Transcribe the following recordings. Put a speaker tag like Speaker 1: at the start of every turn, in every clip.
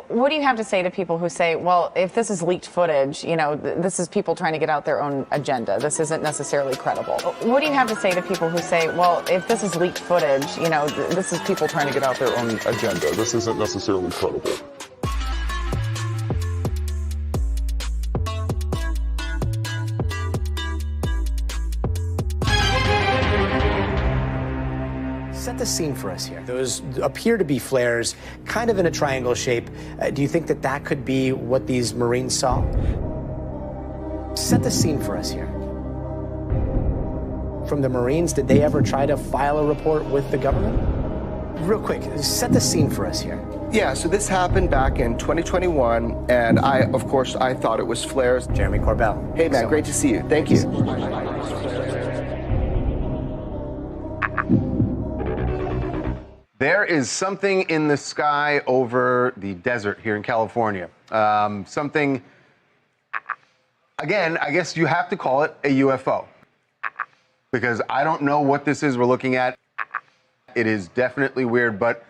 Speaker 1: What do you have to say to people who say, well, if this is leaked footage, you know, this is people trying to get out their own agenda. This isn't necessarily credible. What do you have to say to people who say, well, if this is leaked footage, you know, this is people trying to get out their own agenda. This isn't necessarily credible.
Speaker 2: Set the scene for us here. Those appear to be flares, kind of in a triangle shape. Do you think that that could be what these Marines saw? Set the scene for us here. From the Marines, did they ever try to file a report with the government? Real quick, set the scene for us here.
Speaker 3: Yeah, so this happened back in 2021, and of course, I thought it was flares.
Speaker 2: Jeremy Corbell.
Speaker 3: Hey, man, great to see you. Thank you. There is something in the sky over the desert here in California. Something, again, I guess you have to call it a UFO. Because I don't know what this is we're looking at. It is definitely weird, but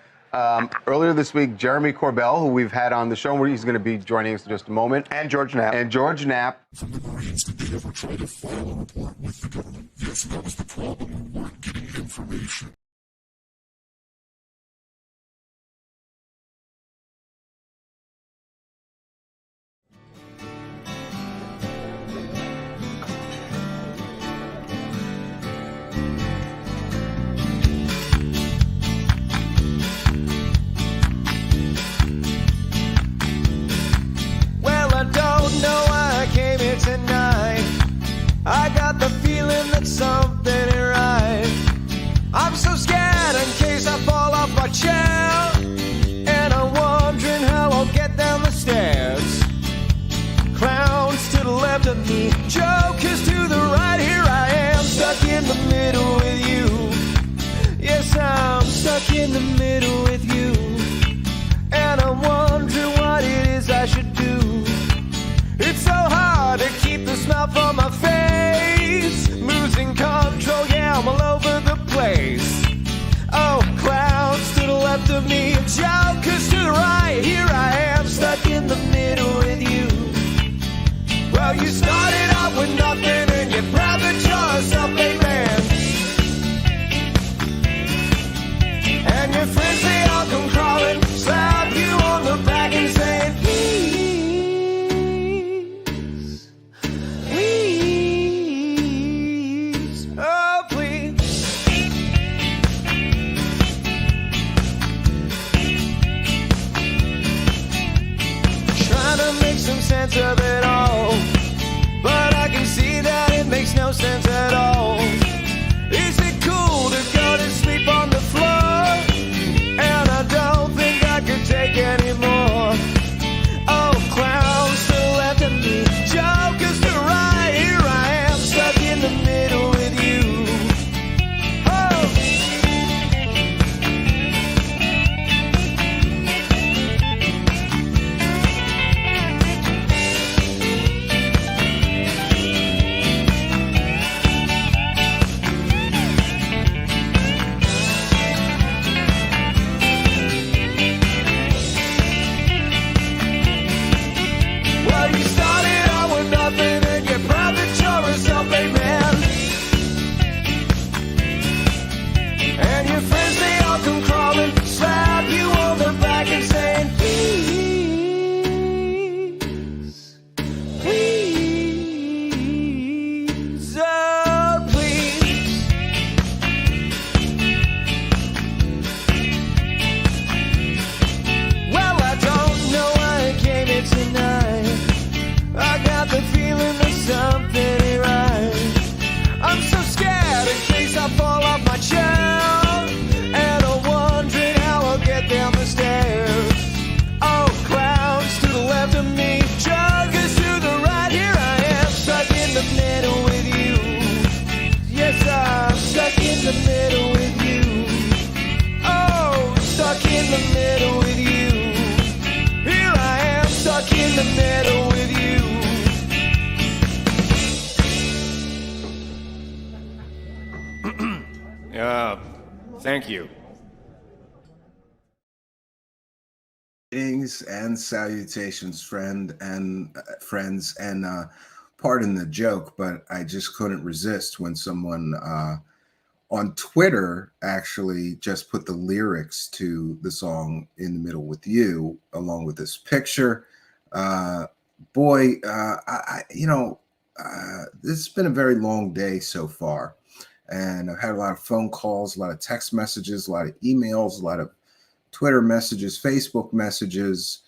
Speaker 3: earlier this week, Jeremy Corbell, who we've had on the show, where he's going to be joining us in just a moment.
Speaker 4: And George Knapp.
Speaker 5: From the Marines, did they ever try to file a report with the government? Yes, that was the problem. We weren't getting information.
Speaker 6: Tonight, I got the feeling that something ain't right. I'm so scared in case I fall off my chair, and I'm wondering how I'll get down the stairs. Clowns to the left of me, jokers to the right. Here I am, stuck in the middle with you. Yes, I'm stuck in the middle with you, and I'm wondering what it is I should do. It's so hard to keep the smile from my face. Losing control, yeah, I'm all over the place. Oh, clowns to the left of me, jokers to the right. Here I am, stuck in the middle with you. Well, you started out with nothing, and you're proud that you're a self-made man. And your friends, they all come crawling, slap you on the back and saying, please. sense of it all. But I can see that it makes no sense at all. Is it cool to go to sleep on the floor? And I don't think I could take anymore. Oh, clowns to the left of me, jokers to the right. Here I am, stuck in the middle with you. Oh. Well, you started out with nothing and you're proud that you're a self-made man. And your friends, they all come crawling, slap you on the back and saying, please, please, oh, please. Well, I don't know why I came here tonight. I got the feeling that something ain't right. I'm so scared in case I fall off my chair. And I'm wondering how I'll get down the stairs. Oh, clowns to the left of me, jokers to the right. Here I am, stuck in the middle with you. Yes, I'm stuck in the middle with you. Oh, stuck in the middle with you. Here I am, stuck in the middle with you.
Speaker 4: Thank you.
Speaker 7: Greetings and salutations, friends, and pardon the joke, but I just couldn't resist when someone on Twitter actually just put the lyrics to the song "In the Middle with You" along with this picture. This has been a very long day so far, and I've had a lot of phone calls, a lot of text messages, a lot of emails, a lot of Twitter messages, Facebook messages,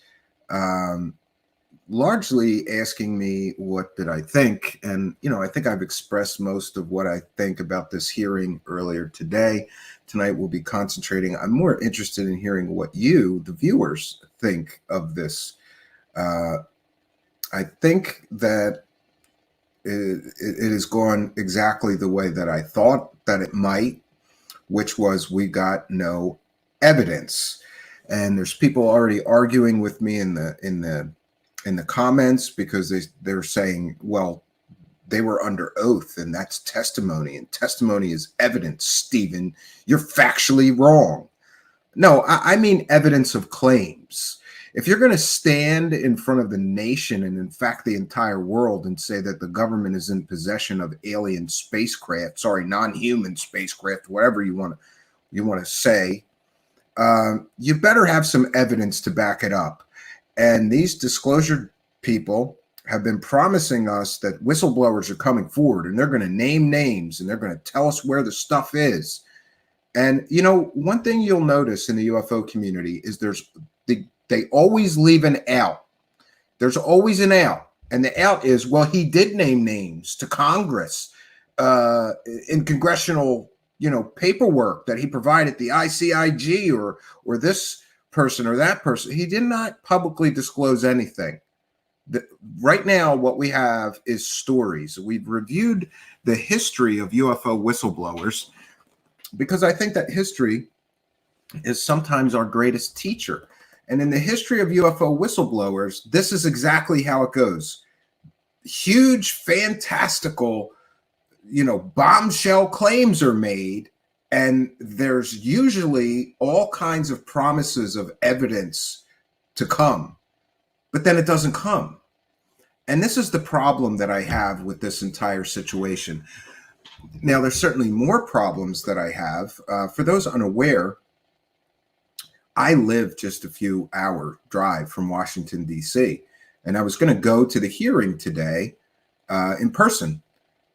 Speaker 7: largely asking me what did I think. And, I think I've expressed most of what I think about this hearing earlier today. Tonight we'll be concentrating. I'm more interested in hearing what you, the viewers, think of this. I think that it has gone exactly the way that I thought that it might, which was we got no evidence. And there's people already arguing with me in the comments because they're saying, well, they were under oath and that's testimony, and testimony is evidence. Stephen, you're factually wrong. No, I mean evidence of claims. If you're going to stand in front of the nation and in fact the entire world and say that the government is in possession of alien spacecraft, non-human spacecraft, whatever you want to say, you better have some evidence to back it up. And these disclosure people have been promising us that whistleblowers are coming forward and they're going to name names and they're going to tell us where the stuff is. And, one thing you'll notice in the UFO community is they always leave an out. There's always an out. And the out is, well, he did name names to Congress in congressional, paperwork that he provided the ICIG or this person or that person. He did not publicly disclose anything. Right now, what we have is stories. We've reviewed the history of UFO whistleblowers because I think that history is sometimes our greatest teacher. And in the history of UFO whistleblowers, this is exactly how it goes. Huge, fantastical, bombshell claims are made, and there's usually all kinds of promises of evidence to come, but then it doesn't come. And this is the problem that I have with this entire situation. Now, there's certainly more problems that I have. For those unaware, I live just a few hour drive from Washington, D.C., and I was going to go to the hearing today in person,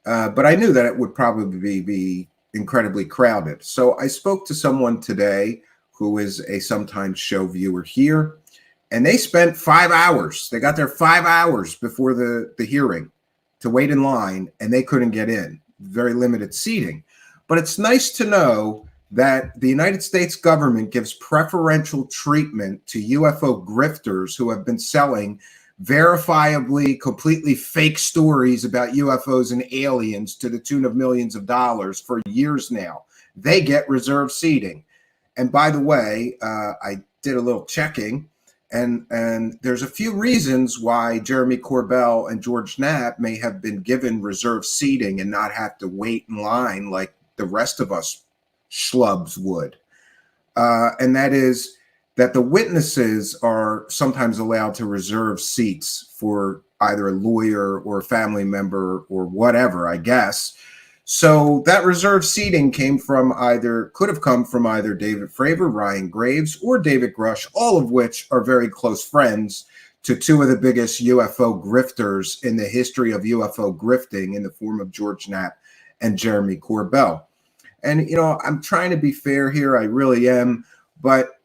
Speaker 7: but I knew that it would probably be incredibly crowded. So I spoke to someone today who is a sometimes show viewer here, And they spent 5 hours. They got there 5 hours before the hearing to wait in line, and they couldn't get in. Very limited seating. But it's nice to know that the United States government gives preferential treatment to UFO grifters who have been selling verifiably completely fake stories about UFOs and aliens to the tune of millions of dollars for years now. They get reserved seating. And by the way, I did a little checking, and there's a few reasons why Jeremy Corbell and George Knapp may have been given reserved seating and not have to wait in line like the rest of us schlubs would. And that is that the witnesses are sometimes allowed to reserve seats for either a lawyer or a family member or whatever, I guess. So that reserved seating could have come from either David Fravor, Ryan Graves, or David Grush, all of which are very close friends to two of the biggest UFO grifters in the history of UFO grifting in the form of George Knapp and Jeremy Corbell. And, I'm trying to be fair here. I really am. But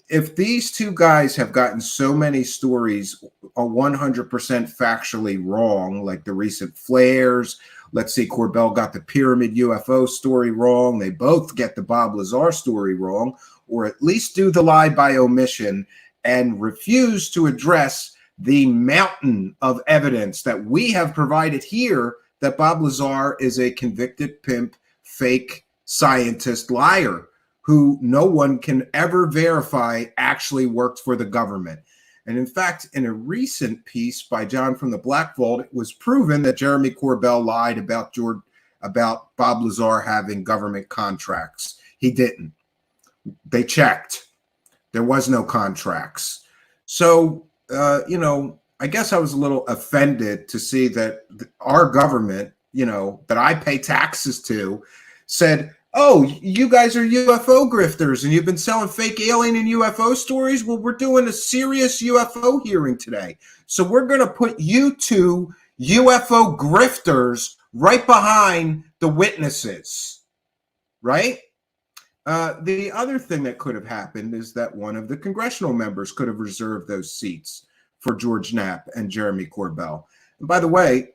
Speaker 7: if these two guys have gotten so many stories are 100% factually wrong, like the recent flares, let's say Corbell got the pyramid UFO story wrong, they both get the Bob Lazar story wrong, or at least do the lie by omission and refuse to address the mountain of evidence that we have provided here that Bob Lazar is a convicted pimp, fake scientist, liar, who no one can ever verify actually worked for the government. And in fact, in a recent piece by John from the Black Vault, it was proven that Jeremy Corbell lied about Bob Lazar having government contracts. He didn't. They checked. There was no contracts. So, I guess I was a little offended to see that our government, that I pay taxes to, said, oh, you guys are UFO grifters and you've been selling fake alien and UFO stories? Well, we're doing a serious UFO hearing today. So we're going to put you two UFO grifters right behind the witnesses, right? The other thing that could have happened is that one of the congressional members could have reserved those seats for George Knapp and Jeremy Corbell. And by the way,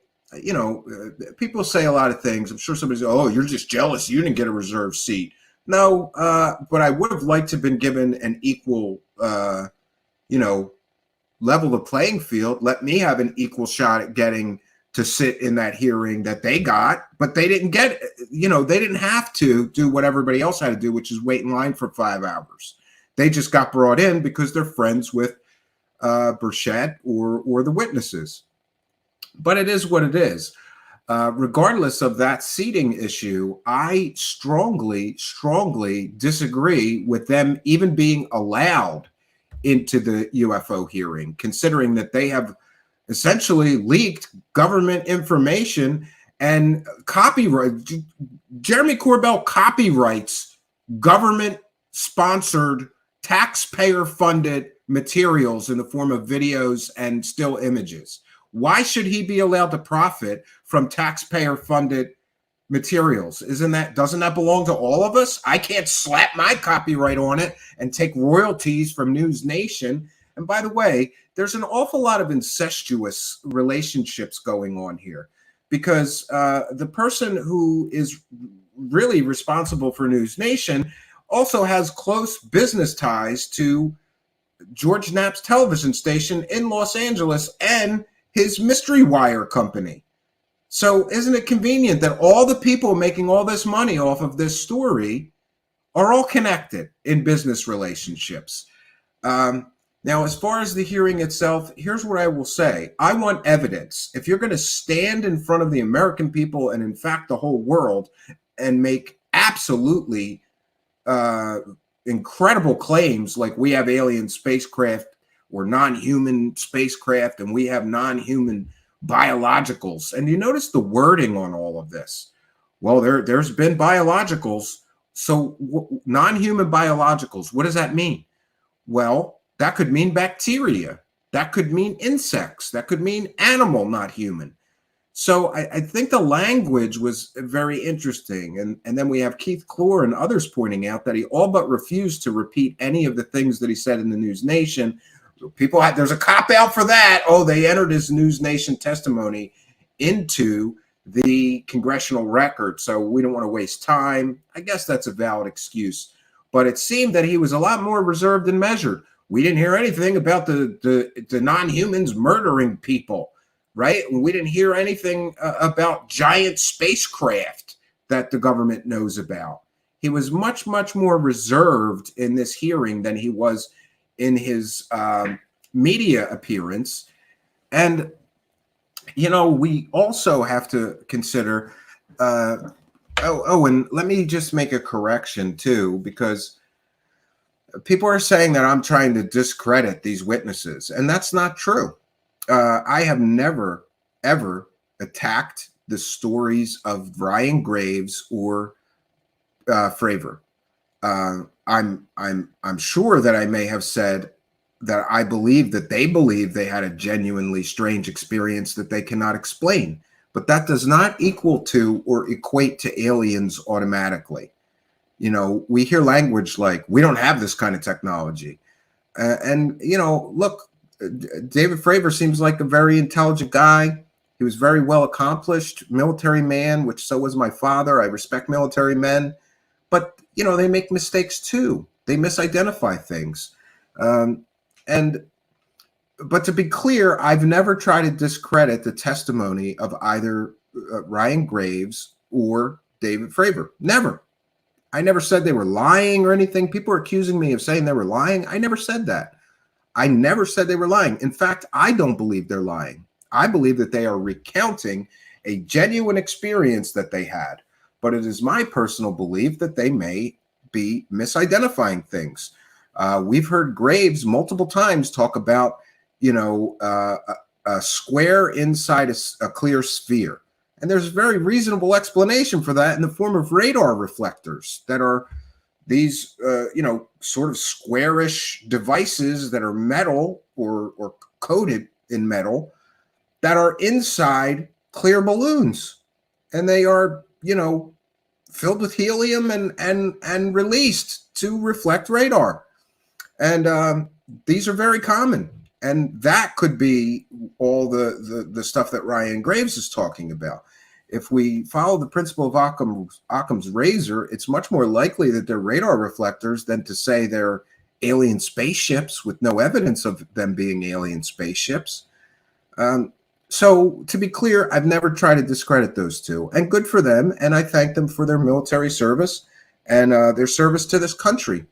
Speaker 7: people say a lot of things. I'm sure somebody says, oh, you're just jealous you didn't get a reserved seat. No, but I would have liked to have been given an equal, level of playing field. Let me have an equal shot at getting to sit in that hearing that they got, but they didn't get, they didn't have to do what everybody else had to do, which is wait in line for 5 hours. They just got brought in because they're friends with Burchett or the witnesses. But it is what it is. Regardless of that seating issue, I strongly, strongly disagree with them even being allowed into the UFO hearing, considering that they have essentially leaked government information and copyright. Jeremy Corbell copyrights government-sponsored, taxpayer-funded materials in the form of videos and still images. Why should he be allowed to profit from taxpayer-funded materials? Doesn't that belong to all of us? I can't slap my copyright on it and take royalties from News Nation. And by the way, there's an awful lot of incestuous relationships going on here, because the person who is really responsible for News Nation also has close business ties to George Knapp's television station in Los Angeles and his Mystery Wire company. So isn't it convenient that all the people making all this money off of this story are all connected in business relationships? Now, as far as the hearing itself, here's what I will say. I want evidence. If you're going to stand in front of the American people and in fact the whole world and make absolutely incredible claims like we have alien spacecraft or non-human spacecraft and we have non-human biologicals. And you notice the wording on all of this. Well, there's been biologicals. So non-human biologicals, what does that mean? Well, that could mean bacteria. That could mean insects. That could mean animal, not human. So I think the language was very interesting. And then we have Keith Clore and others pointing out that he all but refused to repeat any of the things that he said in the News Nation, there's a cop out for that. Oh, they entered his News Nation testimony into the congressional record, so we don't want to waste time. I guess that's a valid excuse, but it seemed that he was a lot more reserved and measured. We didn't hear anything about the non-humans murdering people, right? We didn't hear anything about giant spacecraft that the government knows about. He was much, much more reserved in this hearing than he was in his media appearance. And, you know, we also have to consider, and let me just make a correction too, because people are saying that I'm trying to discredit these witnesses, and that's not true. I have never, ever attacked the stories of Ryan Graves or Fravor. I'm sure that I may have said that I believe that they had a genuinely strange experience that they cannot explain, but that does not equal to or equate to aliens automatically. You know, we hear language like, we don't have this kind of technology. And, you know, look, David Fravor seems like a very intelligent guy. He was very well accomplished, military man, which so was my father. I respect military men. But, you know, they make mistakes too. They misidentify things. But to be clear, I've never tried to discredit the testimony of either Ryan Graves or David Fravor. Never. I never said they were lying or anything. People are accusing me of saying they were lying. I never said that. I never said they were lying. In fact, I don't believe they're lying. I believe that they are recounting a genuine experience that they had. But it is my personal belief that they may be misidentifying things. We've heard Graves multiple times talk about, you know, a square inside a clear sphere. And there's a very reasonable explanation for that in the form of radar reflectors that are these, you know, sort of squarish devices that are metal or coated in metal that are inside clear balloons. And they are, you know, filled with helium and released to reflect radar. And these are very common. And that could be all the stuff that Ryan Graves is talking about. If we follow the principle of Occam's razor, it's much more likely that they're radar reflectors than to say they're alien spaceships with no evidence of them being alien spaceships. So to be clear, I've never tried to discredit those two, and good for them. And I thank them for their military service and their service to this country.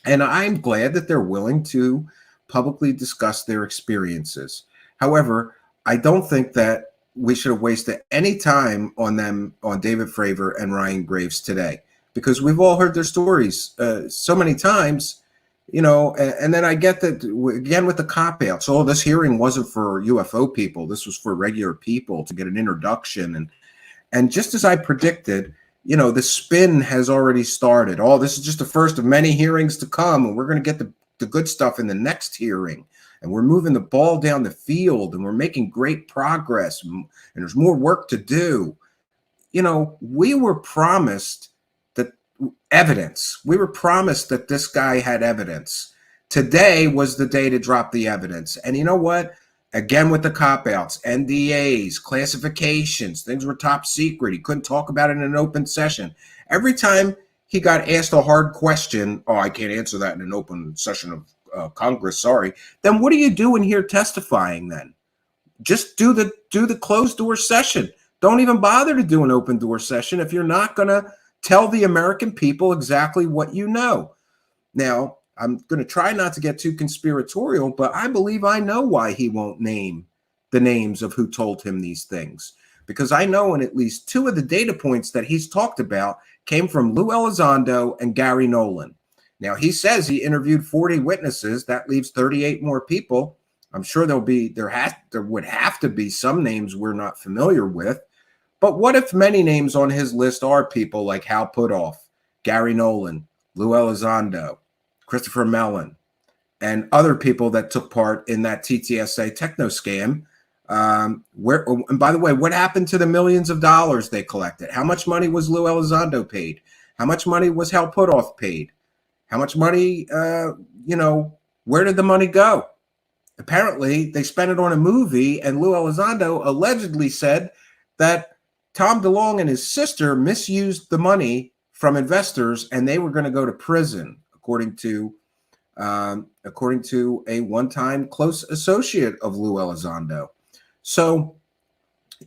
Speaker 7: And I'm glad that they're willing to publicly discuss their experiences. However, I don't think that we should have wasted any time on them, on David Fravor and Ryan Graves today, because we've all heard their stories so many times, you know, and then I get that, again, with the cop-outs, oh, this hearing wasn't for UFO people. This was for regular people to get an introduction. And just as I predicted, you know, the spin has already started. Oh, this is just the first of many hearings to come, and we're going to get the good stuff in the next hearing. And we're moving the ball down the field, and we're making great progress, and there's more work to do. You know, we were promised that evidence. We were promised that this guy had evidence. Today was the day to drop the evidence. And you know what? Again, with the cop-outs, NDAs, classifications, things were top secret. He couldn't talk about it in an open session. Every time he got asked a hard question, oh, I can't answer that in an open session of Congress, sorry. Then what are you doing here testifying then? Just do the closed door session. Don't even bother to do an open door session if you're not going to tell the American people exactly what you know. Now, I'm going to try not to get too conspiratorial, but I believe I know why he won't name the names of who told him these things. Because I know in at least 2 of the data points that he's talked about came from Lou Elizondo and Gary Nolan. Now, he says he interviewed 40 witnesses. That leaves 38 more people. I'm sure there would have to be some names we're not familiar with. But what if many names on his list are people like Hal Puthoff, Gary Nolan, Lou Elizondo, Christopher Mellon, and other people that took part in that TTSA techno scam? And by the way, what happened to the millions of dollars they collected? How much money was Lou Elizondo paid? How much money was Hal Puthoff paid? How much money, you know, where did the money go? Apparently, they spent it on a movie, and Lou Elizondo allegedly said that Tom DeLonge and his sister misused the money from investors, and they were going to go to prison, according to a one-time close associate of Lou Elizondo. So,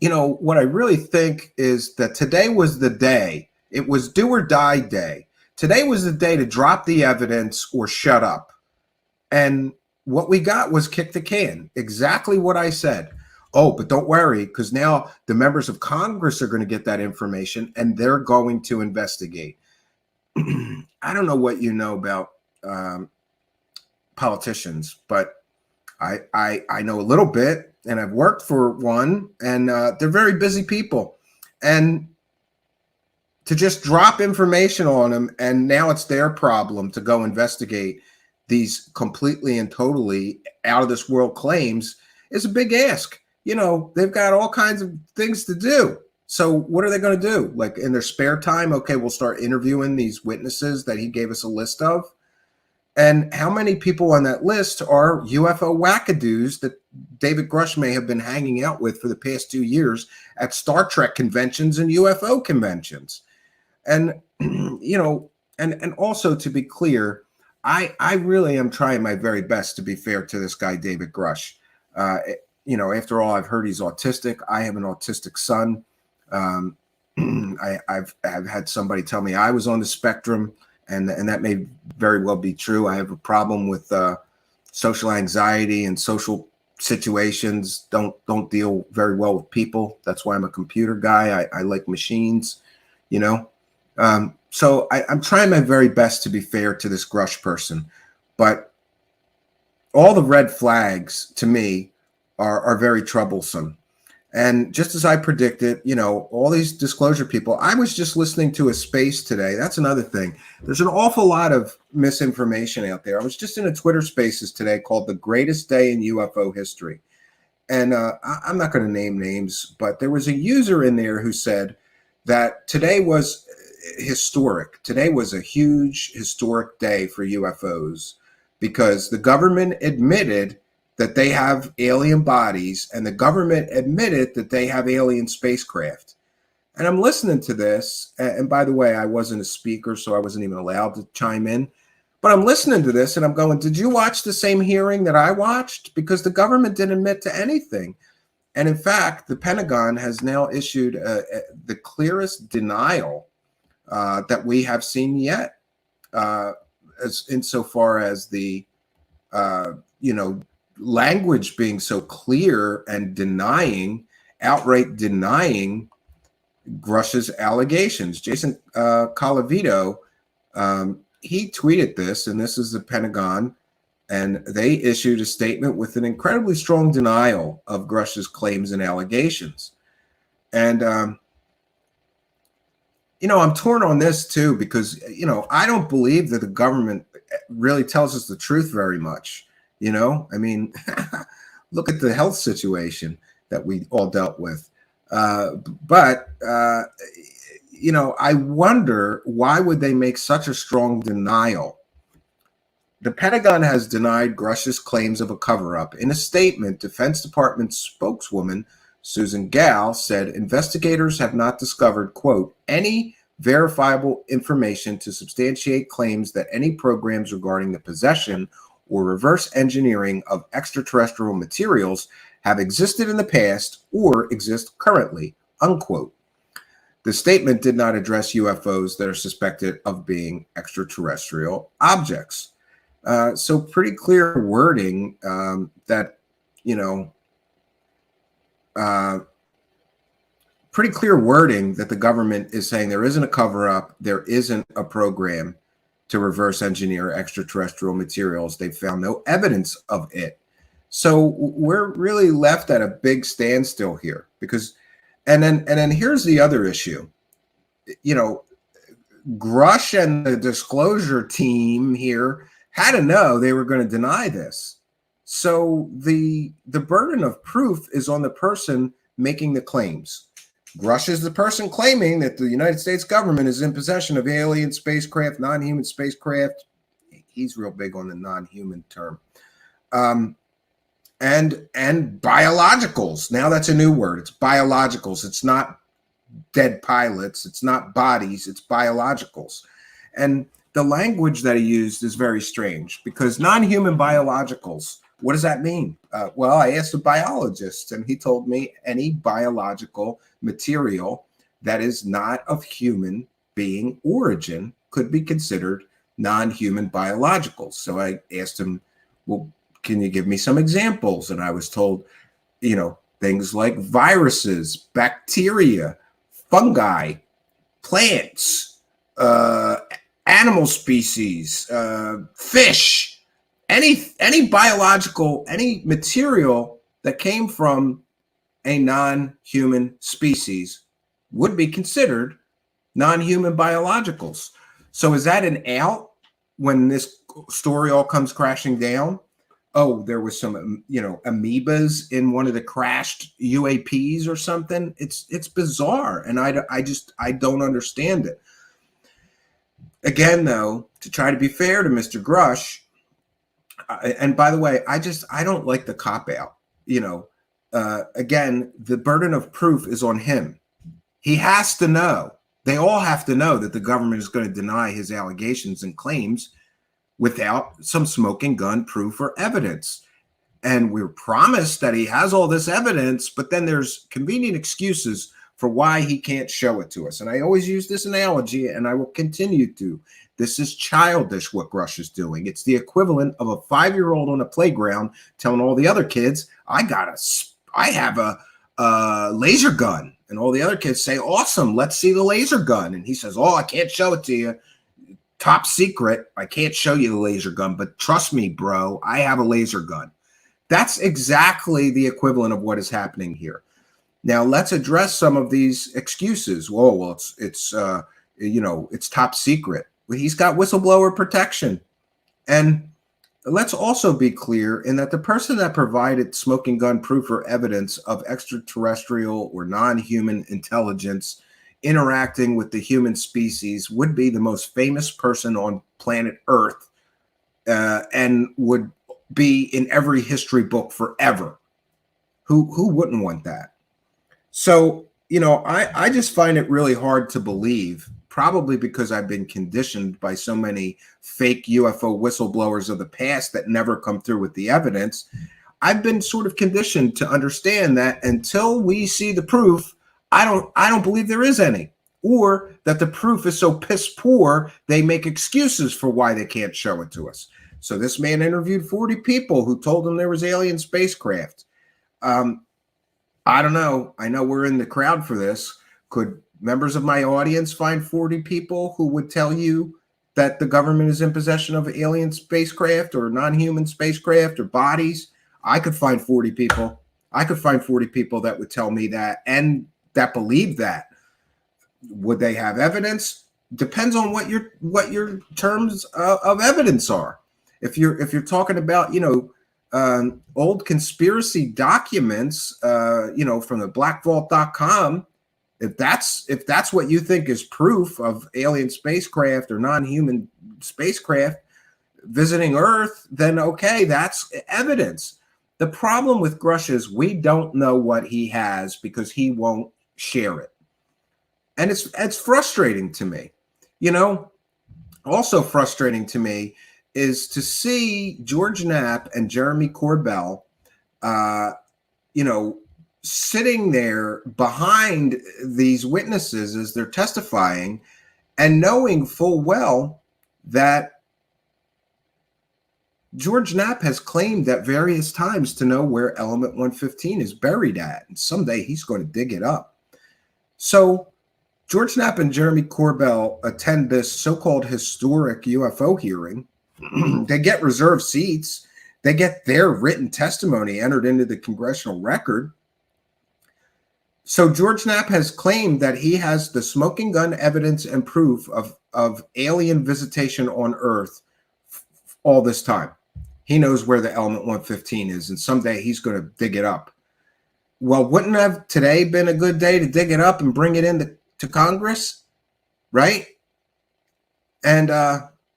Speaker 7: what I really think is that today was the day. It was do or die day. Today was the day to drop the evidence or shut up. And what we got was kick the can. Exactly what I said. Oh, but don't worry, because now the members of Congress are going to get that information and they're going to investigate. I don't know what you know about politicians, but I know a little bit, and I've worked for one, and they're very busy people. And to just drop information on them, and now it's their problem to go investigate these completely and totally out of this world claims is a big ask. They've got all kinds of things to do. So what are they going to do? Like in their spare time? Okay, we'll start interviewing these witnesses that he gave us a list of. And how many people on that list are UFO wackadoos that David Grush may have been hanging out with for the past 2 years at Star Trek conventions and UFO conventions? And, and also to be clear, I really am trying my very best to be fair to this guy, David Grush. After all, I've heard he's autistic. I have an autistic son. I've had somebody tell me I was on the spectrum, and that may very well be true. I have a problem with social anxiety and social situations. Don't deal very well with people. That's why I'm a computer guy. I like machines, So I'm trying my very best to be fair to this Grush person, but all the red flags to me are very troublesome. And just as I predicted, all these disclosure people, I was just listening to a space today. That's another thing. There's an awful lot of misinformation out there. I was just in a Twitter spaces today called The Greatest Day in UFO History. And I'm not going to name names, but there was a user in there who said that today was historic. Today was a huge historic day for UFOs because the government admitted that they have alien bodies, and the government admitted that they have alien spacecraft. And I'm listening to this, and by the way, I wasn't a speaker, so I wasn't even allowed to chime in, but I'm listening to this, and I'm going, did you watch the same hearing that I watched? Because the government didn't admit to anything. And in fact, the Pentagon has now issued the clearest denial that we have seen yet, as insofar as the, language being so clear and outright denying Grush's allegations. Jason Colavito, he tweeted this, and this is the Pentagon, and they issued a statement with an incredibly strong denial of Grush's claims and allegations. And, I'm torn on this too, because, I don't believe that the government really tells us the truth very much. Look at the health situation that we all dealt with. But I wonder, why would they make such a strong denial? The Pentagon has denied Grush's claims of a cover-up. In a statement, Defense Department spokeswoman Susan Gall said investigators have not discovered, quote, any verifiable information to substantiate claims that any programs regarding the possession or reverse engineering of extraterrestrial materials have existed in the past or exist currently, unquote. The statement did not address UFOs that are suspected of being extraterrestrial objects. So pretty clear wording pretty clear wording that the government is saying there isn't a cover-up, there isn't a program to reverse engineer extraterrestrial materials. They found no evidence of it. So we're really left at a big standstill here because, and then here's the other issue. Grush and the disclosure team here had to know they were going to deny this. So the burden of proof is on the person making the claims. Grush is the person claiming that the United States government is in possession of alien spacecraft, non-human spacecraft. He's real big on the non-human term. and biologicals. Now that's a new word. It's biologicals. It's not dead pilots. It's not bodies. It's biologicals. And the language that he used is very strange because non-human biologicals, what does that mean? Well, I asked a biologist and he told me any biological material that is not of human being origin could be considered non-human biologicals. So I asked him, well, can you give me some examples? And I was told, things like viruses, bacteria, fungi, plants, animal species, fish, any biological, any material that came from a non-human species would be considered non-human biologicals. So is that an out when this story all comes crashing down? Oh, there was some, amoebas in one of the crashed UAPs or something. It's bizarre, and I don't understand it. Again, though, to try to be fair to Mr. Grush, and by the way, I don't like the cop out. Again, the burden of proof is on him. He has to know. They all have to know that the government is going to deny his allegations and claims without some smoking gun proof or evidence. And we're promised that he has all this evidence, but then there's convenient excuses for why he can't show it to us. And I always use this analogy, and I will continue to. This is childish what Grush is doing. It's the equivalent of a 5-year-old on a playground telling all the other kids, I have a laser gun. And all the other kids say, awesome, let's see the laser gun. And he says, oh, I can't show it to you. Top secret. I can't show you the laser gun, but trust me, bro, I have a laser gun. That's exactly the equivalent of what is happening here. Now let's address some of these excuses. Well, it's top secret. Well, he's got whistleblower protection. And let's also be clear in that the person that provided smoking gun proof or evidence of extraterrestrial or non-human intelligence interacting with the human species would be the most famous person on planet Earth, and would be in every history book forever. Who wouldn't want that? So, I just find it really hard to believe, probably because I've been conditioned by so many fake UFO whistleblowers of the past that never come through with the evidence. I've been sort of conditioned to understand that until we see the proof, I don't believe there is any, or that the proof is so piss poor they make excuses for why they can't show it to us. So this man interviewed 40 people who told him there was alien spacecraft. I don't know. I know we're in the crowd for this. Could members of my audience find 40 people who would tell you that the government is in possession of alien spacecraft or non-human spacecraft or bodies? I could find 40 people. I could find 40 people that would tell me that and that believe that. Would they have evidence? Depends on what your terms of evidence are. If you're talking about old conspiracy documents, from the blackvault.com, if that's what you think is proof of alien spacecraft or non-human spacecraft visiting Earth, then okay, that's evidence. The problem with Grush is we don't know what he has because he won't share it. And it's frustrating to me. Also frustrating to me is to see George Knapp and Jeremy Corbell, sitting there behind these witnesses as they're testifying and knowing full well that George Knapp has claimed at various times to know where element 115 is buried at, and someday he's going to dig it up. So George Knapp and Jeremy Corbell attend this so-called historic UFO hearing. They get reserved seats. They get their written testimony entered into the congressional record. So George Knapp has claimed that he has the smoking gun evidence and proof of alien visitation on Earth all this time. He knows where the element 115 is, and someday he's going to dig it up. Well, wouldn't have today been a good day to dig it up and bring it into Congress, right? And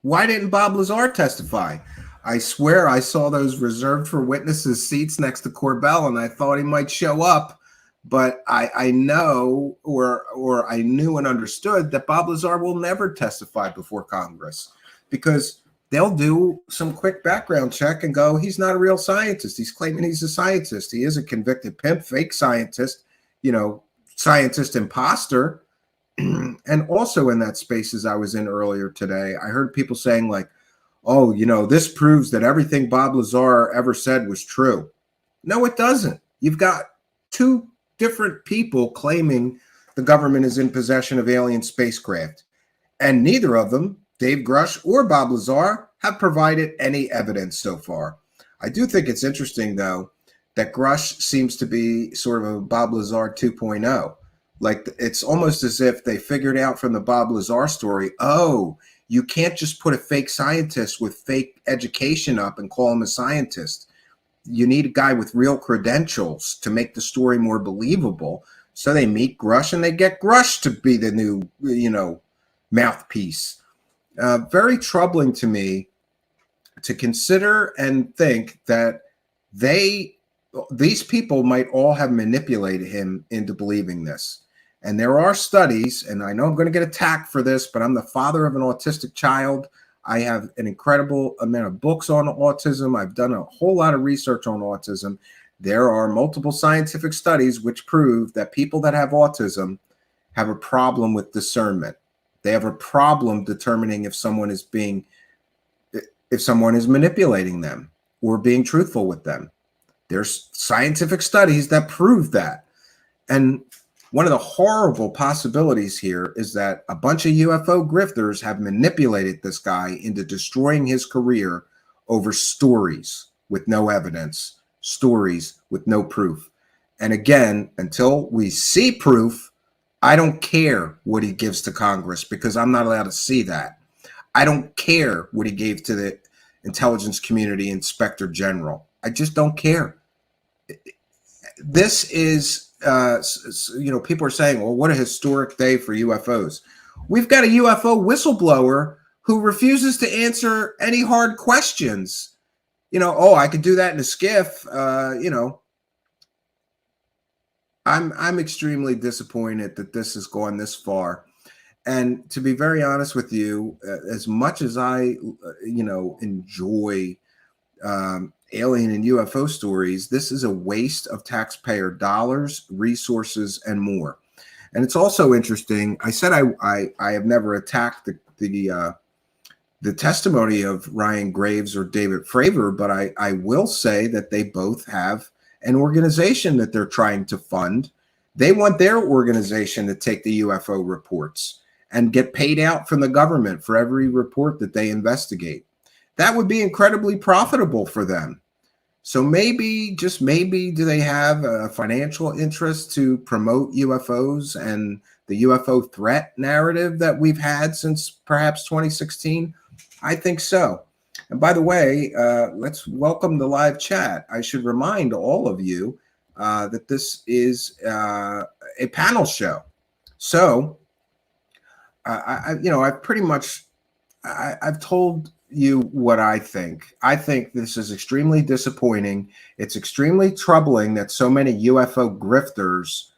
Speaker 7: why didn't Bob Lazar testify? I swear I saw those reserved for witnesses seats next to Corbell, and I thought he might show up. But I know, or I knew and understood that Bob Lazar will never testify before Congress, because they'll do some quick background check and go, he's not a real scientist. He's claiming he's a scientist. He is a convicted pimp, fake scientist, scientist imposter. And also in that space, as I was in earlier today, I heard people saying like, oh, this proves that everything Bob Lazar ever said was true. No, it doesn't. You've got two different people claiming the government is in possession of alien spacecraft, and neither of them, Dave Grush or Bob Lazar, have provided any evidence so far. I do think it's interesting, though, that Grush seems to be sort of a Bob Lazar 2.0. Like, it's almost as if they figured out from the Bob Lazar story, oh, you can't just put a fake scientist with fake education up and call him a scientist. You need a guy with real credentials to make the story more believable. So they meet Grush and they get Grush to be the new, mouthpiece. Very troubling to me to consider and think that these people might all have manipulated him into believing this. And there are studies, and I know I'm going to get attacked for this, but I'm the father of an autistic child. I have an incredible amount of books on autism. I've done a whole lot of research on autism. There are multiple scientific studies which prove that people that have autism have a problem with discernment. They have a problem determining if someone is manipulating them or being truthful with them. There's scientific studies that prove that. And one of the horrible possibilities here is that a bunch of UFO grifters have manipulated this guy into destroying his career over stories with no evidence, stories with no proof. And again, until we see proof, I don't care what he gives to Congress, because I'm not allowed to see that. I don't care what he gave to the intelligence community inspector general. I just don't care. This is, people are saying, well, what a historic day for UFOs. We've got a UFO whistleblower who refuses to answer any hard questions. I could do that in a skiff. I'm extremely disappointed that this has gone this far. And to be very honest with you, as much as I, enjoy alien and UFO stories, this is a waste of taxpayer dollars, resources, and more. And it's also interesting. I said I have never attacked the testimony of Ryan Graves or David Fravor, but I will say that they both have an organization that they're trying to fund. They want their organization to take the UFO reports and get paid out from the government for every report that they investigate. That would be incredibly profitable for them. So maybe, just maybe, do they have a financial interest to promote UFOs and the UFO threat narrative that we've had since perhaps 2016? I think so. And by the way, let's welcome the live chat. I should remind all of you that this is a panel show. So, I've told you what I think. I think this is extremely disappointing. It's extremely troubling that so many UFO grifters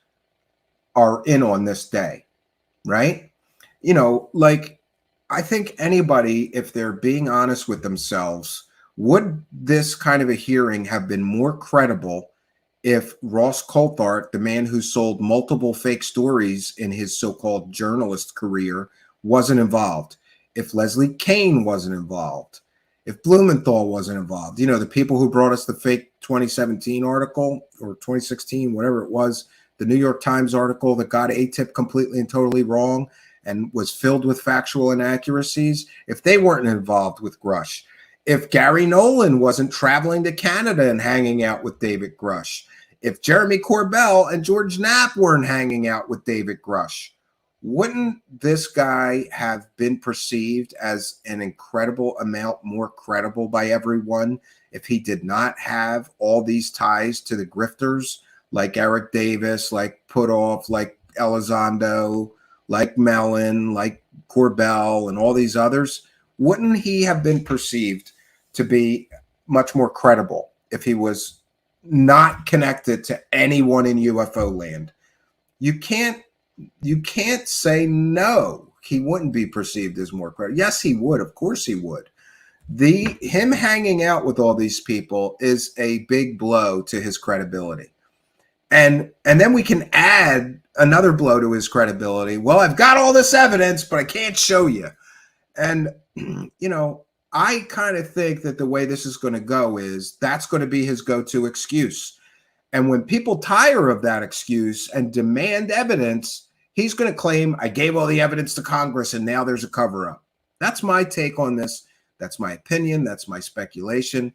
Speaker 7: are in on this day, right? I think anybody, if they're being honest with themselves, would this kind of a hearing have been more credible if Ross Coulthart, the man who sold multiple fake stories in his so-called journalist career, wasn't involved? If Leslie Kean wasn't involved? If Blumenthal wasn't involved? The people who brought us the fake 2017 article, or 2016, whatever it was, the New York Times article that got ATIP completely and totally wrong and was filled with factual inaccuracies, if they weren't involved with Grush, if Gary Nolan wasn't traveling to Canada and hanging out with David Grush, if Jeremy Corbell and George Knapp weren't hanging out with David Grush, wouldn't this guy have been perceived as an incredible amount more credible by everyone if he did not have all these ties to the grifters like Eric Davis, like Putoff, like Elizondo, like Mellon, like Corbell, and all these others? Wouldn't he have been perceived to be much more credible if he was not connected to anyone in UFO land. You can't say no. He wouldn't be perceived as more credible. Yes, he would. Of course he would. Him hanging out with all these people is a big blow to his credibility. And then we can add another blow to his credibility. Well, I've got all this evidence, but I can't show you. And, you know, I kind of think that the way this is going to go is that's going to be his go-to excuse. And when people tire of that excuse and demand evidence, he's going to claim, I gave all the evidence to Congress and now there's a cover-up. That's my take on this. That's my opinion. That's my speculation.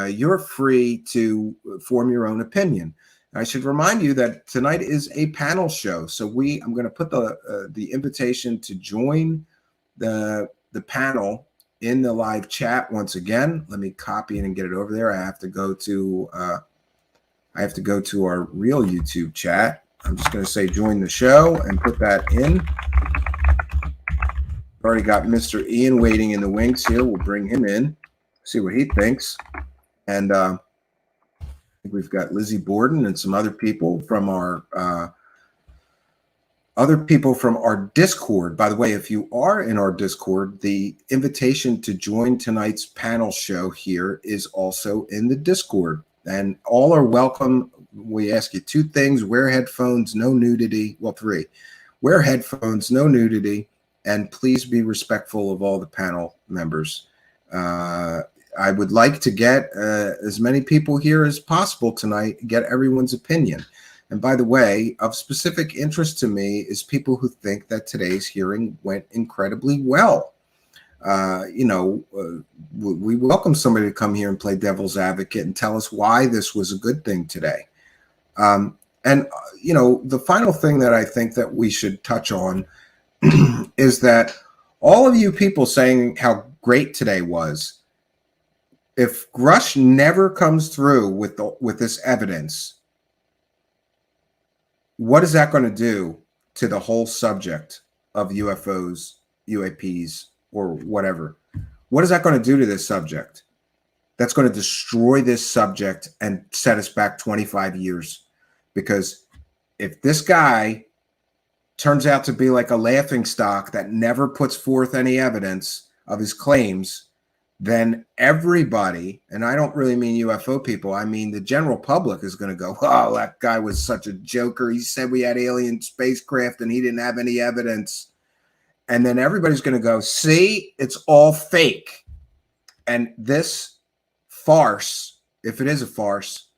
Speaker 7: You're free to form your own opinion. I should remind you that tonight is a panel show. So I'm going to put the invitation to join the panel in the live chat once again. Let me copy it and get it over there. I have to go to our real YouTube chat. I'm just going to say join the show and put that in. Already got Mr. Ian waiting in the wings here. We'll bring him in, see what he thinks. And I think we've got Lizzie Borden and some other people from our Discord. By the way, if you are in our Discord, the invitation to join tonight's panel show here is also in the Discord. And all are welcome. We ask you two things: wear headphones, no nudity. Well, three: wear headphones, no nudity, and please be respectful of all the panel members. I would like to get as many people here as possible tonight, get everyone's opinion. And by the way, of specific interest to me is people who think that today's hearing went incredibly well. We welcome somebody to come here and play devil's advocate and tell us why this was a good thing today. The final thing that I think that we should touch on is that all of you people saying how great today was, if Grush never comes through with this evidence, what is that going to do to the whole subject of UFOs, UAPs, or whatever? What is that going to do to this subject? That's going to destroy this subject and set us back 25 years. Because if this guy turns out to be like a laughingstock that never puts forth any evidence of his claims, then everybody, and I don't really mean UFO people, I mean the general public, is going to go, oh, that guy was such a joker. He said we had alien spacecraft and he didn't have any evidence. And then everybody's going to go, see, it's all fake. And this farce, if it is a farce,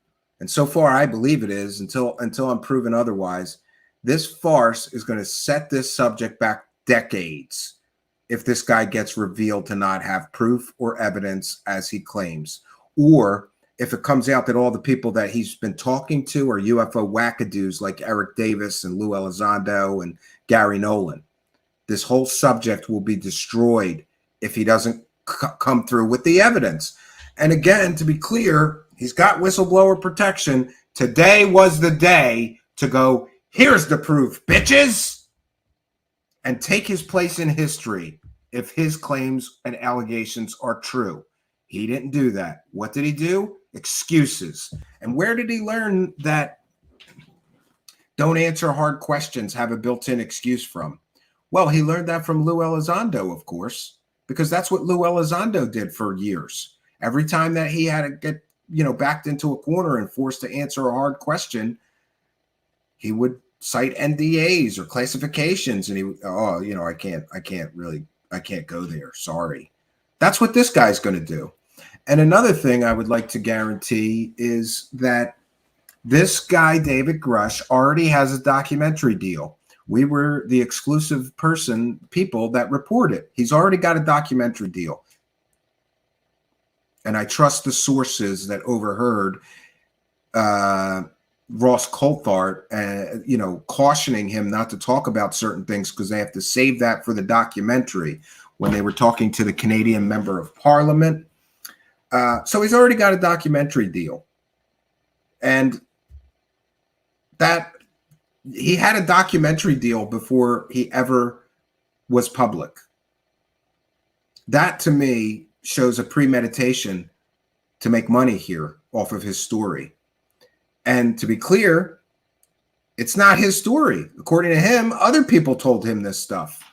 Speaker 7: and so far I believe it is until I'm proven otherwise, this farce is going to set this subject back decades if this guy gets revealed to not have proof or evidence as he claims. Or if it comes out that all the people that he's been talking to are UFO wackadoos like Eric Davis and Lou Elizondo and Gary Nolan. This whole subject will be destroyed if he doesn't come through with the evidence. And again, to be clear, he's got whistleblower protection. Today was the day to go, here's the proof, bitches, and take his place in history if his claims and allegations are true. He didn't do that. What did he do? Excuses. And where did he learn that don't answer hard questions, have a built-in excuse from? Well, he learned that from Lou Elizondo, of course, because that's what Lou Elizondo did for years. Every time that he had to get, backed into a corner and forced to answer a hard question, he would cite NDAs or classifications, and I can't go there. Sorry. That's what this guy's going to do. And another thing I would like to guarantee is that this guy, David Grush, already has a documentary deal. We were the exclusive people that report it. He's already got a documentary deal. And I trust the sources that overheard Ross Coulthart, cautioning him not to talk about certain things because they have to save that for the documentary when they were talking to the Canadian member of parliament. So he's already got a documentary deal. And that he had a documentary deal before he ever was public. That to me shows a premeditation to make money here off of his story. And to be clear, it's not his story. According to him, other people told him this stuff.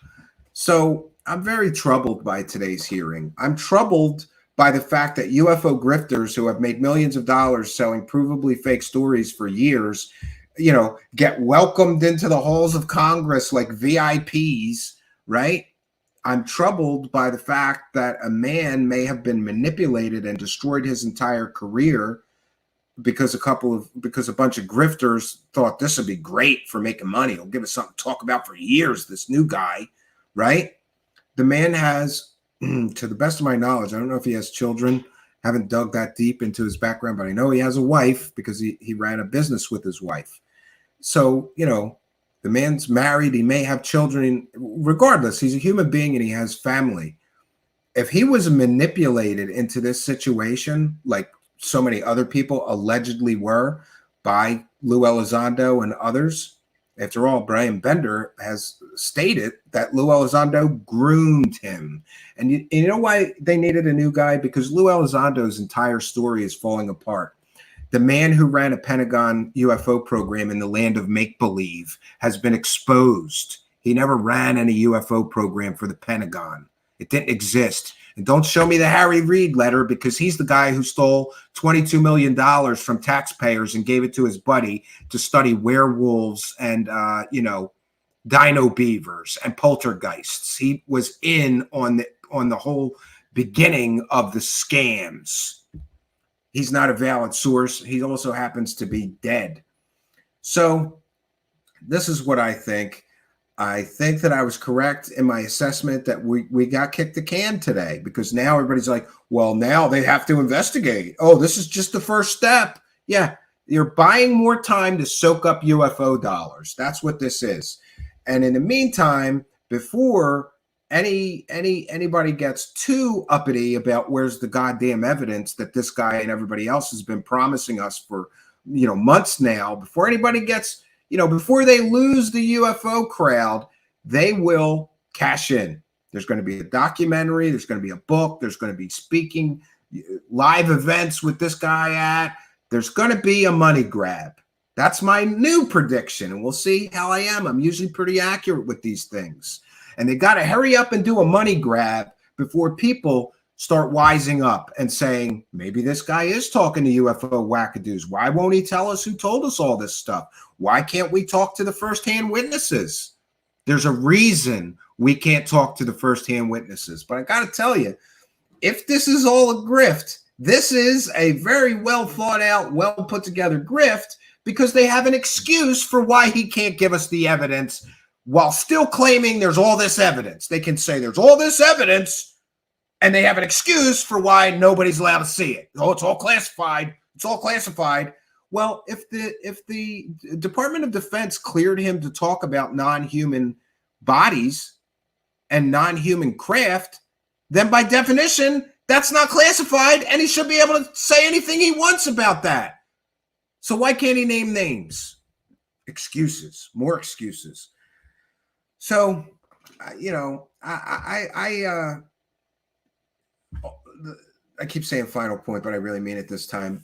Speaker 7: So I'm very troubled by today's hearing. I'm troubled by the fact that UFO grifters who have made millions of dollars selling provably fake stories for years, get welcomed into the halls of Congress like VIPs, right? I'm troubled by the fact that a man may have been manipulated and destroyed his entire career because a bunch of grifters thought this would be great for making money. It'll give us something to talk about for years, this new guy, right? The man has, to the best of my knowledge, I don't know if he has children, haven't dug that deep into his background, but I know he has a wife because he ran a business with his wife. So, the man's married, he may have children. Regardless, he's a human being and he has family. If he was manipulated into this situation, like so many other people allegedly were by Lou Elizondo and others, after all, Brian Bender has stated that Lou Elizondo groomed him. And you know why they needed a new guy? Because Lou Elizondo's entire story is falling apart. The man who ran a Pentagon UFO program in the land of make-believe has been exposed. He never ran any UFO program for the Pentagon. It didn't exist. And don't show me the Harry Reid letter, because he's the guy who stole $22 million from taxpayers and gave it to his buddy to study werewolves and, dino beavers and poltergeists. He was in on the whole beginning of the scams. He's not a valid source. He also happens to be dead. So this is what I think. I think that I was correct in my assessment that we got kicked the can today, because now everybody's like, well, now they have to investigate. Oh, this is just the first step. Yeah, you're buying more time to soak up UFO dollars. That's what this is. And in the meantime, before anybody gets too uppity about where's the goddamn evidence that this guy and everybody else has been promising us for months now, before anybody gets before they lose the UFO crowd, they will cash in. There's going to be a documentary, there's going to be a book, there's going to be speaking live events with this guy there's going to be a money grab. That's my new prediction, and we'll see how I am. I'm usually pretty accurate with these things. And they got to hurry up and do a money grab before people start wising up and saying, maybe this guy is talking to UFO wackadoos. Why won't he tell us who told us all this stuff? Why can't we talk to the firsthand witnesses? There's a reason we can't talk to the firsthand witnesses. But I got to tell you, if this is all a grift, this is a very well thought out, well put together grift, because they have an excuse for why he can't give us the evidence while still claiming there's all this evidence. They can say there's all this evidence, and they have an excuse for why nobody's allowed to see it. Oh, it's all classified. It's all classified. Well, if the Department of Defense cleared him to talk about non-human bodies and non-human craft, then by definition, that's not classified, and he should be able to say anything he wants about that. So why can't he name names? Excuses, more excuses. So, I keep saying final point, but I really mean it this time.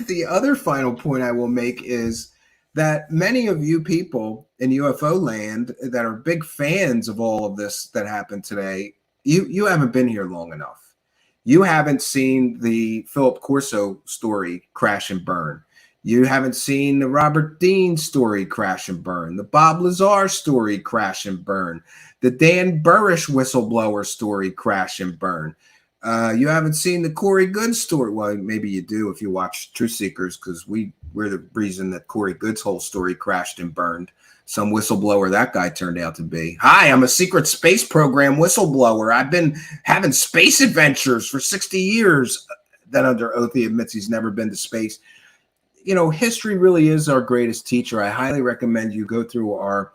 Speaker 7: The other final point I will make is that many of you people in UFO land that are big fans of all of this that happened today, you haven't been here long enough. You haven't seen the Philip Corso story crash and burn. You haven't seen the Robert Dean story crash and burn, the Bob Lazar story crash and burn, the Dan Burrish whistleblower story crash and burn. You haven't seen the Corey Goode story. Well, maybe you do if you watch Truthseekers, because we're the reason that Corey Goode's whole story crashed and burned. Some whistleblower that guy turned out to be. Hi, I'm a secret space program whistleblower. I've been having space adventures for 60 years. Then under oath, he admits he's never been to space. History really is our greatest teacher. I highly recommend you go through our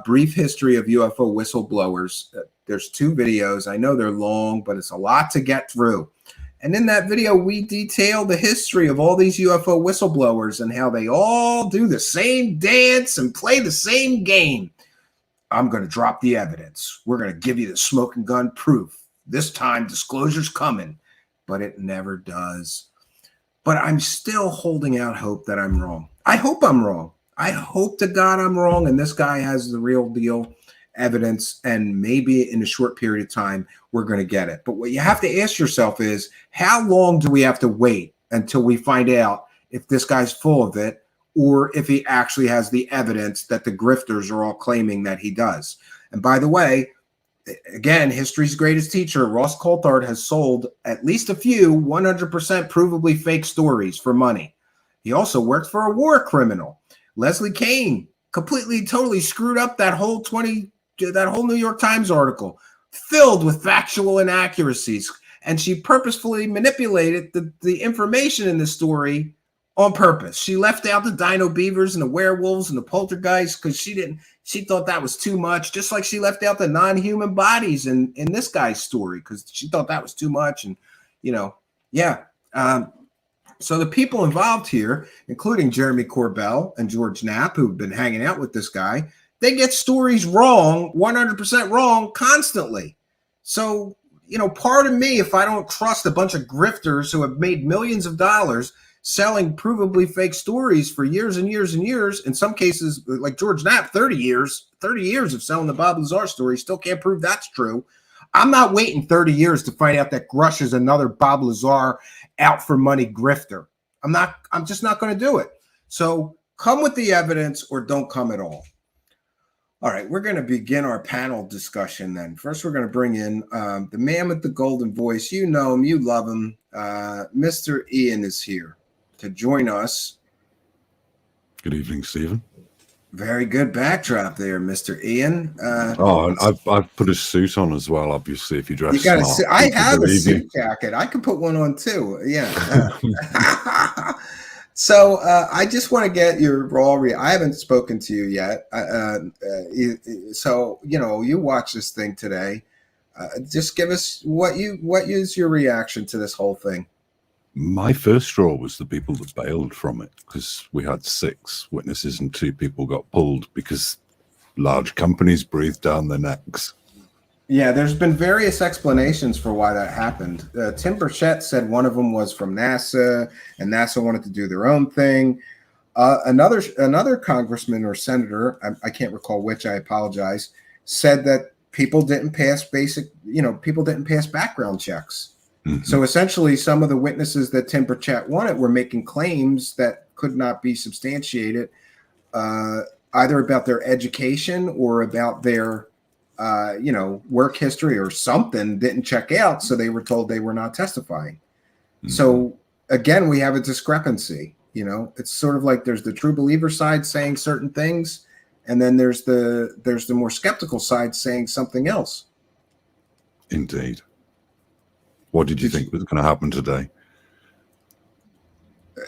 Speaker 7: brief history of UFO whistleblowers. There's 2 videos. I know they're long, but it's a lot to get through. And in that video, we detail the history of all these UFO whistleblowers and how they all do the same dance and play the same game. I'm going to drop the evidence. We're going to give you the smoking gun proof. this time disclosure's coming, but it never does. But I'm still holding out hope that I'm wrong. I hope I'm wrong. I hope to God I'm wrong, and this guy has the real deal evidence, and maybe in a short period of time we're going to get it. But what you have to ask yourself is, how long do we have to wait until we find out if this guy's full of it, or if he actually has the evidence that the grifters are all claiming that he does? And by the way, again, history's greatest teacher, Ross Coulthard, has sold at least a few 100% provably fake stories for money. He also worked for a war criminal. Leslie Kean completely, totally screwed up that whole New York Times article, filled with factual inaccuracies. And she purposefully manipulated the information in the story on purpose. She left out the dino beavers and the werewolves and the poltergeists because she thought that was too much, just like she left out the non-human bodies in this guy's story because she thought that was too much. And, so the people involved here, including Jeremy Corbell and George Knapp, who've been hanging out with this guy, they get stories wrong, 100% wrong constantly. So, part of me, if I don't trust a bunch of grifters who have made millions of dollars selling provably fake stories for years and years and years, in some cases, like George Knapp, 30 years of selling the Bob Lazar story, still can't prove that's true. I'm not waiting 30 years to find out that Grush is another Bob Lazar out for money grifter. I'm just not going to do it. So come with the evidence or don't come at all. All right, we're going to begin our panel discussion then. First, we're going to bring in the man with the golden voice. You know him, you love him. Mr. Ian is here to join us.
Speaker 5: Good evening, Stephen.
Speaker 7: Very good backdrop there, Mr. Ian.
Speaker 5: I've put a suit on as well. Obviously, if you dress
Speaker 7: you got
Speaker 5: smart,
Speaker 7: I have a suit jacket. I can put one on too. Yeah. So I just want to get your raw. I haven't spoken to you yet. So you watch this thing today. Just give us what is your reaction to this whole thing?
Speaker 5: My first straw was the people that bailed from it, because we had 6 witnesses and 2 people got pulled because large companies breathed down their necks.
Speaker 7: Yeah, there's been various explanations for why that happened. Tim Burchett said one of them was from NASA, and NASA wanted to do their own thing. Another congressman or senator, I can't recall which, I apologize, said that people didn't pass background checks. Mm-hmm. So essentially, some of the witnesses that Tim Burchett wanted were making claims that could not be substantiated, either about their education or about their, work history or something didn't check out. So they were told they were not testifying. Mm-hmm. So again, we have a discrepancy. It's sort of like there's the true believer side saying certain things, and then there's the more skeptical side saying something else.
Speaker 5: Indeed. What did you think was going to happen today?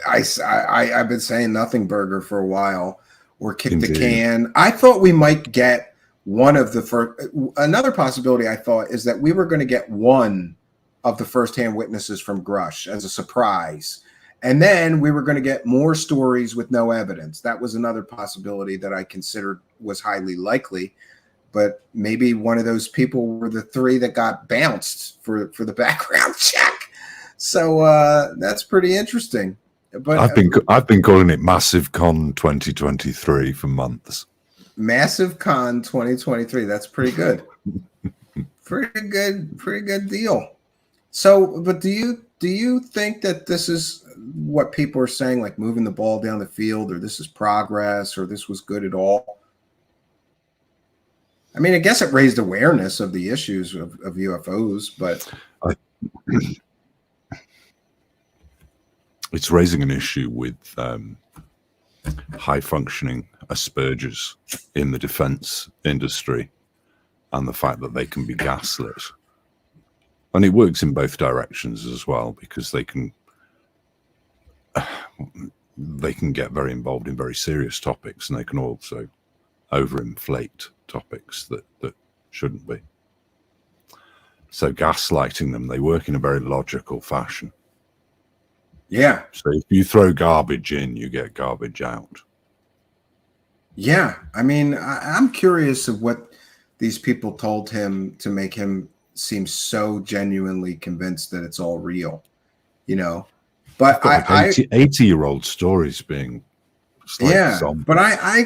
Speaker 7: I've been saying nothing burger for a while, or kick the can. I thought we might get one of the first. Another possibility I thought is that we were going to get one of the firsthand witnesses from Grush as a surprise, and then we were going to get more stories with no evidence. That was another possibility that I considered was highly likely. But maybe one of those people were the 3 that got bounced for the background check. So that's pretty interesting. But
Speaker 5: I've been calling it Massive Con 2023 for months.
Speaker 7: Massive Con 2023. That's pretty good. Pretty good deal. So, but do you think that this is what people are saying, like moving the ball down the field, or this is progress, or this was good at all? I mean, I guess it raised awareness of the issues of UFOs, but
Speaker 5: it's raising an issue with high-functioning Aspergers in the defense industry and the fact that they can be gaslit. And it works in both directions as well, because they can get very involved in very serious topics, and they can also overinflate topics that shouldn't be. So gaslighting them, they work in a very logical fashion.
Speaker 7: Yeah.
Speaker 5: So if you throw garbage in, you get garbage out.
Speaker 7: Yeah. I mean, I'm curious of what these people told him to make him seem so genuinely convinced that it's all real, you know. But
Speaker 5: Got like 80-year-old stories being like
Speaker 7: yeah, but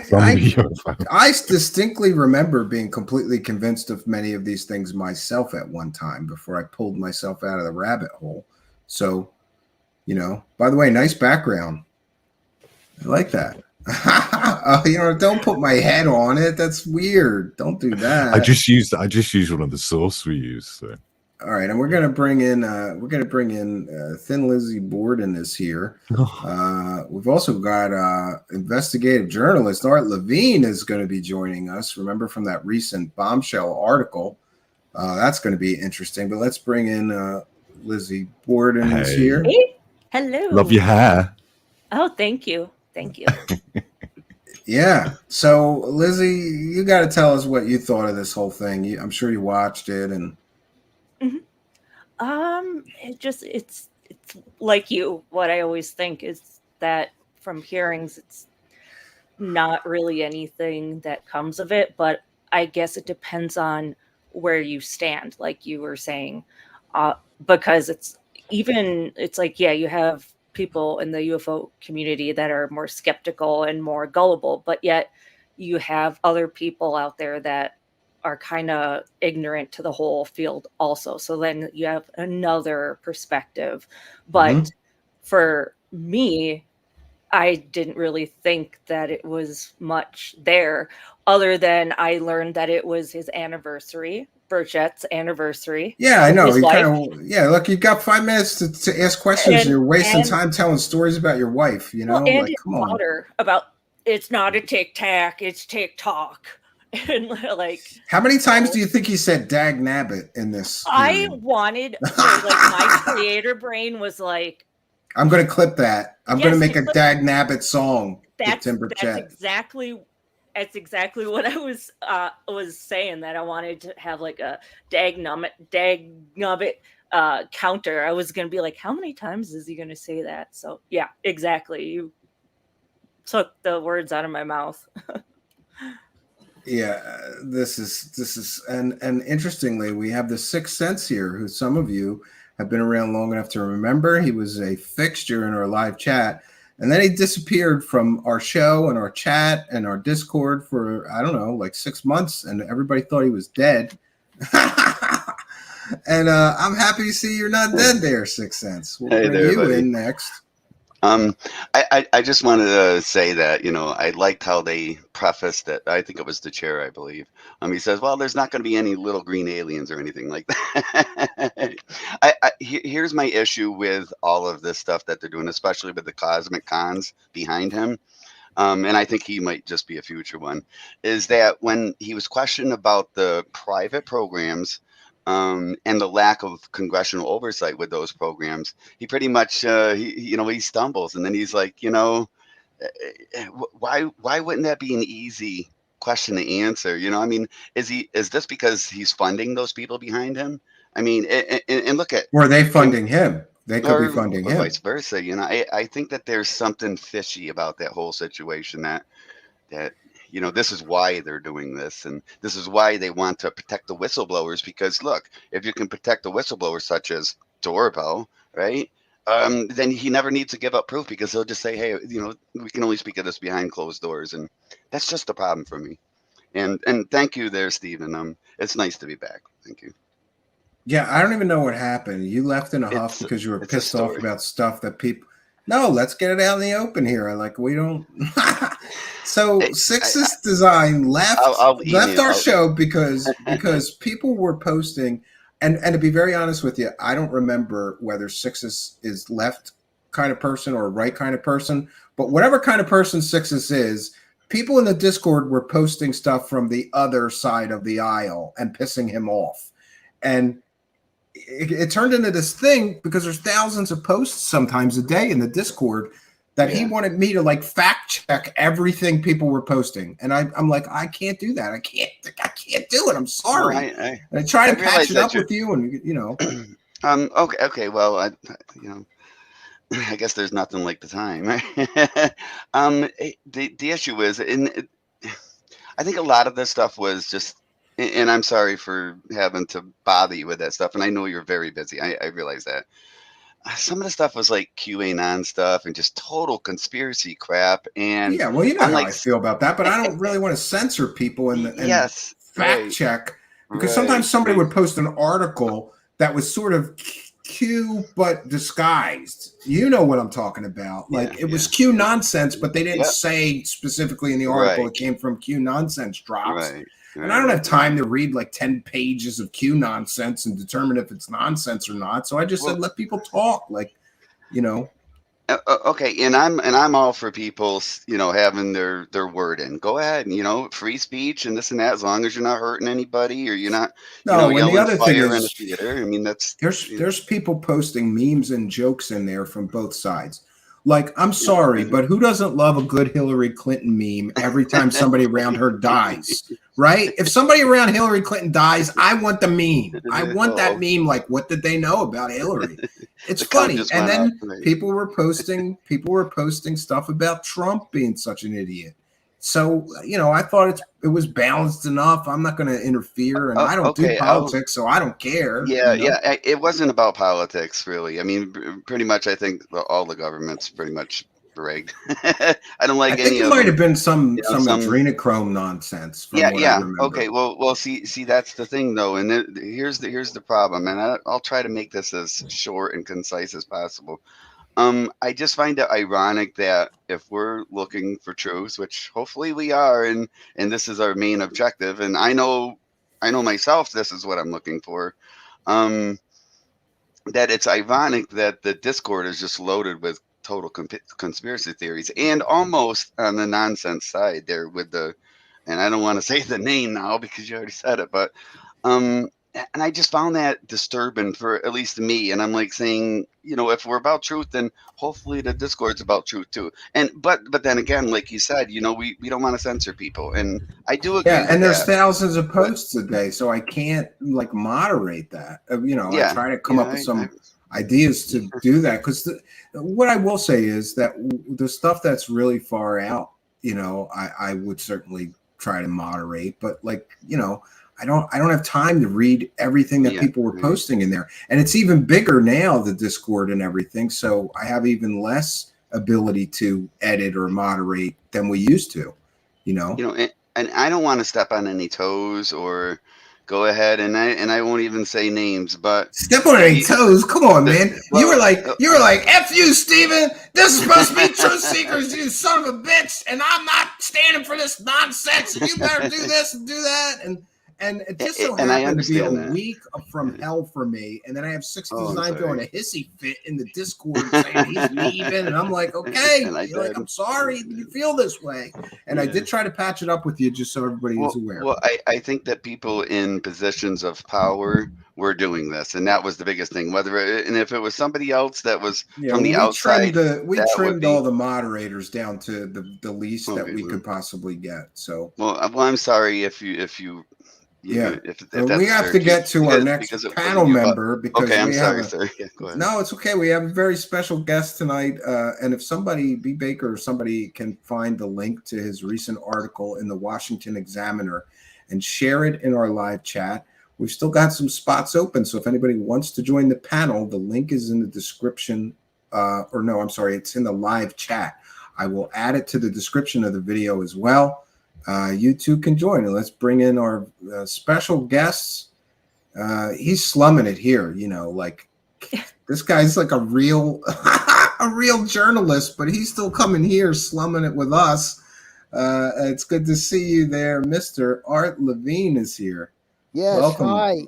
Speaker 5: zombie UFO.
Speaker 7: I distinctly remember being completely convinced of many of these things myself at one time before I pulled myself out of the rabbit hole. So, you know, by the way, nice background. I like that. You know, don't put my head on it. That's weird. Don't do that.
Speaker 5: I just used one of the source we use. So.
Speaker 7: All right, and we're gonna bring in Thin Lizzy Borden is here. We've also got investigative journalist Art Levine is going to be joining us. Remember from that recent bombshell article? That's going to be interesting. But let's bring in Lizzy Borden is here.
Speaker 8: Hey. Hello.
Speaker 5: Love your hair.
Speaker 8: Oh, thank you. Thank you.
Speaker 7: Yeah. So, Lizzy, you got to tell us what you thought of this whole thing. I'm sure you watched it, and
Speaker 8: it's like you. What I always think is that from hearings, it's not really anything that comes of it. But I guess it depends on where you stand, like you were saying, because it's like, yeah, you have people in the UFO community that are more skeptical and more gullible, but yet you have other people out there that are kind of ignorant to the whole field also. So then you have another perspective. But for me, I didn't really think that it was much there, other than I learned that it was his anniversary, Burchett's anniversary.
Speaker 7: Yeah, I know. Look, you've got 5 minutes to ask questions, and you're wasting time telling stories about your wife, you know?
Speaker 8: Well, and
Speaker 7: like, come on.
Speaker 8: About it's not a tic-tac, it's TikTok. And like,
Speaker 7: how many times do you think he said dag nabbit in this?
Speaker 8: I wanted, my creator brain was like,
Speaker 7: I'm going to clip that. I'm going to make a dag nabbit song.
Speaker 8: That's exactly what I was saying, that I wanted to have like a dag nubbit counter. I was going to be like, how many times is he going to say that? So yeah, exactly. You took the words out of my mouth.
Speaker 7: Yeah, this is and interestingly, we have the Sixth Sense here, who some of you have been around long enough to remember. He was a fixture in our live chat, and then he disappeared from our show and our chat and our Discord for, I don't know, like 6 months, and everybody thought he was dead. And I'm happy to see you're not dead there, Sixth Sense. We'll bring you in next.
Speaker 9: I just wanted to say that, you know, I liked how they prefaced it. I think it was the chair, I believe. He says, well, there's not going to be any little green aliens or anything like that. Here's my issue with all of this stuff that they're doing, especially with the cosmic cons behind him. And I think he might just be a future one, is that when he was questioned about the private programs, and the lack of congressional oversight with those programs, he pretty much, he stumbles, and then he's like, why wouldn't that be an easy question to answer? You know, I mean, is this because he's funding those people behind him? I mean, and look at,
Speaker 7: or are they funding him? They could be funding him.
Speaker 9: Vice versa. You know, I think that there's something fishy about that whole situation, that this is why they're doing this, and this is why they want to protect the whistleblowers, because look, if you can protect the whistleblowers such as Doorbell, right, then he never needs to give up proof, because they'll just say, hey, we can only speak of this behind closed doors, and that's just a problem for me. And thank you there, Stephen. It's nice to be back. Thank you.
Speaker 7: Yeah, I don't even know what happened. You left in a huff because you were pissed off about stuff that people. No, let's get it out in the open here. We don't. So Six's Design left our show because people were posting, and to be very honest with you, I don't remember whether Six's is left kind of person or right kind of person, but whatever kind of person Six's is, people in the Discord were posting stuff from the other side of the aisle and pissing him off, and it turned into this thing because there's thousands of posts sometimes a day in the Discord that he wanted me to fact check everything people were posting, and I'm like, I can't do that. I can't do it. I'm sorry. And I try to patch it up with you, and
Speaker 9: Okay. Well, I guess there's nothing like the time. The issue is, I think a lot of this stuff was just and I'm sorry for having to bother you with that stuff. And I know you're very busy. I realize that. Some of the stuff was like QAnon stuff and just total conspiracy crap. And
Speaker 7: Yeah, well, you know
Speaker 9: I'm
Speaker 7: how
Speaker 9: like,
Speaker 7: I feel about that, but I don't really want to censor people and
Speaker 9: yes,
Speaker 7: fact
Speaker 9: right,
Speaker 7: check, because
Speaker 9: right,
Speaker 7: sometimes somebody
Speaker 9: right.
Speaker 7: would post an article that was sort of Q but disguised. You know what I'm talking about. Like
Speaker 9: Yeah,
Speaker 7: it was
Speaker 9: yeah,
Speaker 7: Q
Speaker 9: yeah.
Speaker 7: nonsense, but they didn't
Speaker 9: Yep,
Speaker 7: say specifically in the article
Speaker 9: right,
Speaker 7: it came from Q nonsense drops.
Speaker 9: right,
Speaker 7: And I don't
Speaker 9: right,
Speaker 7: have time to read like 10 pages of Q nonsense and determine if it's nonsense or not. So I just
Speaker 9: well,
Speaker 7: said let people talk. Like, you know.
Speaker 9: okay, and I'm all for people, having their word in. Go ahead, and free speech and this and that, as long as you're not hurting anybody or you're not,
Speaker 7: No, and the
Speaker 9: yelling
Speaker 7: other thing
Speaker 9: fire in a
Speaker 7: is
Speaker 9: theater. I mean, that's
Speaker 7: there's people posting memes and jokes in there from both sides. Like, I'm
Speaker 9: yeah,
Speaker 7: sorry, but who doesn't love a good Hillary Clinton meme every time somebody around her dies? Right? If somebody around Hillary Clinton dies, I want the meme. I want that
Speaker 9: oh,
Speaker 7: meme. Like, what did they know about Hillary? It's
Speaker 9: the count
Speaker 7: funny.
Speaker 9: just
Speaker 7: And
Speaker 9: went up.
Speaker 7: then
Speaker 9: Right.
Speaker 7: people were posting stuff about Trump being such an idiot. So, I thought it was balanced enough. I'm not going to interfere, and I don't do
Speaker 9: Okay,
Speaker 7: politics, so I don't care.
Speaker 9: yeah. It wasn't about politics, really. I mean, pretty much, I think all the governments pretty much rigged. I don't
Speaker 7: I
Speaker 9: like
Speaker 7: think
Speaker 9: any
Speaker 7: it
Speaker 9: of
Speaker 7: might
Speaker 9: them.
Speaker 7: have been some
Speaker 9: Some.
Speaker 7: adrenochrome nonsense from
Speaker 9: Yeah,
Speaker 7: what I
Speaker 9: yeah.
Speaker 7: remember.
Speaker 9: Okay. Well. See, that's the thing, though, and here's the problem, and I'll try to make this as short and concise as possible. I just find it ironic that if we're looking for truth, which hopefully we are, and this is our main objective, and I know myself, this is what I'm looking for. Um, that it's ironic that the Discord is just loaded with total conspiracy theories, and almost on the nonsense side there with and I don't want to say the name now because you already said it, but and I just found that disturbing for at least me. And I'm like saying, if we're about truth, then hopefully the Discord's about truth too. And but then again, like you said, we don't want to censor people, and I do agree
Speaker 7: Yeah,
Speaker 9: with
Speaker 7: and there's
Speaker 9: that.
Speaker 7: thousands of
Speaker 9: But
Speaker 7: posts a day, so I can't like moderate that. I
Speaker 9: yeah,
Speaker 7: try to come
Speaker 9: yeah,
Speaker 7: up with some ideas to do that, because what I will say is that the stuff that's really far out, I would certainly try to moderate, but I don't have time to read everything that
Speaker 9: yeah,
Speaker 7: people were
Speaker 9: right.
Speaker 7: posting in there. And it's even bigger now, the Discord and everything. So I have even less ability to edit or moderate than we used to,
Speaker 9: And I don't want to step on any toes or go ahead, and I won't even say names, but
Speaker 7: Step on any toes. Come on, man. You were
Speaker 9: well,
Speaker 7: like, F you, Steven. This is supposed to be Truth Seekers, you son of a bitch. And I'm not standing for this nonsense. And you better do this and do that. And it just so
Speaker 9: and I
Speaker 7: happened to be a
Speaker 9: understand that.
Speaker 7: week from hell for me. And then I have
Speaker 9: Oh, I'm
Speaker 7: 69 throwing a
Speaker 9: sorry.
Speaker 7: hissy fit in the Discord saying he's leaving. And I'm like, okay.
Speaker 9: And I
Speaker 7: You're like,
Speaker 9: did.
Speaker 7: I'm sorry you feel this way. And I did try to patch it up with you just so everybody was aware.
Speaker 9: Well, I think that people in positions of power were doing this, and that was the biggest thing. And if it was somebody else that was from the outside,
Speaker 7: we
Speaker 9: that would
Speaker 7: trimmed
Speaker 9: be
Speaker 7: all the moderators down to the least that
Speaker 9: okay.
Speaker 7: we could possibly get. So
Speaker 9: Well, I'm sorry if
Speaker 7: yeah,
Speaker 9: if
Speaker 7: we
Speaker 9: that
Speaker 7: have to
Speaker 9: disturbed you,
Speaker 7: get to our next
Speaker 9: because it
Speaker 7: panel
Speaker 9: wasn't you, but
Speaker 7: member, because
Speaker 9: okay, I'm
Speaker 7: we have
Speaker 9: sorry, sir. Yeah, go ahead.
Speaker 7: no, it's okay. We have a very special guest tonight, and if somebody, B. Baker or somebody, can find the link to his recent article in the Washington Examiner and share it in our live chat. We've still got some spots open, so if anybody wants to join the panel, the link is in the description. Or no, I'm sorry, it's in the live chat. I will add it to the description of the video as well. You too can join, and let's bring in our special guests. He's slumming it here, like this guy's like a real journalist, but he's still coming here slumming it with us. It's good to see you there. Mr. Art Levine is here.
Speaker 10: Yes,
Speaker 7: Welcome.
Speaker 10: hi.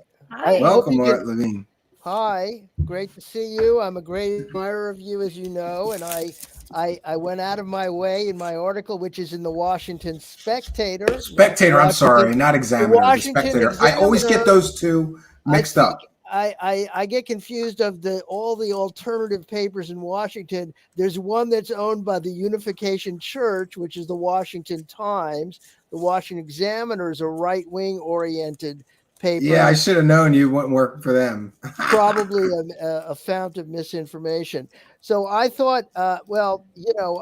Speaker 7: Welcome, Art Levine.
Speaker 10: Hi, great to see you. I'm a great admirer of you, as you know, and I went out of my way in my article, which is in the Washington Spectator.
Speaker 7: I'm sorry, not Examiner, the Spectator.
Speaker 10: Examiner.
Speaker 7: I always get those two mixed up.
Speaker 10: I get confused of all the alternative papers in Washington. There's one that's owned by the Unification Church, which is the Washington Times. The Washington Examiner is a right-wing oriented paper.
Speaker 7: Yeah, I should have known you wouldn't work for them.
Speaker 10: Probably a fount of misinformation. So I thought, well,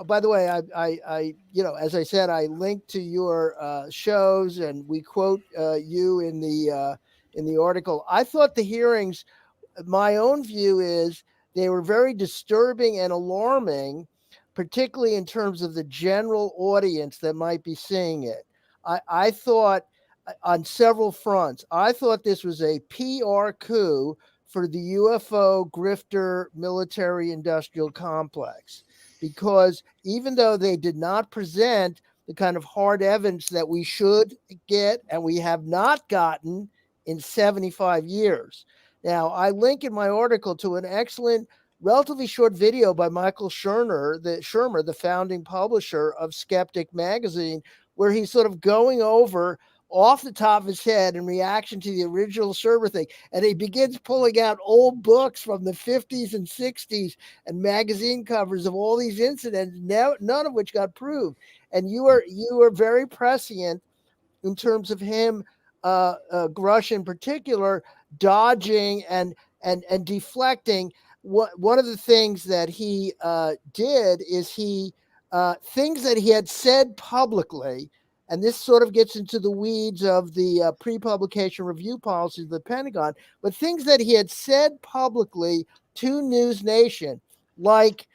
Speaker 10: by the way, I as I said, I linked to your shows, and we quote you in the article. I thought the hearings, my own view is they were very disturbing and alarming, particularly in terms of the general audience that might be seeing it. I thought on several fronts, I thought this was a PR coup for the UFO grifter military industrial complex, because even though they did not present the kind of hard evidence that we should get and we have not gotten in 75 years. Now, I link in my article to an excellent, relatively short video by Michael Shermer, the founding publisher of Skeptic magazine, where he's sort of going over off the top of his head in reaction to the original Shermer thing. And he begins pulling out old books from the 50s and 60s and magazine covers of all these incidents, none of which got proved. And you are very prescient in terms of him, Grush in particular, dodging and deflecting. One of the things that he did is things that he had said publicly, and this sort of gets into the weeds of the pre-publication review policies of the Pentagon, but things that he had said publicly to News Nation, like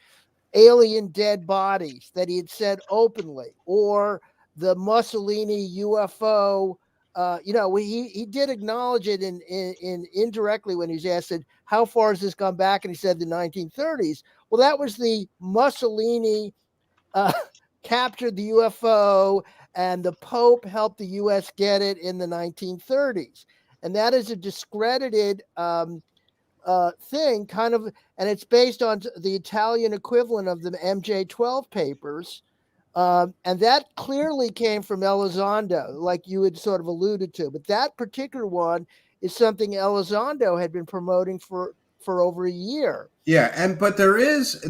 Speaker 10: alien dead bodies that he had said openly, or the Mussolini UFO. He did acknowledge it in indirectly when he was asked, how far has this gone back? And he said the 1930s. Well, that was the Mussolini captured the UFO, and the Pope helped the U.S. get it in the 1930s. And that is a discredited thing, kind of, and it's based on the Italian equivalent of the MJ-12 papers. And that clearly came from Elizondo, like you had sort of alluded to. But that particular one is something Elizondo had been promoting for over a year.
Speaker 7: Yeah, but there is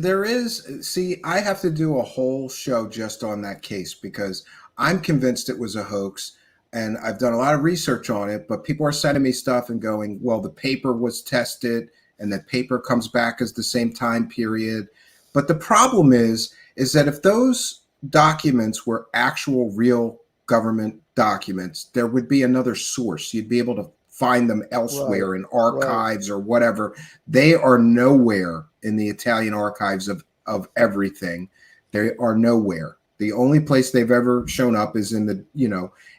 Speaker 7: see, I have to do a whole show just on that case because I'm convinced it was a hoax, and I've done a lot of research on it, but people are sending me stuff and going, well, the paper was tested and the paper comes back as the same time period. But the problem is that if those documents were actual real government documents, there would be another source. You'd be able to find them elsewhere in archives or whatever. They are nowhere in the Italian archives of everything. They are nowhere. The only place they've ever shown up is in the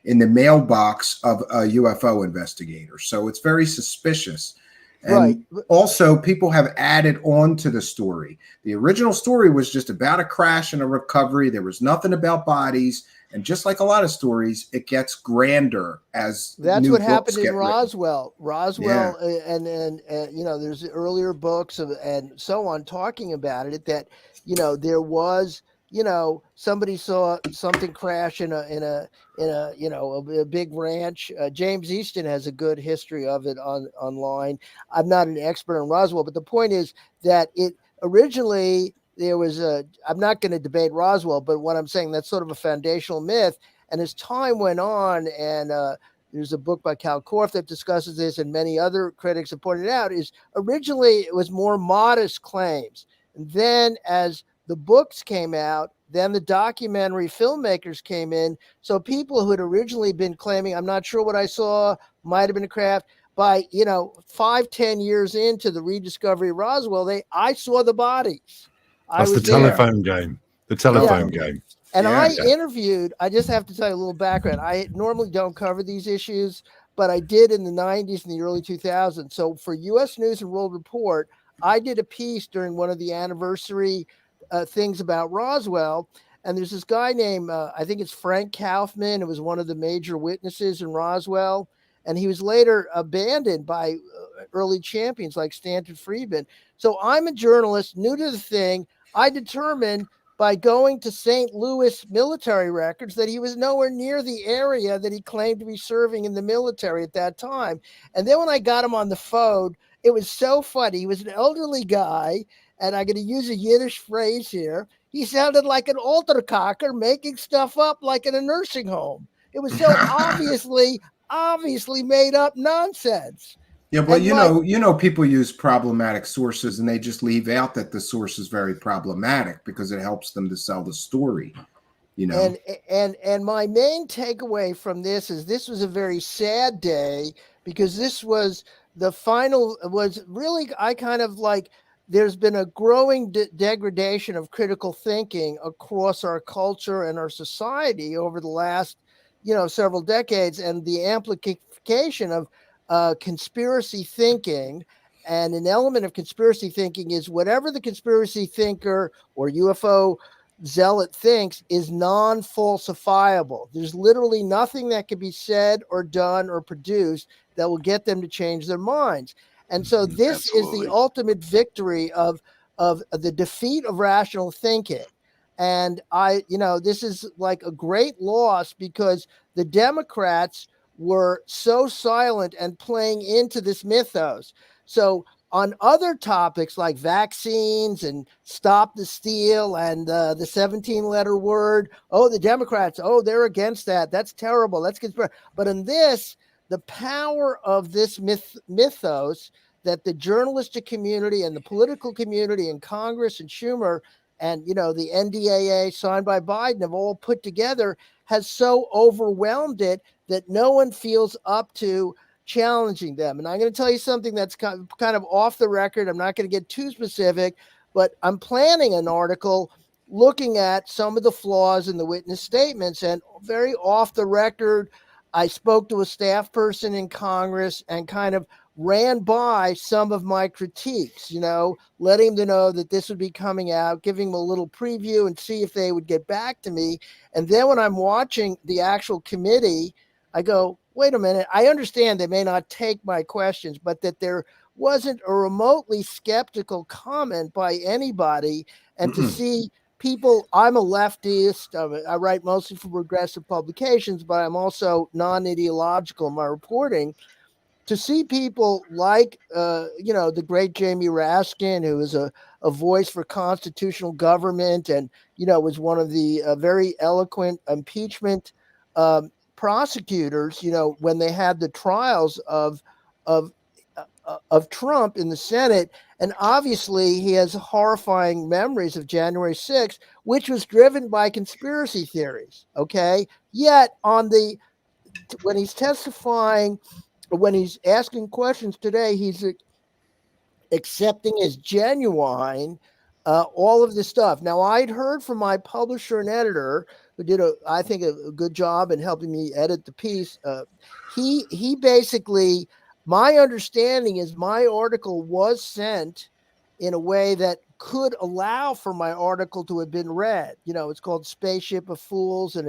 Speaker 7: mailbox of a UFO investigator. So it's very suspicious. And also, people have added on to the story. The original story was just about a crash and a recovery. There was nothing about bodies. And just like a lot of stories, it gets grander as
Speaker 10: that's
Speaker 7: new
Speaker 10: what
Speaker 7: books
Speaker 10: happened
Speaker 7: get
Speaker 10: in Roswell. Roswell, and there's earlier books and so on talking about it. That there was somebody saw something crash in a big ranch. James Easton has a good history of it online. I'm not an expert on Roswell, but the point is that it originally. There was I'm not going to debate Roswell, but what I'm saying, that's sort of a foundational myth. And as time went on, and there's a book by Cal Korff that discusses this, and many other critics have pointed out, is originally it was more modest claims. And then as the books came out, then the documentary filmmakers came in. So people who had originally been claiming, I'm not sure what I saw, might have been a craft, by 5-10 years into the rediscovery of Roswell, I saw the bodies.
Speaker 5: That's the telephone game. The telephone game.
Speaker 10: And I interviewed, I just have to tell you a little background. I normally don't cover these issues, but I did in the 90s and the early 2000s. So for U.S. News and World Report, I did a piece during one of the anniversary things about Roswell. And there's this guy named, I think it's Frank Kaufman, who was one of the major witnesses in Roswell. And he was later abandoned by early champions like Stanton Friedman. So I'm a journalist, new to the thing. I determined by going to St. Louis military records that he was nowhere near the area that he claimed to be serving in the military at that time. And then when I got him on the phone, it was so funny. He was an elderly guy, and I'm going to use a Yiddish phrase here. He sounded like an altercocker making stuff up like in a nursing home. It was so obviously obviously made up nonsense.
Speaker 7: Yeah, but
Speaker 10: And
Speaker 7: you know, people use problematic sources and they just leave out that the source is very problematic because it helps them to sell the story. You know,
Speaker 10: and my main takeaway from this is this was a very sad day, because this was the final, was really, I kind of like, there's been a growing degradation of critical thinking across our culture and our society over the last, several decades, and the amplification of conspiracy thinking. And an element of conspiracy thinking is whatever the conspiracy thinker or UFO zealot thinks is non-falsifiable. There's literally nothing that can be said or done or produced that will get them to change their minds. And so this is the ultimate victory of the defeat of rational thinking. And this is like a great loss, because the Democrats were so silent and playing into this mythos. So on other topics like vaccines and stop the steal and the 17-letter word, the Democrats, they're against that. That's terrible. That's conspiracy. But in this, the power of this mythos that the journalistic community and the political community and Congress and Schumer and, the NDAA signed by Biden have all put together has so overwhelmed it that no one feels up to challenging them. And I'm going to tell you something that's kind of off the record. I'm not going to get too specific, but I'm planning an article looking at some of the flaws in the witness statements. And very off the record, I spoke to a staff person in Congress and kind of ran by some of my critiques, letting them know that this would be coming out, giving them a little preview and see if they would get back to me. And then when I'm watching the actual committee, I go, wait a minute, I understand they may not take my questions, but that there wasn't a remotely skeptical comment by anybody. And to see people, I'm a leftist, I write mostly for progressive publications, but I'm also non-ideological in my reporting. To see people like, the great Jamie Raskin, who is a voice for constitutional government and, was one of the very eloquent impeachment prosecutors, when they had the trials of Trump in the Senate. And obviously he has horrifying memories of January 6th, which was driven by conspiracy theories. Okay. Yet when he's testifying, when he's asking questions today, he's accepting as genuine all of this stuff. Now, I'd heard from my publisher and editor, who did I think a good job in helping me edit the piece. He basically, my understanding is my article was sent in a way that could allow for my article to have been read. It's called Spaceship of Fools, and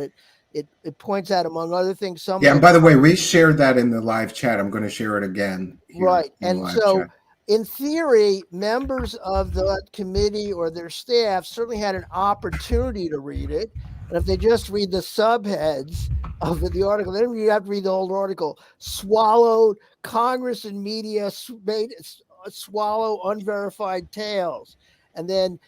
Speaker 10: it points out, among other things, some.
Speaker 7: Yeah, and by the way, we shared that in the live chat. I'm going to share it again.
Speaker 10: Right. And so chat. In theory, members of the committee or their staff certainly had an opportunity to read it. And if they just read the subheads of the article, then you have to read the whole article. Swallowed, Congress and media made swallow unverified tales. And then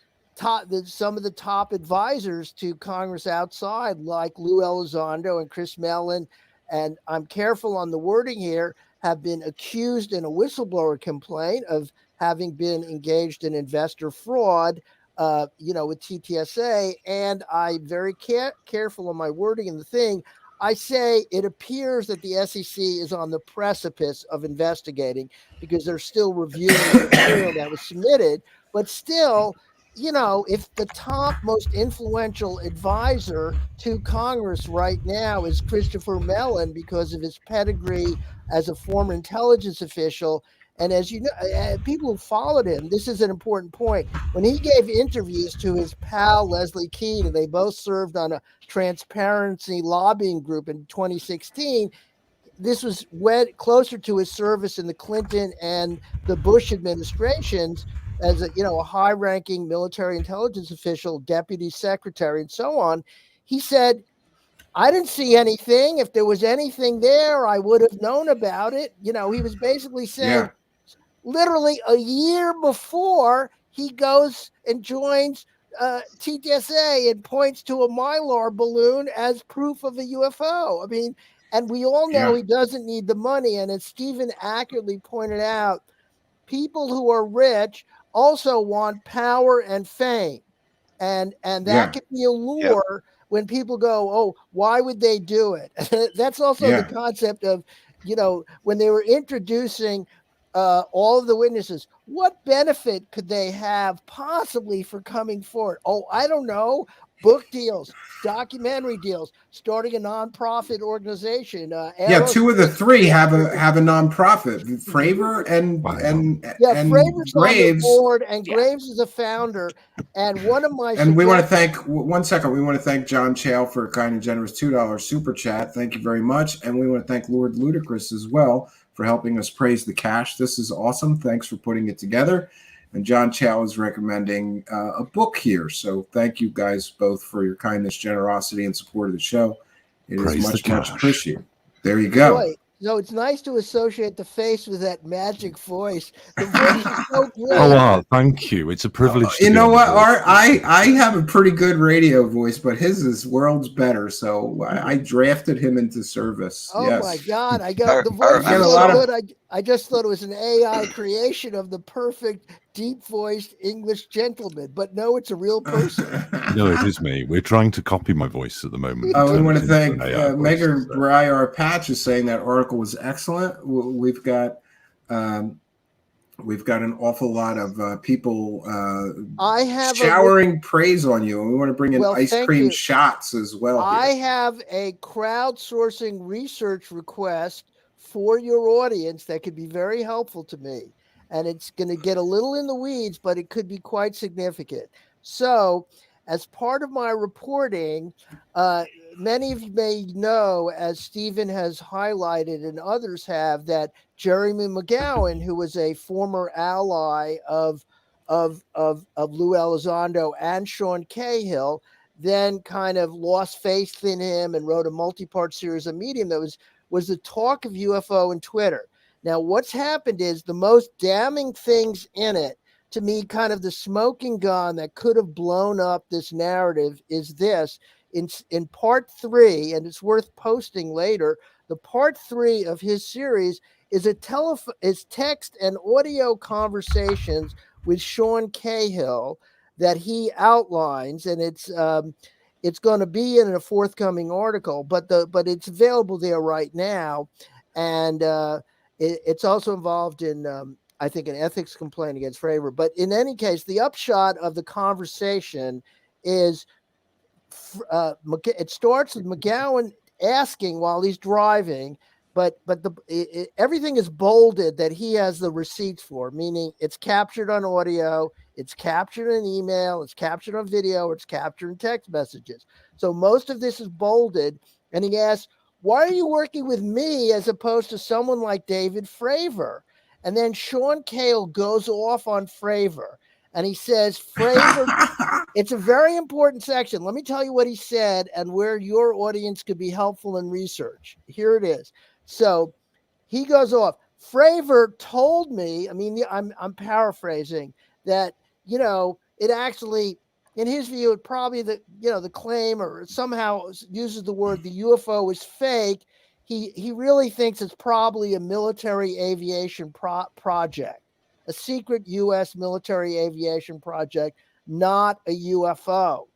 Speaker 10: some of the top advisors to Congress outside, like Lou Elizondo and Chris Mellon, and I'm careful on the wording here, have been accused in a whistleblower complaint of having been engaged in investor fraud, with TTSA. And I'm very careful on my wording in the thing. I say it appears that the SEC is on the precipice of investigating, because they're still reviewing the material that was submitted. But still, if the top most influential advisor to Congress right now is Christopher Mellon, because of his pedigree as a former intelligence official, and as you know, people who followed him, this is an important point. When he gave interviews to his pal Leslie Keane, and they both served on a transparency lobbying group in 2016, this was closer to his service in the Clinton and the Bush administrations as a high-ranking military intelligence official, deputy secretary, and so on. He said, I didn't see anything. If there was anything there, I would have known about it. He was basically saying, literally a year before he goes and joins TTSA and points to a Mylar balloon as proof of a UFO. I mean, And we all know
Speaker 7: Yeah.
Speaker 10: he doesn't need the money. And as Stephen accurately pointed out, people who are rich also want power and fame. And that
Speaker 7: Yeah.
Speaker 10: can be a lure when people go, oh, why would they do it? That's also the
Speaker 7: Yeah.
Speaker 10: concept of, when they were introducing all of the witnesses, what benefit could they have possibly for coming forward? Oh, I don't know. Book deals, documentary deals, starting a nonprofit organization.
Speaker 7: Yeah, two of the
Speaker 10: aerospace.
Speaker 7: three have a nonprofit. Fravor
Speaker 5: Wow.
Speaker 10: Yeah,
Speaker 7: and
Speaker 10: Fravors on the
Speaker 7: Graves.
Speaker 10: board, and Graves is a founder. And one of my
Speaker 7: And we want to
Speaker 10: suggestions.
Speaker 7: thank 1 second. We want to thank John Chale for a kind and generous $2 super chat. Thank you very much. And we want to thank Lord Ludacris as well for helping us praise the cash. This is awesome. Thanks for putting it together. And John Chale is recommending a book here. So thank you guys both for your kindness, generosity, and support of the show. It is
Speaker 5: Praise the
Speaker 7: much
Speaker 5: cash.
Speaker 7: appreciated. There you go.
Speaker 10: Boy, it's nice to associate the face with that magic voice. The voice is so great.
Speaker 5: Oh, Art, thank you. It's a privilege to
Speaker 7: You
Speaker 5: be
Speaker 7: know
Speaker 5: on the
Speaker 7: what,
Speaker 5: board.
Speaker 7: Art? I have a pretty good radio voice, but his is worlds better. So I drafted him into service.
Speaker 10: Oh
Speaker 7: Yes.
Speaker 10: my God! The voice
Speaker 9: Art,
Speaker 10: is
Speaker 9: I'm
Speaker 7: a
Speaker 10: so
Speaker 7: lot
Speaker 9: so
Speaker 10: good. I just thought it was an AI creation of the perfect deep-voiced English gentleman, but no, it's a real person.
Speaker 5: No, it is me. We're trying to copy my voice at the moment. and
Speaker 7: We
Speaker 5: turn
Speaker 7: want
Speaker 5: it
Speaker 7: to
Speaker 5: into
Speaker 7: thank
Speaker 5: an AI voice,
Speaker 7: Megan
Speaker 5: so.
Speaker 7: Breyer Patch is saying that article was excellent. We've got an awful lot of people
Speaker 10: I have
Speaker 7: showering praise on you, and we want to bring in
Speaker 10: Well,
Speaker 7: ice
Speaker 10: thank
Speaker 7: cream
Speaker 10: you.
Speaker 7: shots as well.
Speaker 10: I
Speaker 7: Here.
Speaker 10: have a crowdsourcing research request for your audience that could be very helpful to me. And it's going to get a little in the weeds, but it could be quite significant. So, as part of my reporting, many of you may know, as Stephen has highlighted and others have, that Jeremy McGowan, who was a former ally of Lou Elizondo and Sean Cahill, then kind of lost faith in him and wrote a multi-part series of Medium that was the talk of UFO and Twitter. Now, what's happened is the most damning things in it, to me, kind of the smoking gun that could have blown up this narrative, is this. In part 3, and it's worth posting later, the part 3 of his series is is text and audio conversations with Sean Cahill that he outlines, and it's going to be in a forthcoming article, but it's available there right now, and it's also involved in I think an ethics complaint against Fravor. But in any case, the upshot of the conversation is it starts with McGowan asking while he's driving, but everything is bolded that he has the receipts for, meaning it's captured on audio, it's captured in email, it's captured on video, it's captured in text messages. So most of this is bolded, and he asks, why are you working with me as opposed to someone like David Fravor? And then Sean Cahill goes off on Fravor, and he says, Fravor, it's a very important section. Let me tell you what he said and where your audience could be helpful in research. Here it is. So he goes off. Fravor told me, I mean, I'm paraphrasing, that, it actually, in his view, it probably the claim, or somehow uses the word the UFO is fake. He really thinks it's probably a military aviation project, a secret U.S. military aviation project, not a UFO.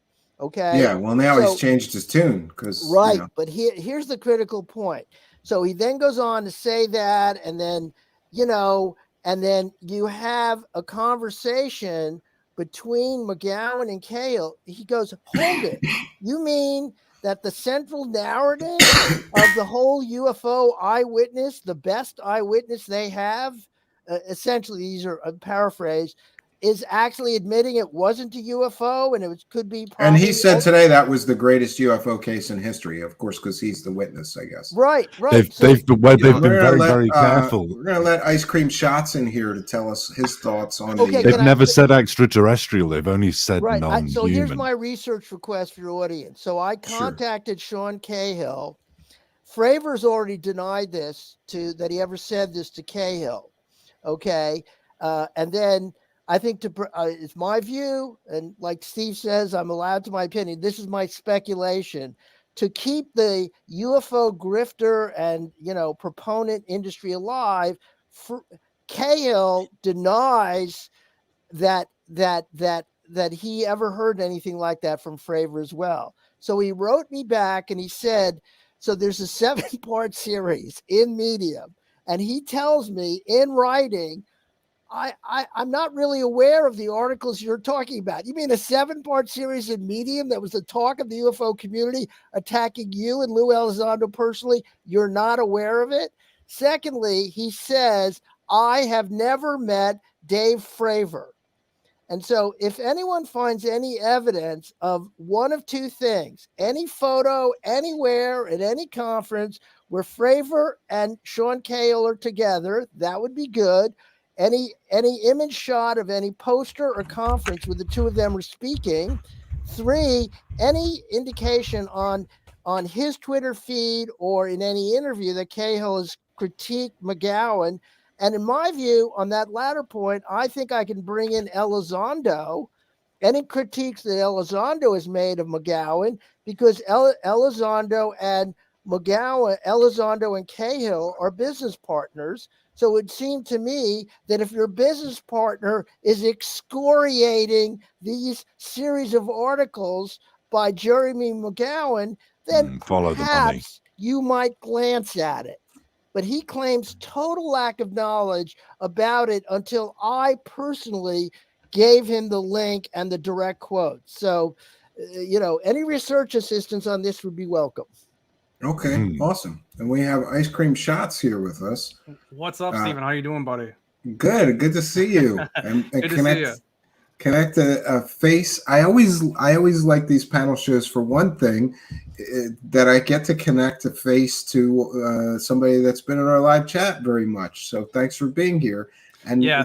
Speaker 10: Okay.
Speaker 7: Yeah. Well, now he's changed his tune because
Speaker 10: right. But here's the critical point. So he then goes on to say that, and then you have a conversation between McGowan and Cahill. He goes, hold it. You mean that the central narrative of the whole UFO eyewitness, the best eyewitness they have, essentially, these are a paraphrase, is actually admitting it wasn't a UFO, and it could be probably.
Speaker 7: And he said today that was the greatest UFO case in history, of course, because he's the witness, I guess.
Speaker 10: Right.
Speaker 5: They've been very careful.
Speaker 7: We're going to let Ice Cream Shots in here to tell us his thoughts on
Speaker 5: They've never said extraterrestrial. They've only said non-human.
Speaker 10: So here's my research request for your audience. So I contacted Sean Cahill. Fravor's already denied this that he ever said this to Cahill. Okay. And then I think it's my view, and like Steve says, I'm allowed to my opinion. This is my speculation. to keep the UFO grifter and, proponent industry alive, Cahill denies that he ever heard anything like that from Fravor as well. So he wrote me back and he said, so there's a 7-part series in Medium, and he tells me in writing, I'm not really aware of the articles you're talking about. You mean a 7-part series in Medium that was the talk of the UFO community attacking you and Lou Elizondo personally? You're not aware of it? Secondly, he says, I have never met Dave Fravor. And so if anyone finds any evidence of one of two things, any photo anywhere at any conference where Fravor and Sean Cahill are together, that would be good. Any image shot of any poster or conference where the two of them are speaking. 3, any indication on his Twitter feed or in any interview that Cahill has critiqued McGowan. And in my view, on that latter point, I think I can bring in Elizondo, any critiques that Elizondo has made of McGowan, because Elizondo and Cahill are business partners. So it would seem to me that if your business partner is excoriating these series of articles by Jeremy McGowan, then
Speaker 5: follow the money.
Speaker 10: perhaps you might glance at it. But he claims total lack of knowledge about it until I personally gave him the link and the direct quote. So, any research assistance on this would be welcome.
Speaker 7: Okay, awesome. And we have Ice Cream Shots here with us.
Speaker 11: What's up, Steven? How you doing, buddy?
Speaker 7: Good to see you. And
Speaker 11: good to see you.
Speaker 7: Connect a face. I always like these panel shows for one thing, that I get to connect a face to somebody that's been in our live chat very much. So thanks for being here. And
Speaker 11: yeah,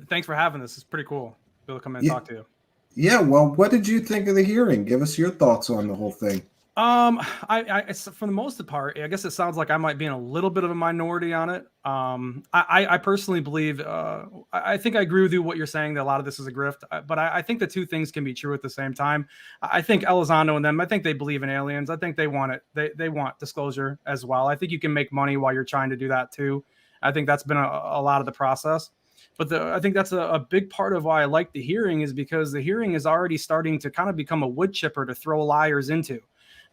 Speaker 11: thanks for having this. It's pretty cool. Be able to come in and talk to you.
Speaker 7: Yeah. Well, what did you think of the hearing? Give us your thoughts on the whole thing.
Speaker 11: I for the most part, I guess it sounds like I might be in a little bit of a minority on it. I personally believe, I think I agree with you what you're saying, that a lot of this is a grift, but I think the two things can be true at the same time. I think Elizondo and them, I think they believe in aliens. I think they want it. They want disclosure as well. I think you can make money while you're trying to do that too. I think that's been a lot of the process. But I think that's a big part of why I like the hearing, is because the hearing is already starting to kind of become a wood chipper to throw liars into.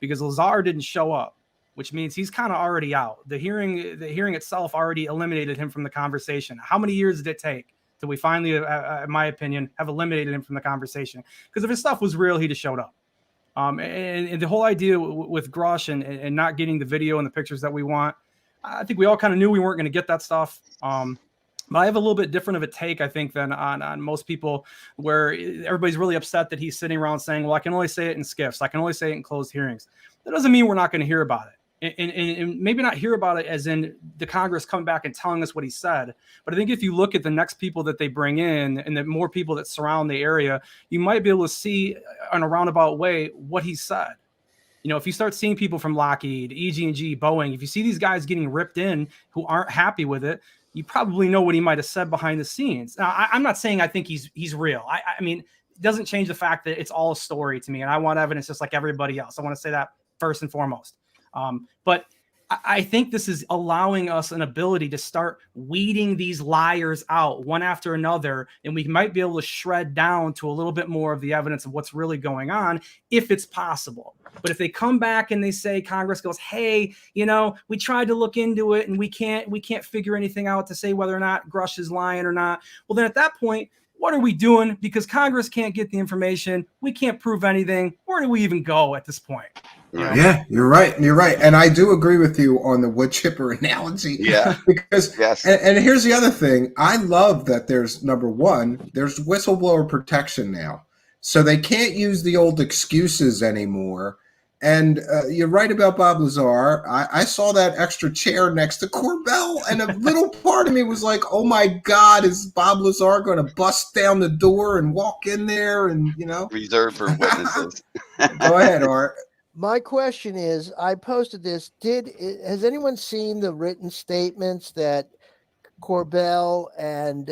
Speaker 11: Because Lazar didn't show up, which means he's kind of already out. The hearing itself already eliminated him from the conversation. How many years did it take till we finally, in my opinion, have eliminated him from the conversation? Because if his stuff was real, he'd have showed up. And the whole idea with Grush and not getting the video and the pictures that we want, I think we all kind of knew we weren't going to get that stuff. But I have a little bit different of a take, I think, than on most people, where everybody's really upset that he's sitting around saying, well, I can only say it in skiffs. I can only say it in closed hearings. That doesn't mean we're not going to hear about it. And maybe not hear about it as in the Congress coming back and telling us what he said. But I think if you look at the next people that they bring in and the more people that surround the area, you might be able to see in a roundabout way what he said. If you start seeing people from Lockheed, EG&G, Boeing, if you see these guys getting ripped in who aren't happy with it, you probably know what he might have said behind the scenes. Now, I'm not saying I think he's real. I mean, it doesn't change the fact that it's all a story to me, and I want evidence just like everybody else. I want to say that first and foremost. But I think this is allowing us an ability to start weeding these liars out one after another, and we might be able to shred down to a little bit more of the evidence of what's really going on, if it's possible. But if they come back and they say, Congress goes, hey, we tried to look into it and we can't figure anything out to say whether or not Grush is lying or not. Well, then at that point, what are we doing? Because Congress can't get the information. We can't prove anything. Where do we even go at this point?
Speaker 7: Yeah, you're right. And I do agree with you on the wood chipper analogy.
Speaker 9: Yeah.
Speaker 7: Because, and here's the other thing. I love that there's, number one, there's whistleblower protection now. So they can't use the old excuses anymore. And you're right about Bob Lazar. I saw that extra chair next to Corbell, and a little part of me was like, oh my God, is Bob Lazar going to bust down the door and walk in there? And,
Speaker 9: reserved for witnesses.
Speaker 7: Go ahead, Art.
Speaker 10: My question is, I posted this. Has anyone seen the written statements that Corbell and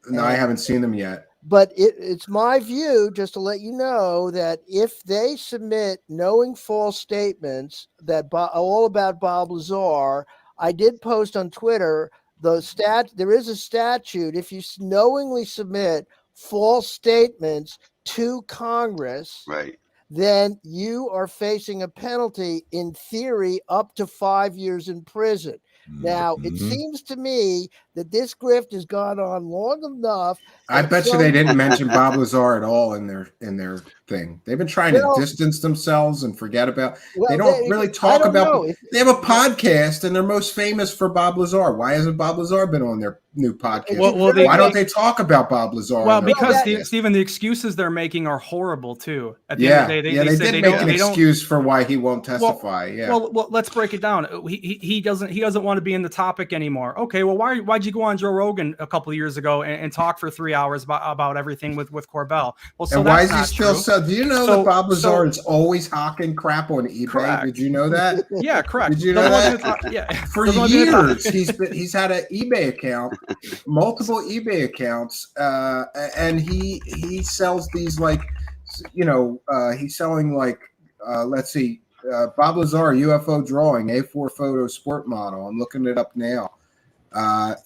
Speaker 7: No, I haven't seen them yet.
Speaker 10: But it's my view, just to let you know, that if they submit knowing false statements that all about Bob Lazar, I did post on Twitter there is a statute if you knowingly submit false statements to Congress,
Speaker 9: Right.
Speaker 10: then you are facing a penalty, in theory, up to 5 years in prison. Now, it seems to me that this grift has gone on long enough.
Speaker 7: I bet you they didn't mention Bob Lazar at all in their thing. They've been trying to distance themselves and forget about. They don't really talk about. They have a podcast, and they're most famous for Bob Lazar. Why hasn't Bob Lazar been on their new podcast? Why don't they talk about Bob Lazar?
Speaker 11: Well, because Stephen, the excuses they're making are horrible too. At the end of the day,
Speaker 7: they did make an excuse for why he won't testify.
Speaker 11: Well, let's break it down. He doesn't want to be in the topic anymore. Okay, well, why'd you go on Joe Rogan a couple of years ago and talk for 3 hours about everything with Corbell? Well, so
Speaker 7: and why is he still so? Do you know that Bob Lazar is always hawking crap on eBay?
Speaker 11: Correct.
Speaker 7: Did you know that?
Speaker 11: Yeah, correct.
Speaker 7: Did you know that? For years, he's had an eBay account, multiple eBay accounts, and he sells these he's selling let's see. Bob Lazar UFO drawing A4 photo sport model. I'm looking it up now.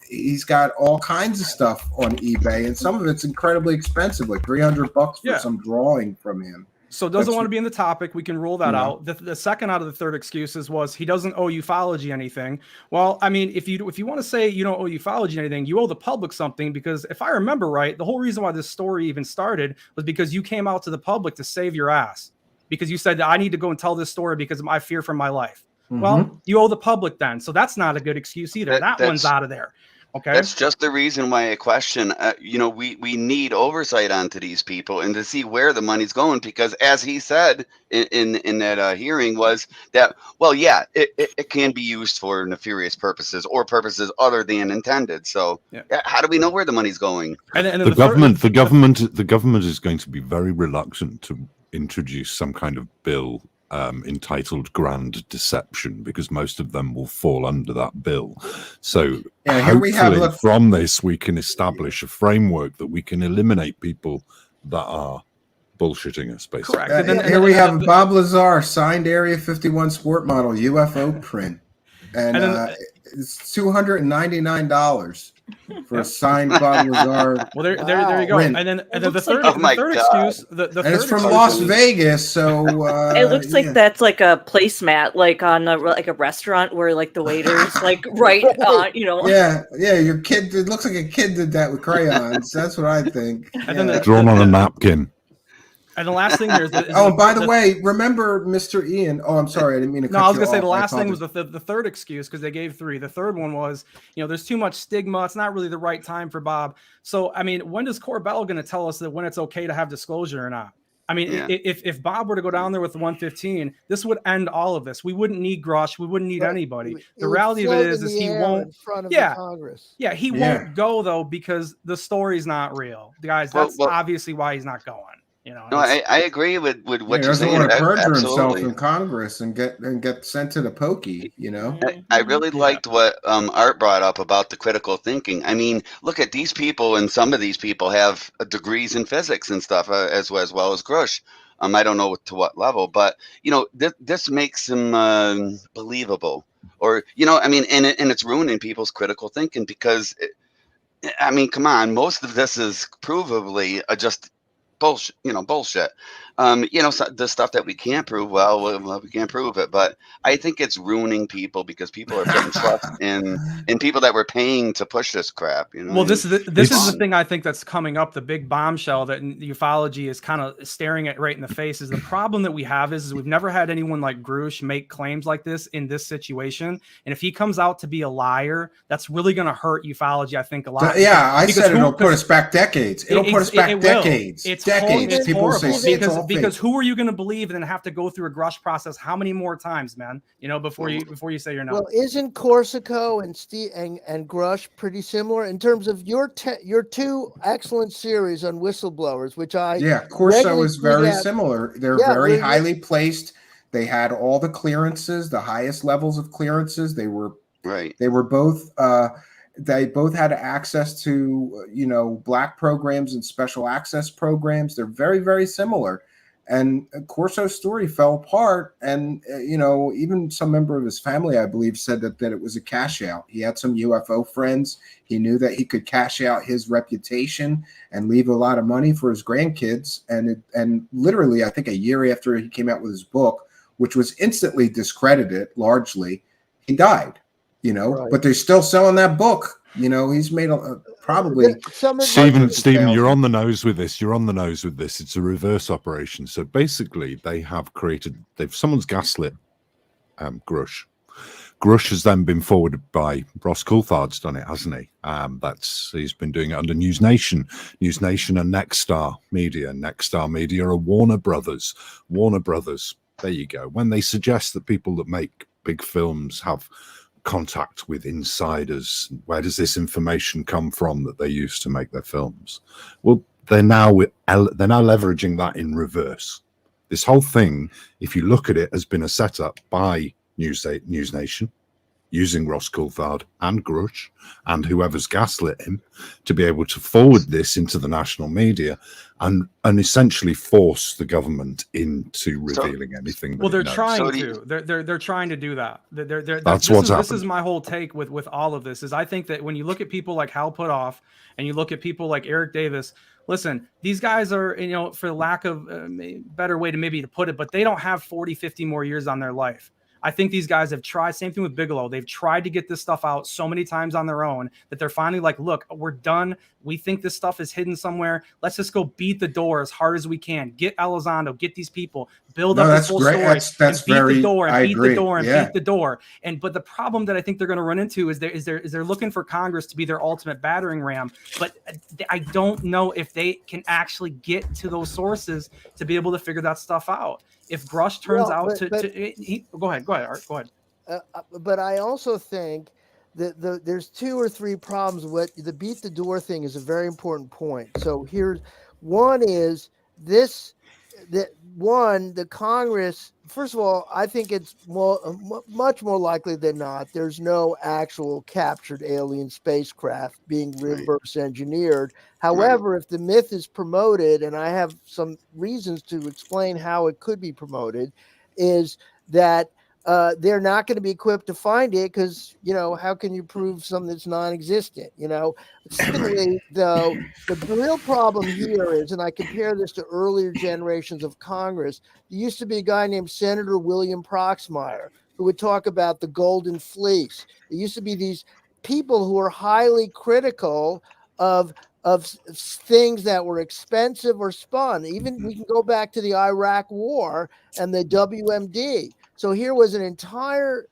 Speaker 7: He's got all kinds of stuff on eBay, and some of it's incredibly expensive, like $300 for some drawing from him.
Speaker 11: So doesn't want to be in the topic. We can rule that out. The second out of the third excuses was he doesn't owe ufology anything. Well, I mean, if you want to say you don't owe ufology anything, you owe the public something, because if I remember right, the whole reason why this story even started was because you came out to the public to save your ass, because you said, I need to go and tell this story because of my fear for my life. Well, you owe the public then. So that's not a good excuse either. That one's out of there. Okay.
Speaker 9: That's just the reason why I question, we need oversight onto these people and to see where the money's going, because as he said in that hearing was that, well, yeah, it can be used for nefarious purposes or purposes other than intended. So how do we know where the money's going?
Speaker 5: And the government is going to be very reluctant to introduce some kind of bill entitled Grand Deception, because most of them will fall under that bill. So hopefully from this we can establish a framework that we can eliminate people that are bullshitting us, basically.
Speaker 11: Correct.
Speaker 7: Here we have Bob Lazar signed Area 51 sport model UFO print, and it's $299 for a signed Bob Lazar.
Speaker 11: Well, there you go.
Speaker 7: Print.
Speaker 11: And then the third excuse, the
Speaker 7: and it's from Las Vegas, so
Speaker 8: it looks like that's like a placemat, like on a restaurant where like the waiters write on,
Speaker 7: your kid. It looks like a kid did that with crayons. That's what I think.
Speaker 11: And then
Speaker 5: drawn on a napkin.
Speaker 11: And the last thing there's
Speaker 7: by the way, remember Mr. Ian? Oh, I'm sorry, I didn't mean to cut you off.
Speaker 11: No, I was gonna say the last thing was the third excuse, because they gave three. The third one was, there's too much stigma. It's not really the right time for Bob. So, I mean, when is Corbell going to tell us that when it's okay to have disclosure or not? I mean, if Bob were to go down there with the 115, this would end all of this. We wouldn't need Grush. We wouldn't need anybody. The reality of it is he won't.
Speaker 10: Congress.
Speaker 11: Yeah, he won't go though, because the story's not real, guys. That's obviously why he's not going.
Speaker 9: No, I agree with what you're saying.
Speaker 7: He doesn't want to perjure himself in Congress and get sent to the pokey.
Speaker 9: I really liked what Art brought up about the critical thinking. I mean, look at these people, and some of these people have degrees in physics and stuff as well as Grush. I don't know to what level, but this makes them believable, or and it's ruining people's critical thinking, because come on, most of this is provably just bullshit. So the stuff that we can't prove, we can't prove it, but I think it's ruining people, because people are putting trust in people that we're paying to push this crap.
Speaker 11: Well, this is the thing I think that's coming up. The big bombshell that ufology is kind of staring at right in the face is the problem that we have is we've never had anyone like Grush make claims like this in this situation. And if he comes out to be a liar, that's really going to hurt ufology, I think, a lot.
Speaker 7: Yeah, I said it'll put us back decades. It'll put us back decades.
Speaker 11: It's
Speaker 7: decades. People say
Speaker 11: because who are you going to believe and then have to go through a Grush process how many more times, man? Before you say you're not.
Speaker 10: Well, isn't Corsico and Grush pretty similar in terms of your two excellent series on whistleblowers, which
Speaker 7: Corso is very similar. They're very highly placed. They had all the clearances, the highest levels of clearances. They were They were both They both had access to, black programs and special access programs. They're very, very similar. And Corso's story fell apart. And, even some member of his family, I believe, said that it was a cash out. He had some UFO friends. He knew that he could cash out his reputation and leave a lot of money for his grandkids. And literally, I think a year after he came out with his book, which was instantly discredited largely, he died.
Speaker 10: Right.
Speaker 7: But they're still selling that book. He's made probably
Speaker 5: Stephen, you're on the nose with this. It's a reverse operation. So basically, someone's gaslit Grush. Grush has then been forwarded by Ross Coulthard's done it, hasn't he? He's been doing it under News Nation. News Nation and Nexstar Media. Nexstar Media are Warner Brothers. Warner Brothers. There you go. When they suggest that people that make big films have contact with insiders, where does this information come from that they use to make their films? Well, they're now leveraging that in reverse. This whole thing, if you look at it, has been a setup by News Nation, using Ross Coulthard and Grush and whoever's gaslit him to be able to forward this into the national media and essentially force the government into revealing anything.
Speaker 11: Well, they're trying to. They're trying to do that. This is my whole take with all of this. Is I think that when you look at people like Hal Puthoff and you look at people like Eric Davis, listen, these guys are, for lack of a better way to put it, but they don't have 40, 50 more years on their life. I think these guys have tried, same thing with Bigelow. They've tried to get this stuff out so many times on their own that they're finally like, look, we're done. We think this stuff is hidden somewhere. Let's just go beat the door as hard as we can. Get Elizondo, get these people, build up this whole story,
Speaker 7: that's
Speaker 11: beat the door and beat the door and
Speaker 7: yeah.
Speaker 11: beat the door. But the problem that I think they're going to run into is they're looking for Congress to be their ultimate battering ram. But I don't know if they can actually get to those sources to be able to figure that stuff out. If Grush turns out go ahead, Art, go ahead.
Speaker 10: But I also think that there's 2 or 3 problems with the beat the door thing is a very important point. So here's one is this, the Congress, first of all, I think it's much more likely than not there's no actual captured alien spacecraft being reverse engineered. However, if the myth is promoted, and I have some reasons to explain how it could be promoted, is that they're not going to be equipped to find it because, how can you prove something that's non-existent? Secondly, though, the real problem here is, and I compare this to earlier generations of Congress, there used to be a guy named Senator William Proxmire who would talk about the golden fleece. There used to be these people who were highly critical of things that were expensive or spun. Even we can go back to the Iraq War and the WMD. So here was an entire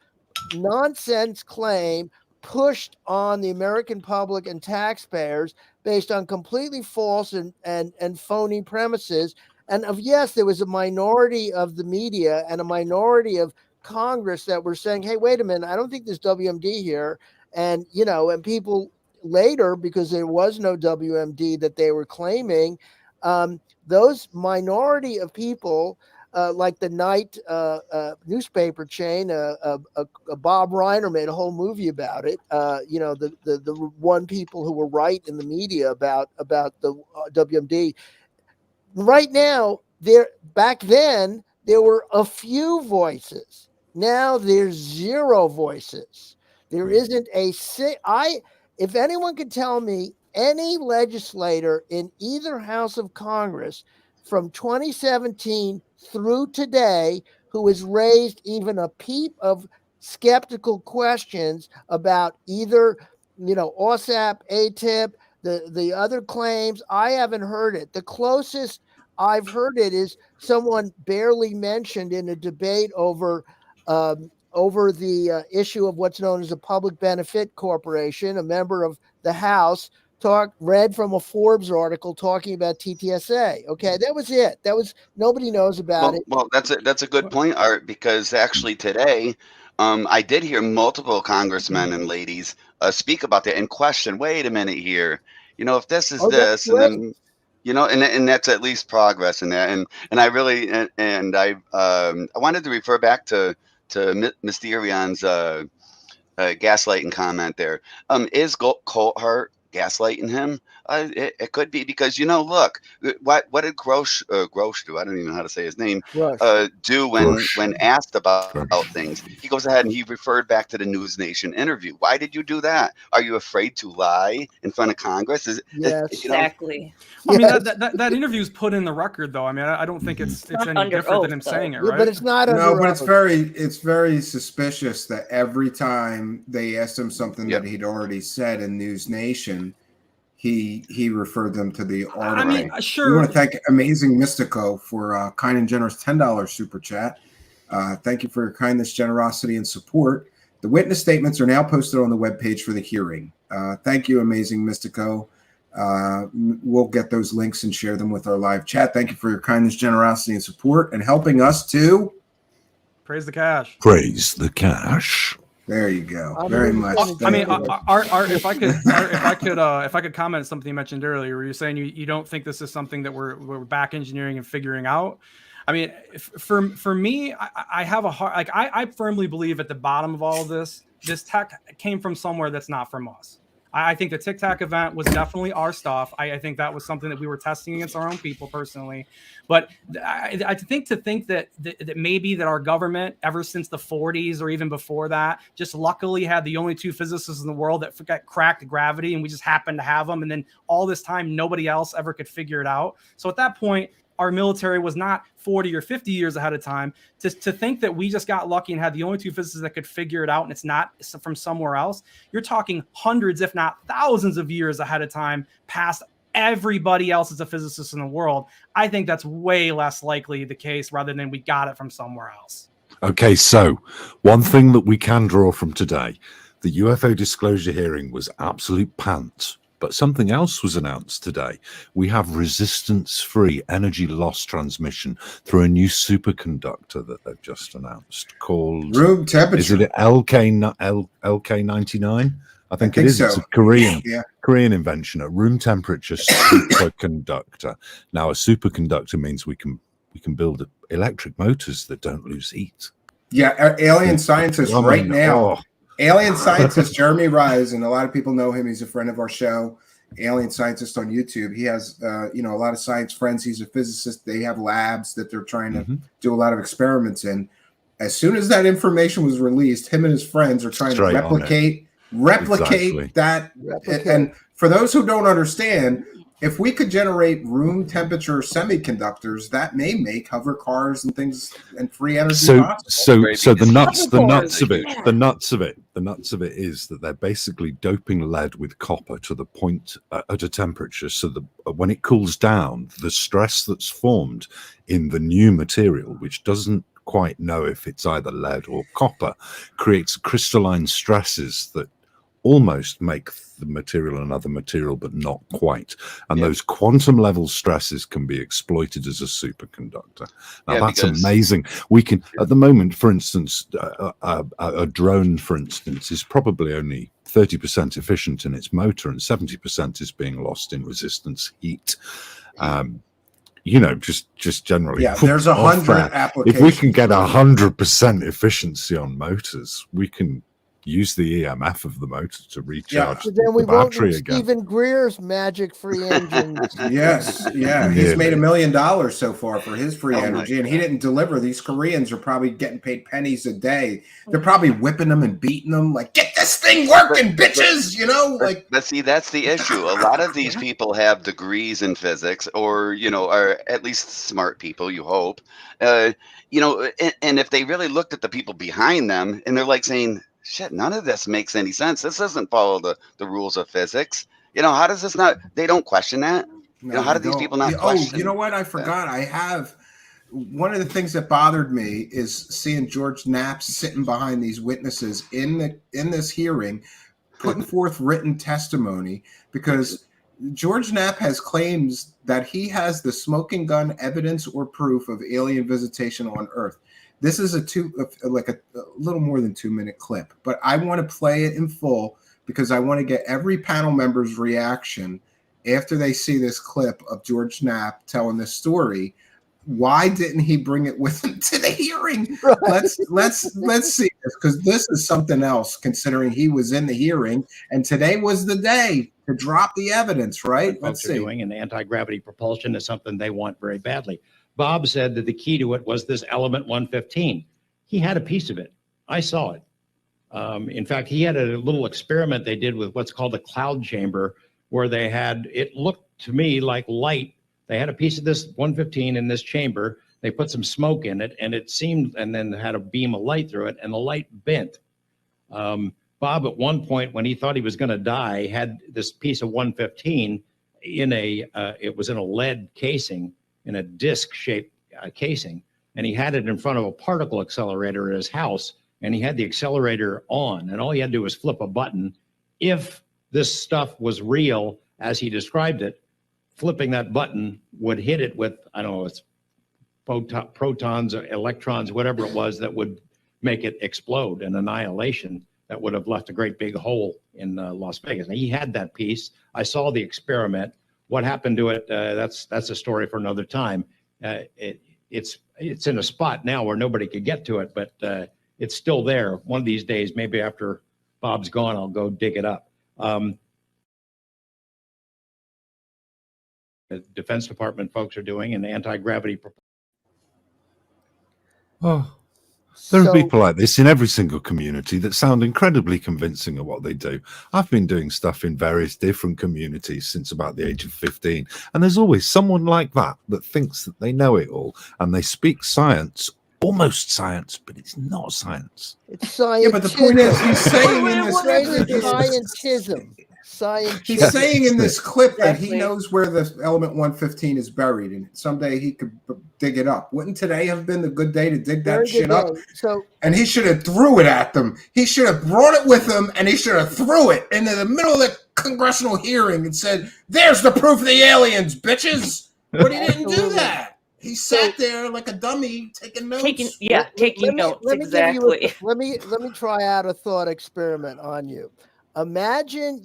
Speaker 10: nonsense claim pushed on the American public and taxpayers based on completely false and phony premises. And yes, there was a minority of the media and a minority of Congress that were saying, hey, wait a minute, I don't think there's WMD here. And, and people later, because there was no WMD that they were claiming, those minority of people, like the Night newspaper chain, Bob Reiner made a whole movie about it. The one people who were right in the media about the WMD. Right now, back then there were a few voices. Now there's 0 voices. There isn't if anyone could tell me any legislator in either House of Congress from 2017 through today who has raised even a peep of skeptical questions about either, OSAP, ATIP, the other claims, I haven't heard it. The closest I've heard it is someone barely mentioned in a debate over the issue of what's known as a public benefit corporation. A member of the House read from a Forbes article talking about TTSA. Okay, that was it. Nobody knows about it.
Speaker 9: Well, that's a good point, Art, because actually today, I did hear multiple congressmen and ladies speak about that and question. Wait a minute here, if this is this, and then. And that's at least progress in that. And I really I wanted to refer back to Mysterion's gaslighting comment there. Is Coulthard gaslighting him? It could be, because look, what did Grosh do? I don't even know how to say his name. Do when asked about things? He goes ahead and he referred back to the News Nation interview. Why did you do that? Are you afraid to lie in front of Congress?
Speaker 8: Exactly.
Speaker 11: I mean, that interview is put in the record, though. I mean, I don't think it's any different than him saying it, right?
Speaker 10: But it's not under
Speaker 7: No, but
Speaker 10: oath.
Speaker 7: it's very suspicious that every time they asked him something that he'd already said in News Nation, he referred them to the article.
Speaker 11: I mean, sure.
Speaker 7: We want to thank Amazing Mystico for a kind and generous $10 super chat. Thank you for your kindness, generosity, and support. The witness statements are now posted on the webpage for the hearing. Thank you, Amazing Mystico. We'll get those links and share them with our live chat. Thank you for your kindness, generosity, and support, and helping us to
Speaker 11: praise the cash.
Speaker 5: Praise the cash.
Speaker 7: There you go. Very much.
Speaker 11: I mean, Art, if I could comment on something you mentioned earlier, where you're saying you don't think this is something that we're back engineering and figuring out. I mean, for me, I have a hard, I firmly believe at the bottom of all of this tech came from somewhere that's not from us. I think the Tic Tac event was definitely our stuff. I think that was something that we were testing against our own people personally. But I think that maybe that our government, ever since the 40s or even before that, just luckily had the only two physicists in the world that got cracked gravity, and we just happened to have them. And then all this time, nobody else ever could figure it out. So at that point, our military was not 40 or 50 years ahead of time. To think that we just got lucky and had the only two physicists that could figure it out, and it's not from somewhere else, you're talking hundreds, if not thousands of years ahead of time, past everybody else as a physicist in the world. I think that's way less likely the case, rather than we got it from somewhere else.
Speaker 5: Okay, so one thing that we can draw from today, the UFO disclosure hearing was absolute pants. But something else was announced today. We have resistance-free energy loss transmission through a new superconductor that they've just announced called
Speaker 7: room temperature.
Speaker 5: Is it LK99? I think it is.
Speaker 7: So.
Speaker 5: It's a Korean invention, a room temperature superconductor. Now, a superconductor means we can build electric motors that don't lose heat.
Speaker 7: Yeah, alien scientists right now. Alien scientist Jeremy Rise, and a lot of people know him. He's a friend of our show, alien scientist on YouTube. He has, a lot of science friends. He's a physicist. They have labs that they're trying to do a lot of experiments in. As soon as that information was released, him and his friends are trying to replicate
Speaker 5: exactly.
Speaker 7: that. And for those who don't understand, if we could generate room temperature semiconductors, that may make hover cars and things and free energy possible.
Speaker 5: So the nuts of it is that they're basically doping lead with copper to the point at a temperature, so that when it cools down, the stress that's formed in the new material, which doesn't quite know if it's either lead or copper, creates crystalline stresses that almost make the material another material, but not quite. And those quantum level stresses can be exploited as a superconductor. Now that's amazing. We can, at the moment, for instance, a drone, for instance, is probably only 30% efficient in its motor, and 70% is being lost in resistance heat. Just generally.
Speaker 7: Yeah, there's 100 applications.
Speaker 5: If we can get 100% efficiency on motors, we can use the EMF of the motor to recharge the battery again.
Speaker 10: Stephen Greer's magic free engines.
Speaker 7: Yes, he's made $1 million so far for his free energy, and he didn't deliver. These Koreans are probably getting paid pennies a day. They're probably whipping them and beating them, like, get this thing working, bitches.
Speaker 9: But see, that's the issue. A lot of these people have degrees in physics, or are at least smart people. You hope, and if they really looked at the people behind them, and they're like saying, shit, none of this makes any sense. This doesn't follow the rules of physics. How does this not? They don't question that.
Speaker 7: No,
Speaker 9: how do these people not question?
Speaker 7: Oh, you know what? I forgot. I have one of the things that bothered me is seeing George Knapp sitting behind these witnesses in this hearing, putting forth written testimony, because George Knapp has claims that he has the smoking gun evidence or proof of alien visitation on Earth. This is a little more than 2-minute clip, but I want to play it in full because I want to get every panel member's reaction after they see this clip of George Knapp telling this story. why didn't he bring it with him to the hearing?
Speaker 10: Right.
Speaker 7: Let's see this, because this is something else, considering he was in the hearing and today was the day to drop the evidence, right?
Speaker 12: Folks are doing, and anti-gravity propulsion is something they want very badly. Bob said that the key to it was this element 115. He had a piece of it. I saw it. In fact, he had a little experiment they did with what's called a cloud chamber, where they had, it looked to me like light. They had a piece of this 115 in this chamber. They put some smoke in it, and it seemed, and then had a beam of light through it, and the light bent. Bob, at one point, when he thought he was going to die, had this piece of 115 in it was in a lead casing, in a disc-shaped casing, and he had it in front of a particle accelerator at his house, and he had the accelerator on, and all he had to do was flip a button. If this stuff was real, as he described it, flipping that button would hit it with, I don't know, it's protons or electrons, whatever it was, that would make it explode, an annihilation that would have left a great big hole in Las Vegas. And he had that piece. I saw the experiment. What happened to it, that's a story for another time. It's in a spot now where nobody could get to it, but it's still there. One of these days, maybe after Bob's gone, I'll go dig it up. The Defense Department folks are doing an anti-gravity.
Speaker 5: Oh, there
Speaker 10: So-
Speaker 5: are people like this in every single community that sound incredibly convincing of what they do. I've been doing stuff in various different communities since about the age of 15, and there's always someone like that that thinks that they know it all, and they speak science, almost science, but it's not science.
Speaker 10: It's science.
Speaker 7: Yeah, but the point is, he's saying in this
Speaker 10: scientism.
Speaker 7: He's saying in this clip that he knows where the element 115 is buried, and someday he could dig it up. Wouldn't today have been the good day to dig that shit up?
Speaker 10: So,
Speaker 7: and he should have threw it at them. He should have brought it with him, and he should have threw it into the middle of the congressional hearing and said, "There's the proof of the aliens, bitches." But he didn't do that. He sat there like a dummy taking notes.
Speaker 8: Taking notes.
Speaker 10: Let me
Speaker 8: Exactly.
Speaker 10: give you let me try out a thought experiment on you. Imagine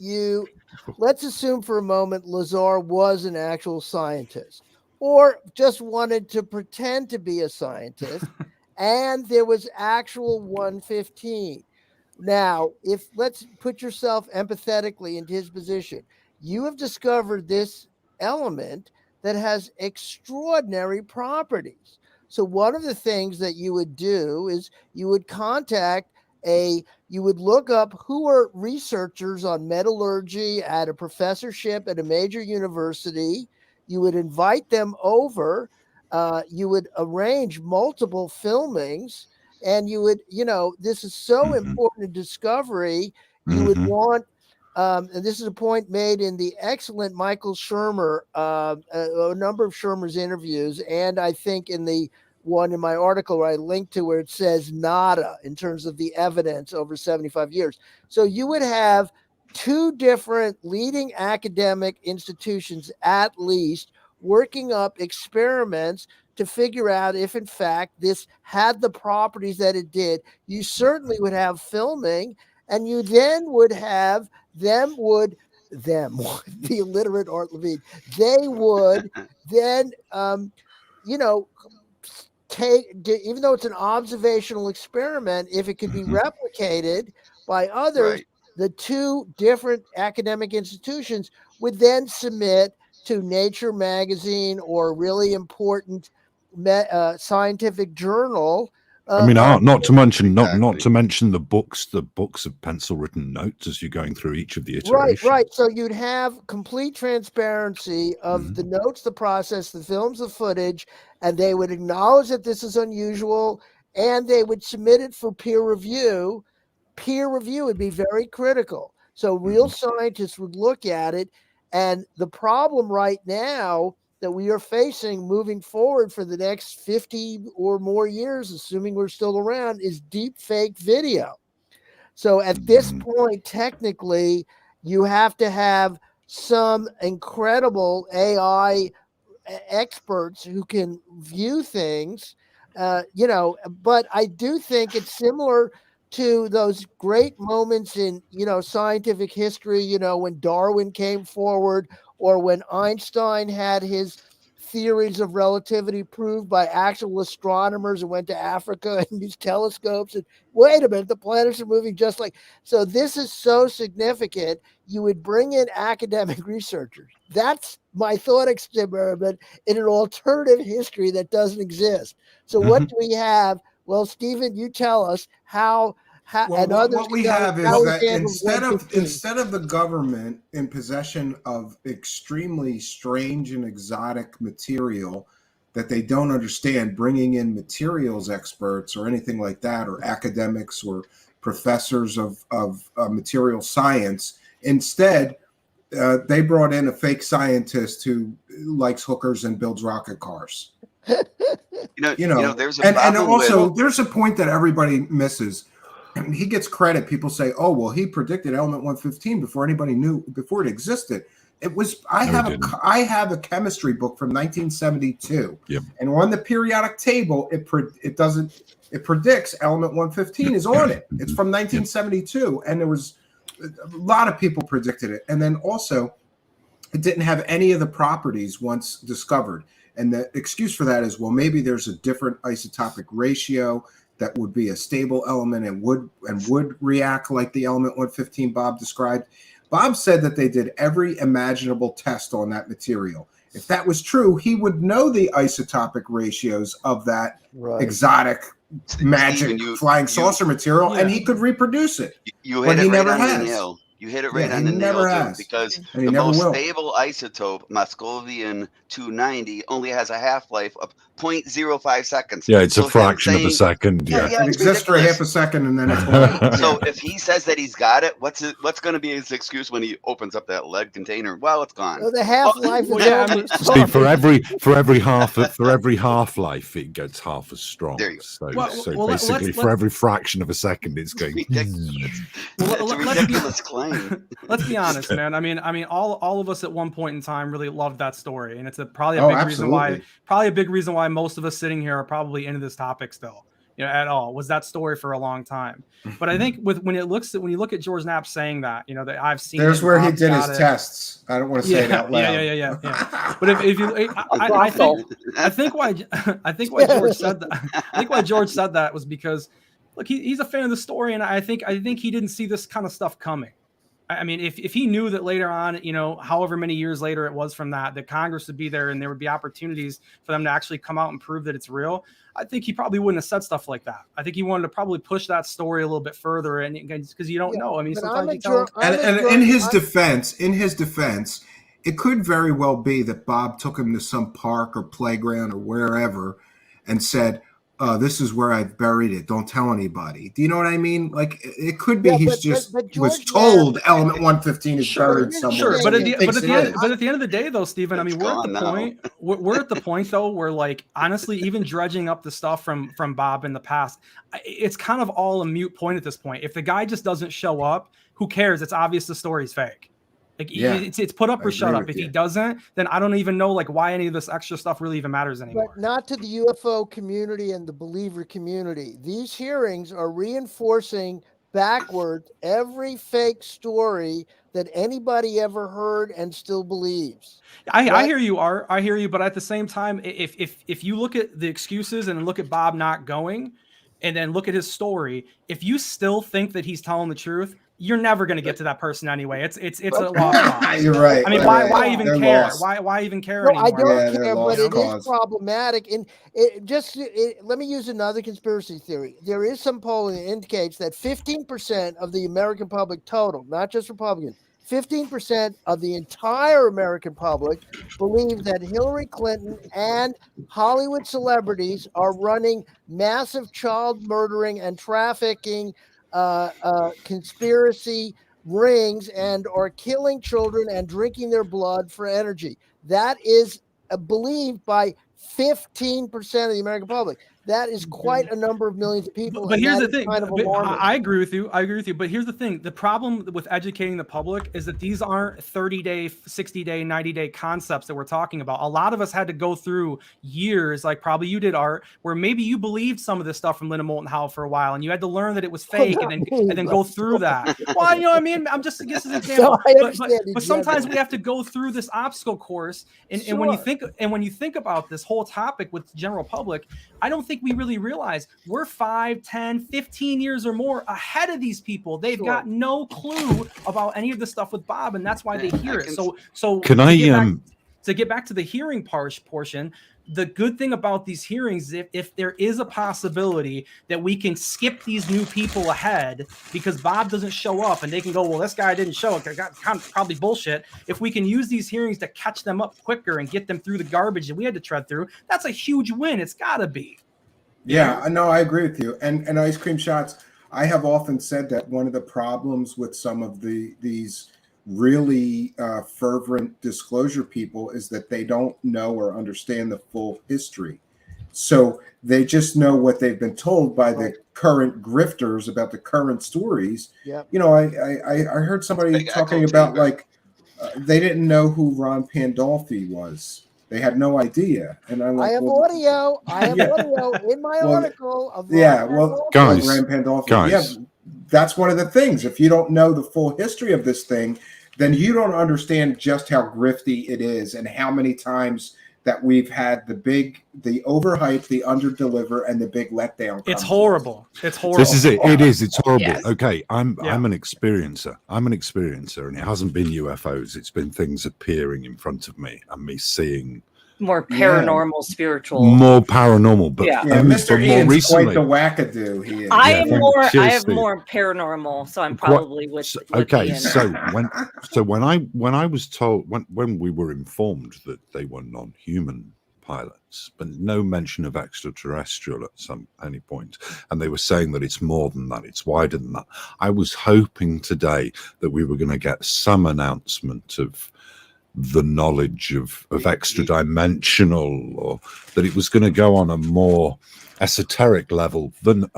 Speaker 10: let's assume for a moment Lazar was an actual scientist or just wanted to pretend to be a scientist, and there was actual 115. Now, let's put yourself empathetically into his position. You have discovered this element that has extraordinary properties. So one of the things that you would do is you would you would look up who are researchers on metallurgy at a professorship at a major university. You would invite them over. You would arrange multiple filmings, and you would, this is so important a discovery. You would want, and this is a point made in the excellent Michael Shermer, a number of Shermer's interviews, and I think in the one in my article where I linked to where it says nada in terms of the evidence over 75 years. So you would have two different leading academic institutions, at least, working up experiments to figure out if in fact this had the properties that it did. You certainly would have filming, and you then would have the illiterate Art Levine, they would then even though it's an observational experiment, if it could be replicated by others, the two different academic institutions would then submit to Nature magazine or a really important scientific journal.
Speaker 5: I mean, not to mention the books of pencil written notes as you're going through each of the iterations.
Speaker 10: Right. So you'd have complete transparency of the notes, the process, the films, the footage, and they would acknowledge that this is unusual, and they would submit it for peer review. Peer review would be very critical. So real scientists would look at it, and the problem right now that we are facing moving forward for the next 50 or more years, assuming we're still around, is deep fake video. So at this point, technically, you have to have some incredible AI experts who can view things, but I do think it's similar to those great moments in, scientific history, when Darwin came forward, or when Einstein had his theories of relativity proved by actual astronomers who went to Africa and used telescopes. And wait a minute, the planets are moving just like. So this is so significant. You would bring in academic researchers. That's my thought experiment in an alternative history that doesn't exist. So what do we have? Well, Stephen, you tell us how.
Speaker 7: Well,
Speaker 10: And others
Speaker 7: what we
Speaker 10: tell
Speaker 7: have is
Speaker 10: how
Speaker 7: that
Speaker 10: we handled 115.
Speaker 7: instead of the government in possession of extremely strange and exotic material that they don't understand, bringing in materials experts or anything like that, or academics or professors of material science, instead they brought in a fake scientist who likes hookers and builds rocket cars.
Speaker 9: There's a
Speaker 7: and
Speaker 9: problem
Speaker 7: also
Speaker 9: with,
Speaker 7: there's a point that everybody misses. He gets credit. People say, "Oh, well, he predicted element 115 before anybody knew, before it existed." It was. I have a chemistry book from 1972, and on the periodic table, it predicts element 115 is on it. It's from 1972, and there was a lot of people predicted it, and then also it didn't have any of the properties once discovered. And the excuse for that is, well, maybe there's a different isotopic ratio that would be a stable element and would react like the element 115 Bob described. Bob said that they did every imaginable test on that material. If that was true, he would know the isotopic ratios of that exotic magic flying saucer material, and he could reproduce it.
Speaker 9: You hit it right on the nail. You hit it right on the nail, dude, because the most stable isotope, Moscovian 290, only has a half-life of 0.05 seconds.
Speaker 5: Yeah, it's a fraction of a second.
Speaker 7: Yeah, it exists for half a second, and then it's gone.
Speaker 9: So if he says that he's got it, what's going to be his excuse when he opens up that lead container? Well, it's gone.
Speaker 10: Well, the half-life is
Speaker 5: See, for every half-life, it gets half as strong.
Speaker 9: There you
Speaker 5: go. So basically, for every fraction of a second, it's going.
Speaker 9: Ridiculous. It's a ridiculous claim.
Speaker 11: Let's be honest, man. I mean, all of us at one point in time really loved that story, and it's probably a big reason why most of us sitting here are probably into this topic still. At all was that story for a long time. But I think when you look at George Knapp saying that, that I've seen.
Speaker 7: There's where he did his tests. I don't want to say it out loud.
Speaker 11: Yeah. But if you, I think why George said that. I think why George said that was because, look, he's a fan of the story, and I think he didn't see this kind of stuff coming. I mean, if he knew that later on, however many years later it was from that Congress would be there and there would be opportunities for them to actually come out and prove that it's real, I think he probably wouldn't have said stuff like that. I think he wanted to probably push that story a little bit further, and because you don't know. I mean, sometimes
Speaker 7: in his defense, it could very well be that Bob took him to some park or playground or wherever and said, this is where I've buried it. Don't tell anybody. Do you know what I mean? Like, it could be was told element 115 is buried somewhere.
Speaker 11: Sure, but at the end of the day, though, Stephen, I mean, we're at the point though where, like, honestly, even dredging up the stuff from Bob in the past, it's kind of all a moot point at this point. If the guy just doesn't show up, who cares? It's obvious the story's fake. Like, it's put up or shut up. If he doesn't, then I don't even know why any of this extra stuff really even matters anymore.
Speaker 10: But not to the UFO community and the believer community. These hearings are reinforcing backwards every fake story that anybody ever heard and still believes.
Speaker 11: I hear you, Art. I hear you, but at the same time, if you look at the excuses and look at Bob not going, and then look at his story, if you still think that he's telling the truth, you're never going to get to that person anyway. It's a lost cause.
Speaker 7: You're right.
Speaker 11: I mean, why even care? Why even care anymore?
Speaker 10: I don't care, but it is problematic. And let me use another conspiracy theory. There is some polling that indicates that 15% of the American public total, not just Republicans, 15% of the entire American public believe that Hillary Clinton and Hollywood celebrities are running massive child murdering and trafficking conspiracy rings and are killing children and drinking their blood for energy. That is believed by 15% of the American public. that is quite a number of millions of people.
Speaker 11: But
Speaker 10: and
Speaker 11: here's
Speaker 10: that
Speaker 11: the
Speaker 10: is
Speaker 11: thing.
Speaker 10: kind of
Speaker 11: But
Speaker 10: alarming.
Speaker 11: I agree with you. I agree with you. But here's the thing. The problem with educating the public is that these aren't 30-day, 60-day, 90-day concepts that we're talking about. A lot of us had to go through years, like probably you did, Art, where maybe you believed some of this stuff from Linda Moulton Howe for a while, and you had to learn that it was fake, and then go through that. Well, you know what I mean? I'm just this is an example.
Speaker 10: I understand
Speaker 11: but sometimes we have to go through this obstacle course, and when you think about this whole topic with the general public, I don't think we really realize we're 5, 10, 15 years or more ahead of these people. They've got no clue about any of the stuff with Bob, and that's why they hear it. So
Speaker 5: Can
Speaker 11: to get back to the hearing portion, the good thing about these hearings is if there is a possibility that we can skip these new people ahead because Bob doesn't show up and they can go, well, this guy didn't show up. Probably bullshit. If we can use these hearings to catch them up quicker and get them through the garbage that we had to tread through, that's a huge win. It's got to be.
Speaker 7: Yeah, no, I agree with you. And Ice Cream Shots, I have often said that one of the problems with some of these really fervent disclosure people is that they don't know or understand the full history. So they just know what they've been told by the current grifters about the current stories.
Speaker 10: Yep.
Speaker 7: You know, I heard somebody talking about they didn't know who Ron Pandolfi was. They had no idea. And I'm like,
Speaker 10: I have audio. I have audio in my article of
Speaker 5: guys,
Speaker 7: Ron Pandolfi.
Speaker 5: guys.
Speaker 7: Yeah, that's one of the things. If you don't know the full history of this thing, then you don't understand just how grifty it is and how many times that we've had the overhype, the underdeliver, and the big letdown.
Speaker 11: It's horrible. It's horrible.
Speaker 5: This is it. It is. It's horrible.
Speaker 11: Yes.
Speaker 5: Okay, I'm an experiencer. And it hasn't been UFOs. It's been things appearing in front of me and me seeing
Speaker 8: more paranormal, spiritual,
Speaker 5: more paranormal. But
Speaker 7: Mr. Ian's
Speaker 5: recently,
Speaker 7: quite the wackadoo. He is.
Speaker 8: I have more paranormal, so I'm probably with
Speaker 5: okay.
Speaker 8: Ian.
Speaker 5: So when I was told when we were informed that they were non-human pilots, but no mention of extraterrestrial at any point, and they were saying that it's more than that, it's wider than that. I was hoping today that we were going to get some announcement of the knowledge of extra dimensional, or that it was going to go on a more esoteric level than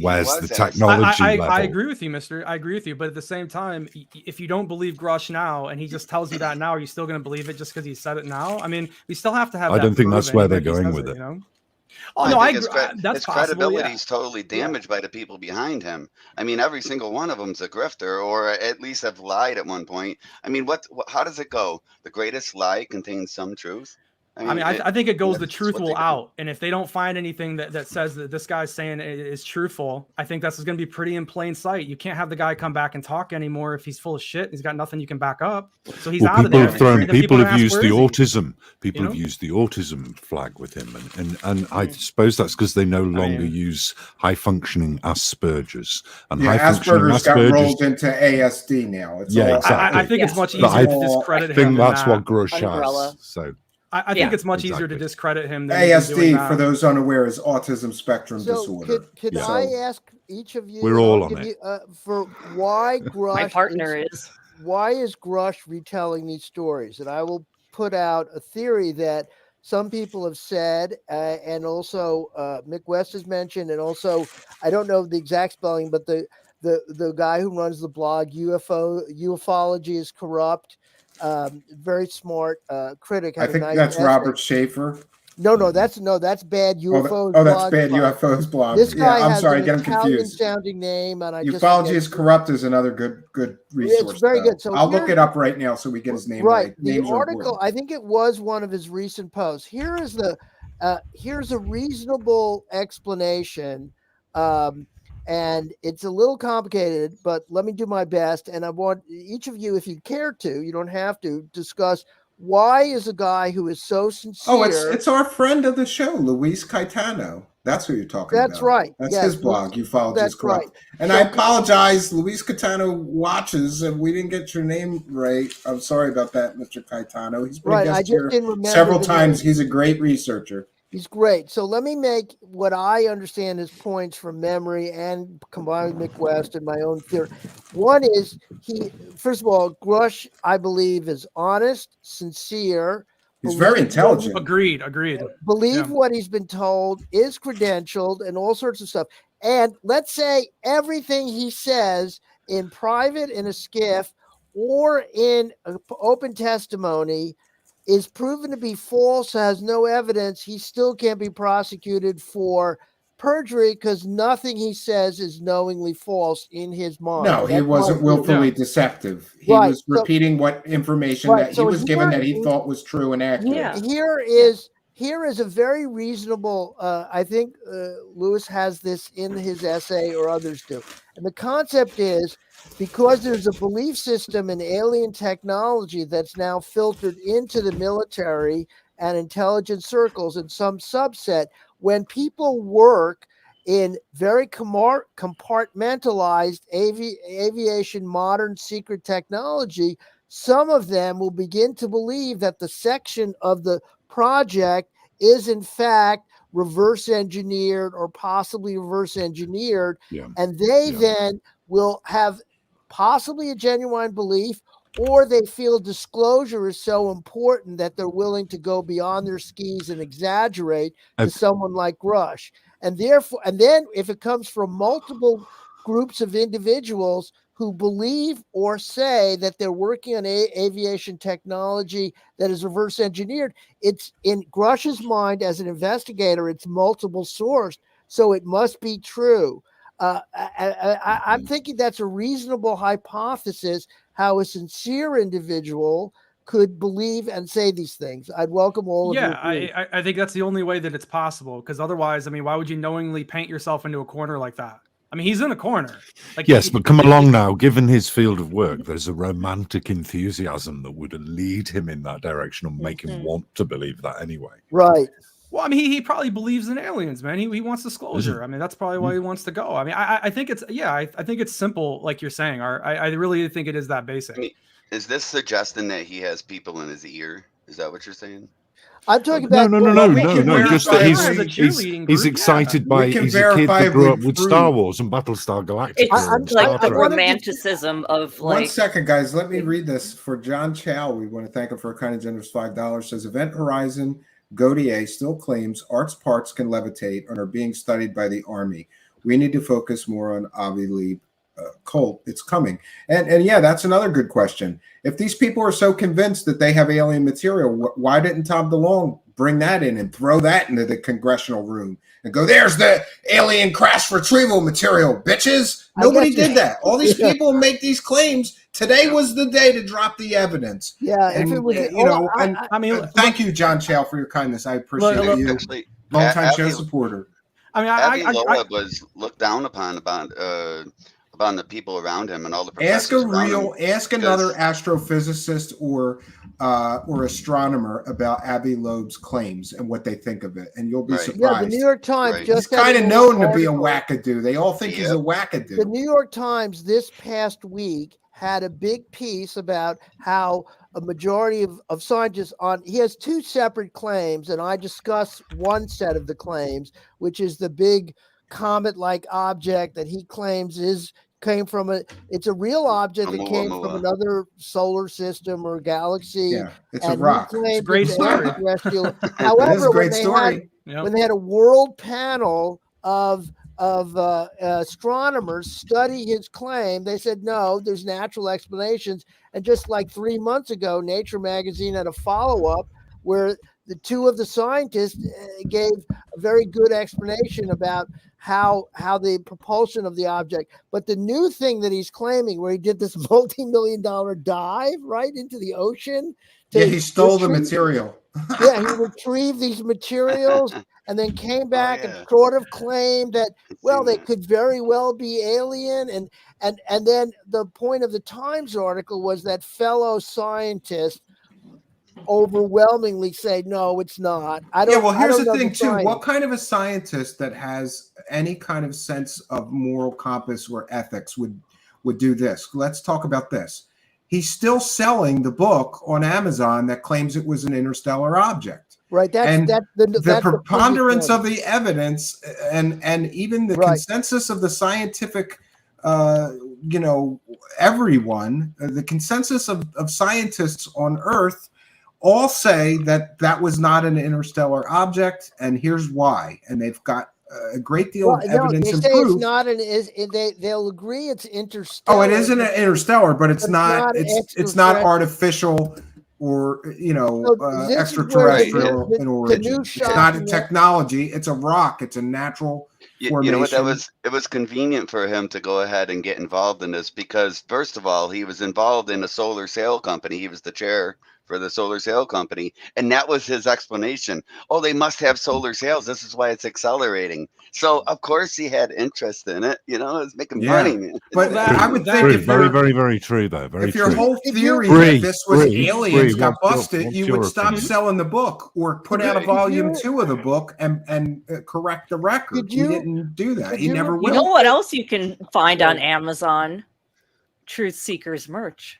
Speaker 5: where's the technology level.
Speaker 11: I agree with you, mister. I agree with you. But at the same time, if you don't believe Grush now and he just tells you that now, are you still going to believe it just because he said it now? I mean, we still have to have
Speaker 5: I don't think that's where they're going with it.
Speaker 11: You know? Oh, no,
Speaker 9: his credibility is totally damaged by the people behind him. I mean, every single one of them's a grifter, or at least have lied at one point. I mean, how does it go? The greatest lie contains some truth.
Speaker 11: I think it goes the truth will out, and if they don't find anything that says that this guy's saying is truthful, I think that's going to be pretty in plain sight. You can't have the guy come back and talk anymore if he's full of shit. He's got nothing you can back up, so he's out of there.
Speaker 5: People have used the autism. People have used the autism flag with him, and I suppose that's because they no longer use high functioning Asperger's. And
Speaker 7: Asperger's got rolled into ASD now. It's
Speaker 5: exactly.
Speaker 11: I think it's much easier to discredit him.
Speaker 5: I think that's what Grush has. So.
Speaker 11: I think it's much easier to discredit him than
Speaker 7: ASD, for those unaware, is autism spectrum disorder.
Speaker 10: Could I ask each of you?
Speaker 5: We're all on it.
Speaker 10: For why Grush?
Speaker 8: My partner is.
Speaker 10: Why is Grush retelling these stories? And I will put out a theory that some people have said, and also Mick West has mentioned, and also I don't know the exact spelling, but the guy who runs the blog Ufology is Corrupt. Very smart critic.
Speaker 7: I think that's Robert Schaefer.
Speaker 10: No, that's Bad UFOs.
Speaker 7: That's Bad UFOs blog.
Speaker 10: This guy has
Speaker 7: an
Speaker 10: an Italian-sounding name, and
Speaker 7: Ufology is Corrupt is another good resource.
Speaker 10: It's very good. So
Speaker 7: I'll look it up right now so we get his name
Speaker 10: right. The
Speaker 7: Names
Speaker 10: article, I think it was one of his recent posts. Here's a reasonable explanation. And it's a little complicated, but let me do my best. And I want each of you, if you care to, you don't have to, discuss why is a guy who is so sincere.
Speaker 7: Oh, it's our friend of the show, Luis Caetano. That's who you're talking about.
Speaker 10: That's right.
Speaker 7: That's his blog, Ufology is Corrupt.
Speaker 10: Right.
Speaker 7: And I apologize, Luis Caetano watches, and we didn't get your name right. I'm sorry about that, Mr. Caetano. He's been a guest here several times. He's a great researcher.
Speaker 10: He's great. So let me make what I understand his points from memory and combine with Mick West and my own theory. One is first of all, Grush, I believe, is honest, sincere,
Speaker 7: He's very intelligent.
Speaker 11: Agreed.
Speaker 10: Believe
Speaker 11: Yeah.
Speaker 10: what he's been told, is credentialed, and all sorts of stuff. And let's say everything he says in private, in a skiff, or in open testimony is proven to be false, has no evidence, he still can't be prosecuted for perjury because nothing he says is knowingly false in his mind.
Speaker 7: No, he wasn't willfully deceptive. He
Speaker 10: Right,
Speaker 7: was repeating what information that he was given that he thought was true and accurate.
Speaker 10: Here is a very reasonable, I think Lewis has this in his essay, or others do. And the concept is, because there's a belief system in alien technology that's now filtered into the military and intelligence circles in some subset, when people work in very compartmentalized aviation, modern secret technology, some of them will begin to believe that the section of the project is in fact reverse engineered or possibly reverse engineered. And they then will have possibly a genuine belief, or they feel disclosure is so important that they're willing to go beyond their skis and exaggerate to someone like Rush. And therefore, and then if it comes from multiple groups of individuals who believe or say that they're working on aviation technology that is reverse engineered, it's in Grush's mind as an investigator, it's multiple sourced, so it must be true. I'm thinking that's a reasonable hypothesis how a sincere individual could believe and say these things. I'd welcome all of you.
Speaker 11: Yeah, I think that's the only way that it's possible, because otherwise, I mean, why would you knowingly paint yourself into a corner like that? I mean, he's in a corner. Like,
Speaker 5: yes, but come along now. Given his field of work, there's a romantic enthusiasm that would lead him in that direction and make him want to believe that anyway.
Speaker 10: Right.
Speaker 11: Well, I mean, he probably believes in aliens, man. He wants disclosure. I mean, that's probably why he wants to go. I mean, I think it's, I think it's simple, like you're saying. I really think it is that basic.
Speaker 9: I mean, is this suggesting that he has people in his ear? Is that what you're saying?
Speaker 10: I'm talking about
Speaker 5: No. Just that he's excited by he's a kid that grew up with Star Wars and Battlestar Galactica.
Speaker 8: It's like the romanticism of like.
Speaker 7: 1 second, guys. Let me read this for John Chow. We want to thank him for a kind and generous $5. Says Event Horizon Gautier still claims Art's parts can levitate and are being studied by the Army. We need to focus more on Avi Lieb cult. It's coming. And yeah, that's another good question. If these people are so convinced that they have alien material, why didn't Tom DeLonge bring that in and throw that into the congressional room and go, there's the alien crash retrieval material, bitches? Nobody did that. All these people make these claims. Today was the day to drop the evidence.
Speaker 10: Yeah.
Speaker 7: And,
Speaker 10: if it was,
Speaker 7: I mean, thank you, John Chow, for your kindness. I appreciate you.
Speaker 9: Actually,
Speaker 7: long-time show supporter.
Speaker 11: I mean,
Speaker 9: Avi Loeb was looked down upon the people around him and all the professors.
Speaker 7: Ask another astrophysicist or astronomer about Avi Loeb's claims and what they think of it, and you'll be surprised.
Speaker 10: Yeah, the New York Times just
Speaker 7: he's kind of known to be a wackadoo. They all think he's a wackadoo.
Speaker 10: The New York Times this past week had a big piece about how a majority of scientists he has two separate claims, and I discuss one set of the claims, which is the big comet-like object that he claims came from it's a real object that came from another solar system or galaxy.
Speaker 7: Yeah, it's a rock.
Speaker 11: It's a great story.
Speaker 10: However,
Speaker 11: Yep.
Speaker 10: when they had a world panel of astronomers study his claim, they said no, there's natural explanations. And just like 3 months ago, Nature magazine had a follow-up where the two of the scientists gave a very good explanation about how the propulsion of the object. But the new thing that he's claiming, where he did this multi-million-dollar dive right into the ocean.
Speaker 7: He stole the material.
Speaker 10: Yeah, he retrieved these materials and then came back and sort of claimed that, well, they could very well be alien. And then the point of the Times article was that fellow scientists overwhelmingly say no, it's not.
Speaker 7: Here's the thing too. What kind of a scientist that has any kind of sense of moral compass or ethics would do this? Let's talk about this. He's still selling the book on Amazon that claims it was an interstellar object.
Speaker 10: Right.
Speaker 7: The preponderance of the evidence and even the consensus of the scientific everyone, the consensus of scientists on Earth all say that that was not an interstellar object, and here's why. And they've got a great deal of
Speaker 10: no,
Speaker 7: evidence
Speaker 10: they
Speaker 7: and
Speaker 10: say it's
Speaker 7: proof.
Speaker 10: not they'll agree it's interstellar.
Speaker 7: Oh, it isn't an interstellar, but it's not. It's not
Speaker 10: extraterrestrial.
Speaker 7: artificial or
Speaker 10: So this is where
Speaker 7: extraterrestrial in
Speaker 10: the
Speaker 7: origin.
Speaker 10: new
Speaker 7: It's
Speaker 10: shock
Speaker 7: not a
Speaker 10: in that-
Speaker 7: technology. It's a rock. It's a natural formation.
Speaker 9: You know what? It was convenient for him to go ahead and get involved in this because, first of all, he was involved in a solar sail company. He was the chair for the solar sail company, and that was his explanation. Oh, they must have solar sails. This is why it's accelerating. So, of course, he had interest in it. You know, it's making money, man.
Speaker 7: But I would think if
Speaker 5: very, very, very true, though. Very
Speaker 7: if your
Speaker 5: true.
Speaker 7: whole theory that this was aliens got busted,
Speaker 5: what's
Speaker 7: you
Speaker 5: your
Speaker 7: would stop
Speaker 5: opinion?
Speaker 7: selling the book or put out a volume 2 of the book and correct the record. He didn't do that. He never will.
Speaker 8: You know what else you can find on Amazon? Truthseekers merch.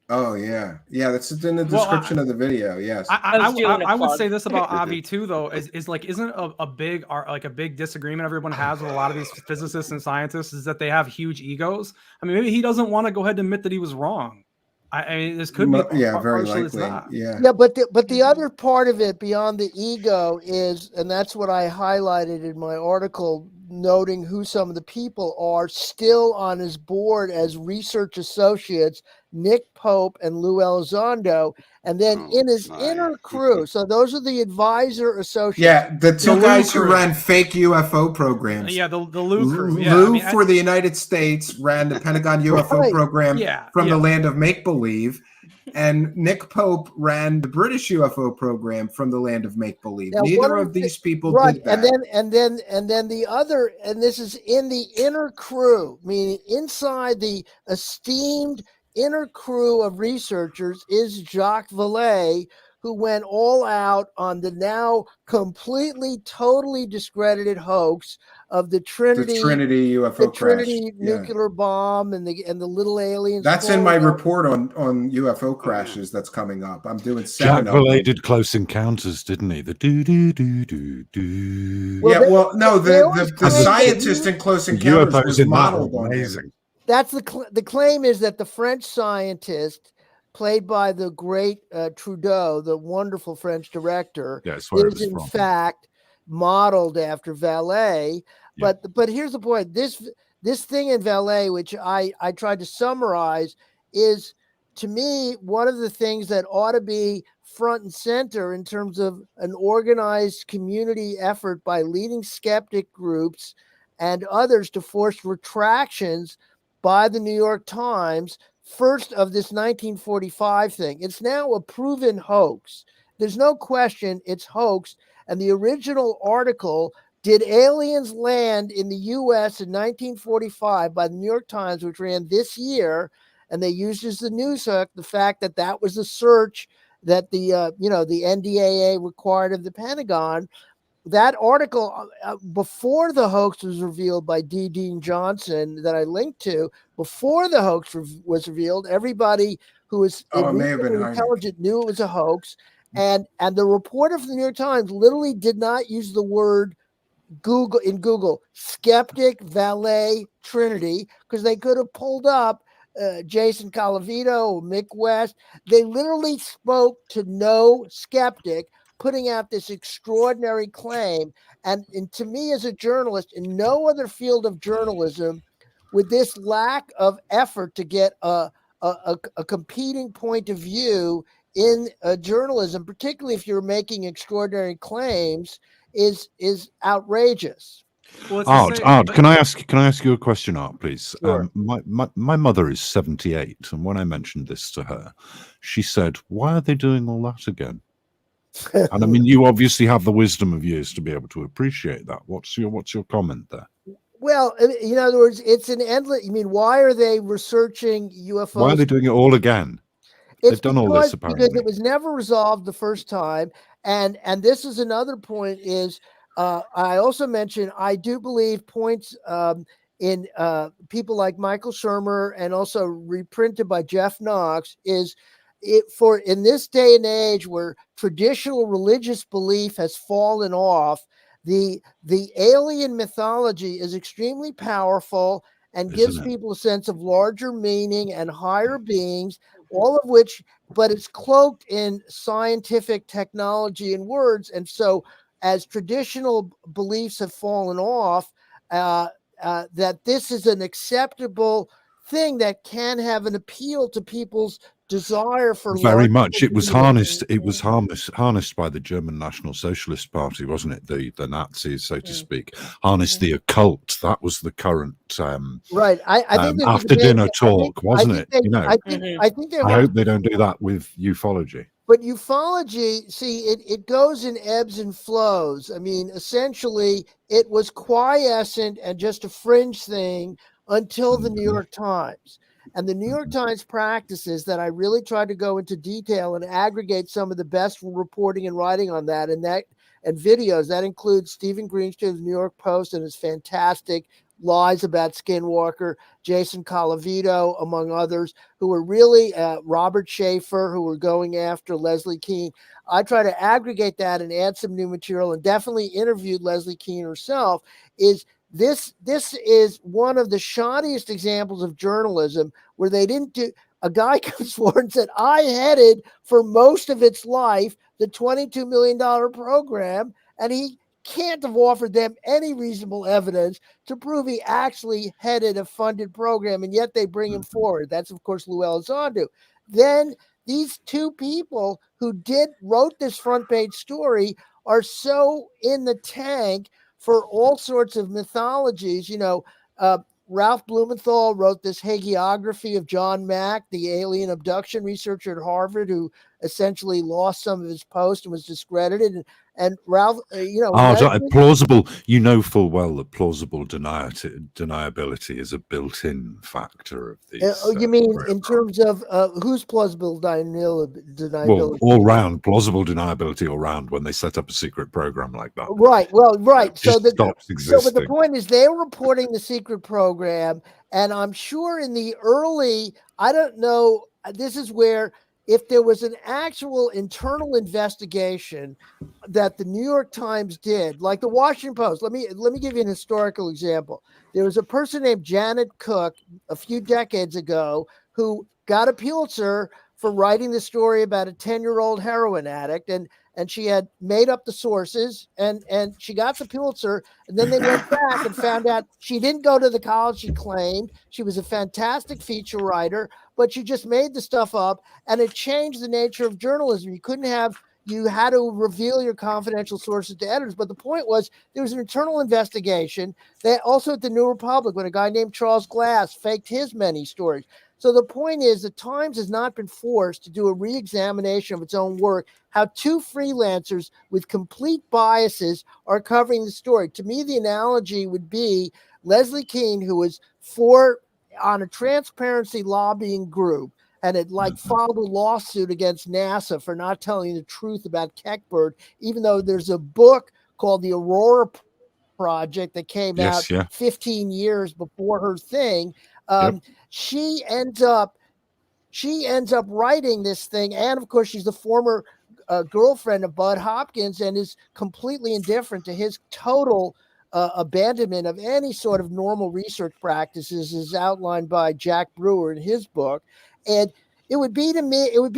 Speaker 7: Oh yeah, that's in the description of the video. Yes,
Speaker 11: I would say this about Avi too, though, is like isn't a big disagreement everyone has with a lot of these physicists and scientists is that they have huge egos. I mean, maybe he doesn't want to go ahead and admit that he was wrong. I mean, this could be
Speaker 7: very
Speaker 11: likely.
Speaker 7: Yeah,
Speaker 10: but the other part of it beyond the ego is, and that's what I highlighted in my article, noting who some of the people are still on his board as research associates, Nick Pope and Lou Elizondo, and then in his inner crew. So those are the advisor associates.
Speaker 7: Yeah, the two guys who ran fake UFO programs.
Speaker 11: Yeah, the Lou crew. Yeah,
Speaker 7: Lou for the United States ran the Pentagon UFO program from the land of make-believe. And Nick Pope ran the British UFO program from the land of make-believe. Neither of these people did that.
Speaker 10: And then the other, and this is in the inner crew, meaning inside the esteemed inner crew of researchers is Jacques Vallée, who went all out on the now completely, totally discredited hoax of the Trinity
Speaker 7: UFO crash,
Speaker 10: nuclear bomb and the little aliens.
Speaker 7: That's in my report on UFO crashes that's coming up. I'm doing 7
Speaker 5: Jacques
Speaker 7: of them.
Speaker 5: Vallée did Close Encounters, didn't he? The do.
Speaker 7: No, the scientist in Close Encounters was modeled on him.
Speaker 10: That's the claim is that the French scientist, played by the great Trudeau, the wonderful French director, is in fact modeled after Vallée. Yeah. But here's the point: this thing in Vallée, which I tried to summarize, is to me one of the things that ought to be front and center in terms of an organized community effort by leading skeptic groups and others to force retractions by the New York Times, first of this 1945 thing. It's now a proven hoax. There's no question it's hoax. And the original article, Did Aliens Land in the U.S. in 1945 by the New York Times, which ran this year, and they used as the news hook the fact that that was the search that the NDAA required of the Pentagon. That article, before the hoax was revealed by D. Dean Johnson that I linked to, before the hoax was revealed, everybody who was intelligent knew it was a hoax. And the reporter from the New York Times literally did not use the word Google, skeptic, Vallée, Trinity, because they could have pulled up Jason Colavito, Mick West. They literally spoke to no skeptic, putting out this extraordinary claim. And to me as a journalist, in no other field of journalism, with this lack of effort to get a competing point of view in journalism, particularly if you're making extraordinary claims, is outrageous.
Speaker 5: Art, can I ask you a question, Art, please?
Speaker 10: Sure.
Speaker 5: My mother is 78, and when I mentioned this to her, she said, "Why are they doing all that again?" And I mean, you obviously have the wisdom of years to be able to appreciate that. What's your comment there?
Speaker 10: Well, in other words, it's an endless. You mean, why are they researching UFOs?
Speaker 5: Why are they doing it all again? They've done all this apparently
Speaker 10: because it was never resolved the first time. And this is another point. Is I also mentioned I do believe points in people like Michael Shermer and also reprinted by Jeff Knox is. In this day and age where traditional religious belief has fallen off, the alien mythology is extremely powerful and gives people a sense of larger meaning and higher beings. all of which, but it's cloaked in scientific technology and words. And so as traditional beliefs have fallen off, that this is an acceptable thing that can have an appeal to people's desire for
Speaker 5: Very
Speaker 10: larger
Speaker 5: much. It was
Speaker 10: communities.
Speaker 5: harnessed. It was harnessed by the German National Socialist Party, wasn't it? The Nazis, so to speak, harnessed the occult. That was the current
Speaker 10: Right. I think there's a
Speaker 5: after
Speaker 10: debate.
Speaker 5: dinner talk, wasn't it? You know,
Speaker 10: I think there
Speaker 5: I
Speaker 10: was.
Speaker 5: hope they don't do that with ufology.
Speaker 10: But ufology, see, it goes in ebbs and flows. I mean, essentially, it was quiescent and just a fringe thing until the New York Times. And the New York Times practices that I really tried to go into detail and aggregate some of the best reporting and writing on that and videos. That includes Stephen Greenstreet's New York Post and his fantastic lies about Skinwalker, Jason Colavito, among others, who were really Robert Schaefer, who were going after Leslie Kean. I try to aggregate that and add some new material, and definitely interviewed Leslie Kean herself. This is one of the shoddiest examples of journalism where they didn't do. A guy comes forward and said, I headed for most of its life the $22 million program, and he can't have offered them any reasonable evidence to prove he actually headed a funded program, and yet they bring him forward. That's, of course, Lou Elizondo. Then these two people who wrote this front page story are so in the tank for all sorts of mythologies. You know, Ralph Blumenthal wrote this hagiography of John Mack, the alien abduction researcher at Harvard, who essentially lost some of his post and was discredited. And Ralph,
Speaker 5: plausible. You know full well that plausible deniability is a built-in factor of these.
Speaker 10: You mean in terms of who's plausible deniability?
Speaker 5: Well, all round plausible deniability, all round when they set up a secret program like that.
Speaker 10: Right. Well, right.
Speaker 5: So but the
Speaker 10: point is, they're reporting the secret program, and I'm sure in the early, I don't know. This is where, if there was an actual internal investigation that the New York Times did, like the Washington Post, let me give you an historical example. There was a person named Janet Cook a few decades ago who got a Pulitzer for writing the story about a 10-year-old heroin addict, and she had made up the sources, and she got the Pulitzer, and then they went back and found out she didn't go to the college she claimed. She was a fantastic feature writer, but she just made the stuff up, and it changed the nature of journalism. You had to reveal your confidential sources to editors. But the point was, there was an internal investigation. They also at the New Republic, when a guy named Charles Glass faked his many stories. So the point is, the Times has not been forced to do a re-examination of its own work, how two freelancers with complete biases are covering the story. To me, the analogy would be Leslie Kean, who was on a transparency lobbying group, and had filed a lawsuit against NASA for not telling the truth about Keckbird, even though there's a book called The Aurora Project that came out 15 years before her thing. She ends up writing this thing, and of course she's the former girlfriend of Bud Hopkins, and is completely indifferent to his total abandonment of any sort of normal research practices, as outlined by Jack Brewer in his book. And it would be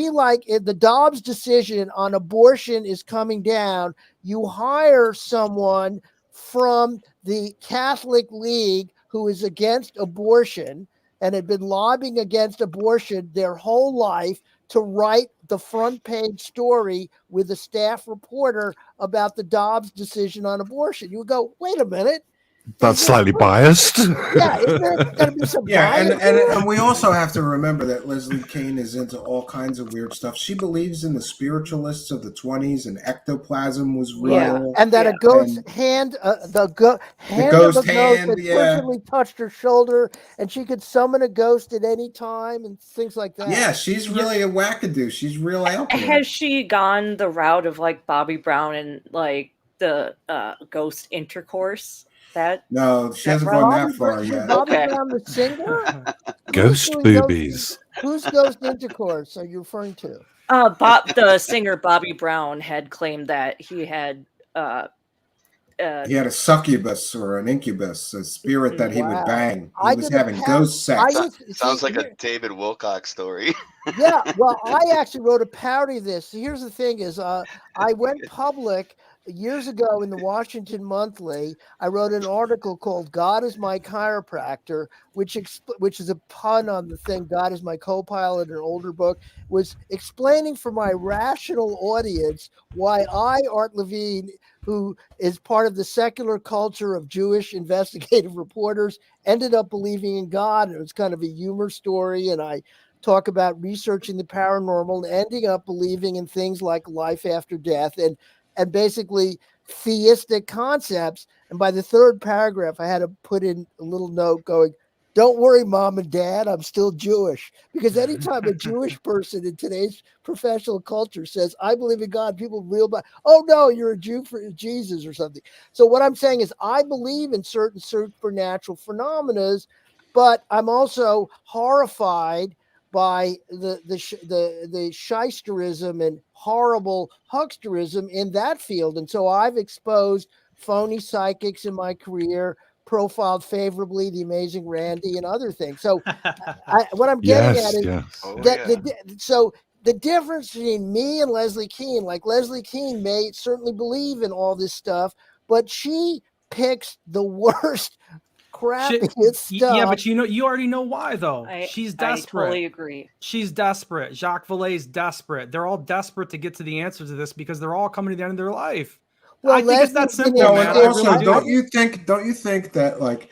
Speaker 10: like if the Dobbs decision on abortion is coming down, you hire someone from the Catholic League who is against abortion and had been lobbying against abortion their whole life to write the front page story with a staff reporter about the Dobbs decision on abortion. You would go, wait a minute.
Speaker 5: That's slightly biased.
Speaker 10: Yeah, isn't there going to be some bias?
Speaker 7: And we also have to remember that Leslie Kean is into all kinds of weird stuff. She believes in the spiritualists of the 20s, and ectoplasm was real.
Speaker 10: And that a ghost hand, the ghost had personally touched her shoulder, and she could summon a ghost at any time, and things like that.
Speaker 7: Yeah, she's really a wackadoo. She's real out there.
Speaker 8: Has she gone the route of like Bobby Brown and like the ghost intercourse?
Speaker 7: No, she hasn't gone that far yet.
Speaker 10: Bobby Brown, the singer?
Speaker 5: Ghost boobies.
Speaker 10: Whose ghost intercourse are you referring to?
Speaker 8: The singer Bobby Brown had claimed that he had
Speaker 7: He had a succubus or an incubus, a spirit that he would
Speaker 10: Wow.
Speaker 7: bang.
Speaker 10: I
Speaker 7: He was
Speaker 10: did a
Speaker 7: having
Speaker 10: par-
Speaker 7: ghost sex.
Speaker 9: Sounds like a David Wilcox story.
Speaker 10: Yeah, well, I actually wrote a parody of this. Here's the thing: is I went public years ago in the Washington Monthly. I wrote an article called "God is My Chiropractor," which is a pun on the thing "God is my co-pilot," an older book, was explaining for my rational audience why I, Art Levine, who is part of the secular culture of Jewish investigative reporters, ended up believing in God. It was kind of a humor story, and I talk about researching the paranormal and ending up believing in things like life after death and basically theistic concepts. And by the third paragraph, I had to put in a little note going, "Don't worry, Mom and Dad, I'm still Jewish." Because anytime a Jewish person in today's professional culture says, "I believe in God," people reel back, "Oh no, you're a Jew for Jesus," or something. So what I'm saying is I believe in certain supernatural phenomena, but I'm also horrified by the shysterism and horrible hucksterism in that field. And so I've exposed phony psychics in my career, profiled favorably the amazing Randy and other things. So what I'm getting at is that the difference between me and Leslie Kean, like Leslie Kean may certainly believe in all this stuff, but she picks the worst crappiest stuff.
Speaker 11: Yeah, but you already know why though. She's desperate.
Speaker 8: I totally agree.
Speaker 11: She's desperate. Jacques Vallée's desperate. They're all desperate to get to the answer to this because they're all coming to the end of their life.
Speaker 10: Well,
Speaker 11: I think it's that simple,
Speaker 7: No,
Speaker 11: man.
Speaker 7: and also,
Speaker 11: I really
Speaker 7: don't you think that, like,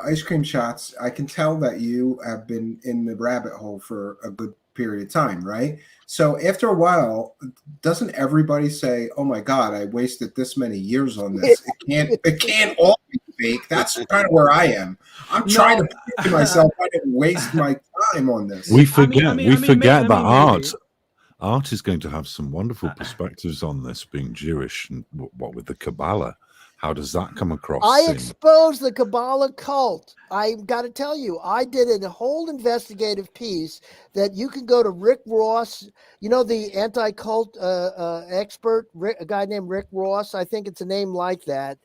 Speaker 7: ice cream shots, I can tell that you have been in the rabbit hole for a good period of time, right? So after a while, doesn't everybody say, "Oh my God, I wasted this many years on this. It can't all be fake." That's kind of where I am. I'm trying to prove to myself I didn't waste my time on this.
Speaker 5: We forget that
Speaker 11: maybe.
Speaker 5: art is going to have some wonderful perspectives on this, being Jewish, and what with the Kabbalah. How does that come across?
Speaker 10: I exposed the Kabbalah cult. I got to tell you, I did a whole investigative piece that you can go to Rick Ross, the anti-cult expert, a guy named Rick Ross. I think it's a name like that.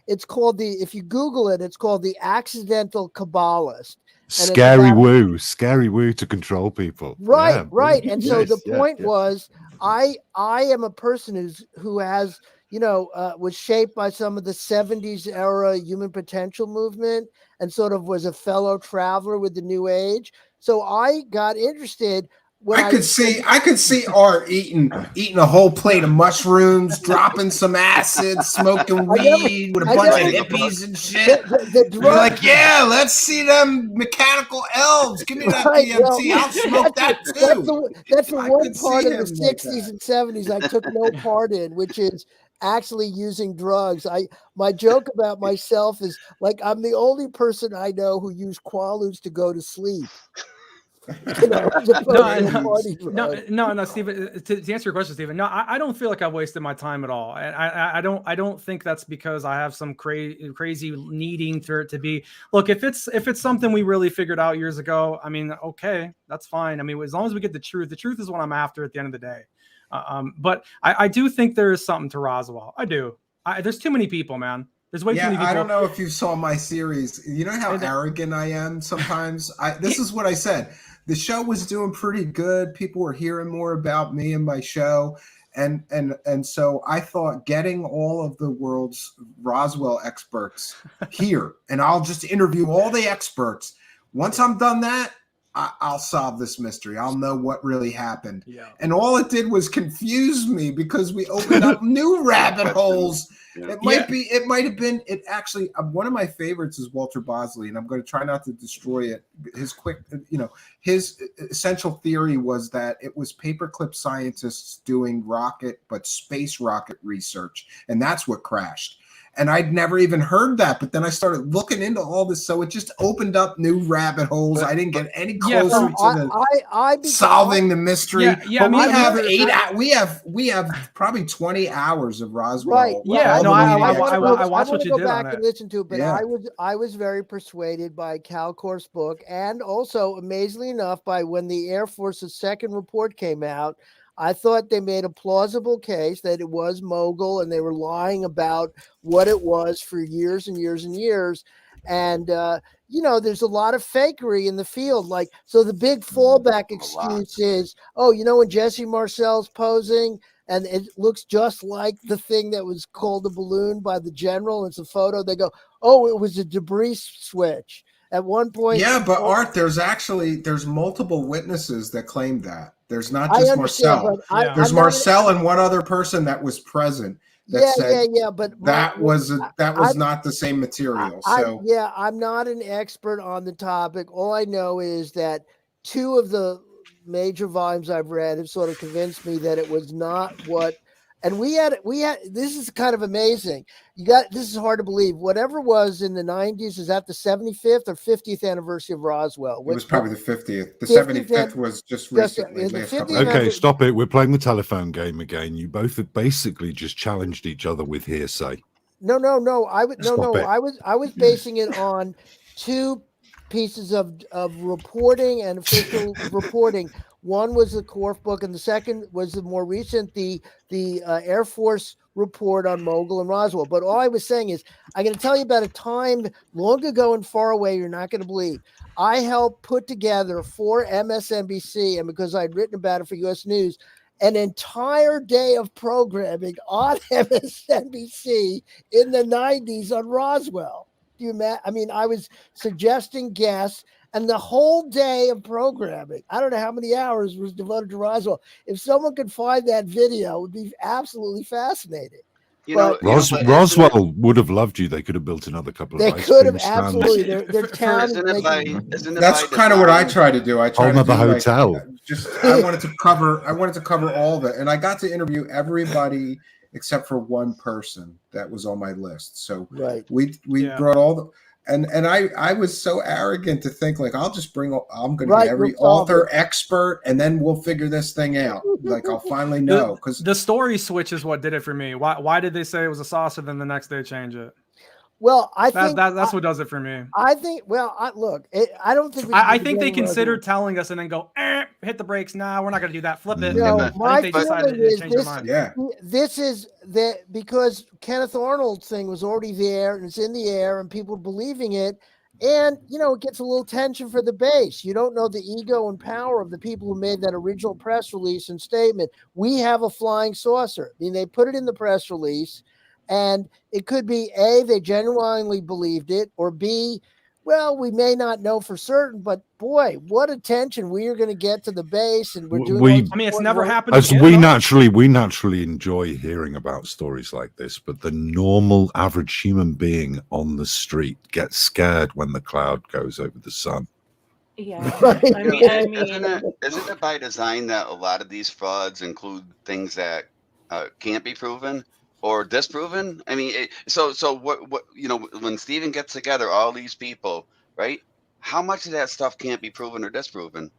Speaker 10: It's called if you Google it, it's called the Accidental Kabbalist.
Speaker 5: Scary woo to control people.
Speaker 10: Right,
Speaker 5: yeah,
Speaker 10: right. And so the point was, I am a person who has, was shaped by some of the 70s era human potential movement and sort of was a fellow traveler with the New Age. So I got interested.
Speaker 7: I could see Art eating a whole plate of mushrooms, dropping some acid, smoking weed with a bunch of hippies and shit. You're like, yeah, let's see them mechanical elves. Give me that DMT. I'll smoke that too.
Speaker 10: That's the one part of the 60s and 70s I took no part in, which is actually using drugs. My joke about myself is like I'm the only person I know who used Quaaludes to go to sleep.
Speaker 11: No, Stephen. To answer your question, Stephen, no, I don't feel like I wasted my time at all, and I don't think that's because I have some crazy needing for it to be. Look, if it's something we really figured out years ago, I mean, okay, that's fine. I mean, as long as we get the truth is what I'm after at the end of the day. But I do think there is something to Roswell. I do. There's too many people, man. There's way too many people.
Speaker 7: I don't know if you saw my series. You know how arrogant I am sometimes? This is what I said. The show was doing pretty good. People were hearing more about me and my show. And so I thought getting all of the world's Roswell experts here, and I'll just interview all the experts. Once I'm done that, I'll solve this mystery. I'll know what really happened. Yeah. And all it did was confuse me because we opened up new rabbit holes. Yeah. It might have been one of my favorites is Walter Bosley, and I'm going to try not to destroy it. His essential theory was that it was paperclip scientists doing space rocket research, and that's what crashed. And I'd never even heard that, but then I started looking into all this, so it just opened up new rabbit holes. I didn't get any closer to solving the mystery. But we have probably 20 hours of Roswell.
Speaker 10: Right.
Speaker 11: Yeah. No, I watched what you did on it.
Speaker 10: I want to go back and listen to it, but I was very persuaded by Calcor's book, and also, amazingly enough, by when the Air Force's second report came out. I thought they made a plausible case that it was Mogul and they were lying about what it was for years and years and years. And, there's a lot of fakery in the field. Like, so the big fallback excuse is, when Jesse Marcel's posing and it looks just like the thing that was called a balloon by the general, it's a photo, they go, oh, it was a debris switch. At one point.
Speaker 7: Yeah, but Art, there's multiple witnesses that claim that. There's not
Speaker 10: I
Speaker 7: just
Speaker 10: understand,
Speaker 7: Marcel.
Speaker 10: but
Speaker 7: There's Marcel and one other person that was present that said
Speaker 10: but
Speaker 7: that was not the same material.
Speaker 10: I'm not an expert on the topic. All I know is that two of the major volumes I've read have sort of convinced me that it was not what. And we had this is kind of amazing. This is hard to believe. Whatever was in the 90s, is that the 75th or 50th anniversary of Roswell?
Speaker 7: It was probably the 50th. The 75th was just recently.
Speaker 5: Okay, stop it. We're playing the telephone game again. You both have basically just challenged each other with hearsay.
Speaker 10: No. I was basing it on two pieces of reporting and official reporting. One was the Korf book, and the second was the more recent, the Air Force report on Mogul and Roswell. But all I was saying is, I'm going to tell you about a time long ago and far away you're not going to believe. I helped put together for MSNBC, and because I'd written about it for U.S. News, an entire day of programming on MSNBC in the 90s on Roswell. Do you imagine? I mean, I was suggesting guests. And the whole day of programming, I don't know how many hours, was devoted to Roswell. If someone could find that video, it would be absolutely fascinating.
Speaker 5: Roswell would have loved you. They could have built another couple of ice cream stands.
Speaker 10: Absolutely. Their town
Speaker 7: That's kind of what I try to do. I try to do
Speaker 5: hotel.
Speaker 7: I wanted to cover all of it, and I got to interview everybody except for one person that was on my list. So we brought all the. And I was so arrogant to think like I'm going to get every author expert and then we'll figure this thing out. Like I'll finally know, because
Speaker 11: the story switch is what did it for me. Why did they say it was a saucer, then the next day change it?
Speaker 10: Well,
Speaker 11: that's what does it for me.
Speaker 10: I think. Well, look, I don't think.
Speaker 11: I think they considered telling us and then go, hit the brakes. Nah, we're not going to do that. Flip it.
Speaker 10: No,
Speaker 11: I think they decided to change their mind.
Speaker 7: Yeah.
Speaker 10: This is that because Kenneth Arnold's thing was already there and it's in the air and people believing it. And, it gets a little tension for the base. You don't know the ego and power of the people who made that original press release and statement. We have a flying saucer. I mean, they put it in the press release. And it could be A, they genuinely believed it, or B, well, we may not know for certain, but boy, what attention we are going to get to the base, and we're doing.
Speaker 11: I mean, it's never happened.
Speaker 5: As we naturally enjoy hearing about stories like this, but the normal average human being on the street gets scared when the cloud goes over the sun.
Speaker 8: Yeah,
Speaker 9: isn't it by design that a lot of these frauds include things that can't be proven or disproven? I mean, so what when Stephen gets together all these people, right? How much of that stuff can't be proven or disproven?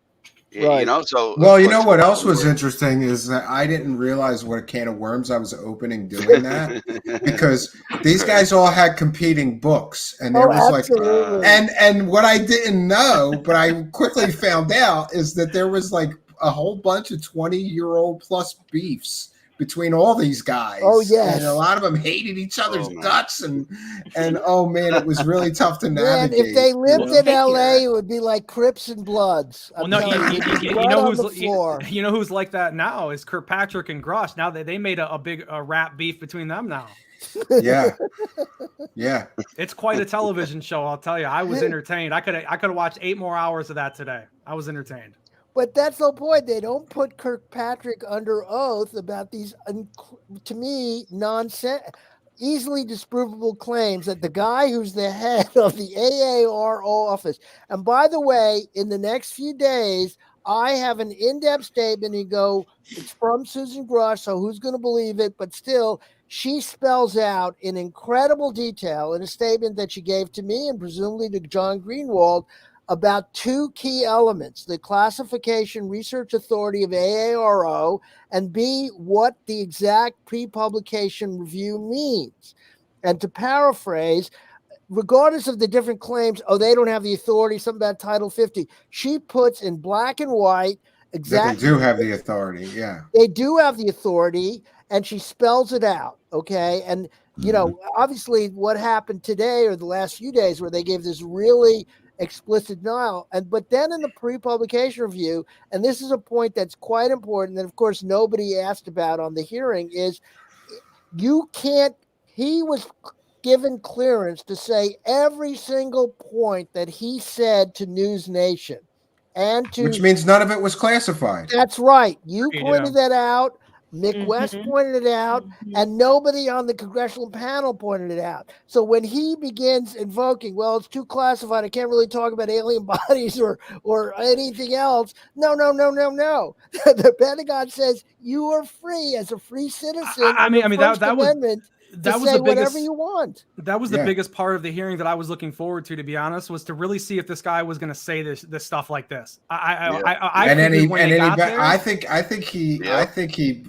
Speaker 10: Right.
Speaker 9: So
Speaker 7: what else was interesting is that I didn't realize what a can of worms I was opening doing that, because these guys all had competing books, and there was
Speaker 10: absolutely.
Speaker 7: and what I didn't know, but I quickly found out, is that there was like a whole bunch of 20-year-old plus beefs between all these guys.
Speaker 10: Oh yes,
Speaker 7: and a lot of them hated each other's guts, and oh man, it was really tough to navigate.
Speaker 10: Man, if they lived in LA, it would be like Crips and Bloods.
Speaker 11: Well, no, you know who's like that now is Kirkpatrick and Grush. Now they made a big rap beef between them now.
Speaker 7: Yeah.
Speaker 11: It's quite a television show, I'll tell you. I was entertained. I could have watched 8 more hours of that today. I was entertained.
Speaker 10: But that's the point. They don't put Kirkpatrick under oath about these, to me, nonsense, easily disprovable claims that the guy who's the head of the AARO office. And by the way, in the next few days, I have an in-depth statement and go, it's from Susan Grush, so who's going to believe it? But still, she spells out in incredible detail in a statement that she gave to me and presumably to John Greenwald about 2 key elements: the classification research authority of AARO, and B, what the exact pre-publication review means. And to paraphrase, regardless of the different claims, they don't have the authority, something about Title 50, she puts in black and white exactly.
Speaker 7: That they do have the authority. Yeah.
Speaker 10: They do have the authority, and she spells it out. Okay. And, you know, obviously what happened today or the last few days where they gave this really explicit denial. But then in the pre-publication review, and this is a point that's quite important, and of course nobody asked about on the hearing, is you can't, he was given clearance to say every single point that he said to News Nation. And to,
Speaker 7: which means none of it was classified.
Speaker 10: That's right. You pointed that out. Mick West pointed it out, and nobody on the congressional panel pointed it out. So when he begins invoking, well, it's too classified, I can't really talk about alien bodies or anything else. No. The Pentagon says you are free as a free citizen.
Speaker 11: I mean that was
Speaker 10: say
Speaker 11: the biggest,
Speaker 10: whatever you want.
Speaker 11: That was the biggest part of the hearing that I was looking forward to be honest, was to really see if this guy was going to say this stuff like this. I
Speaker 7: think he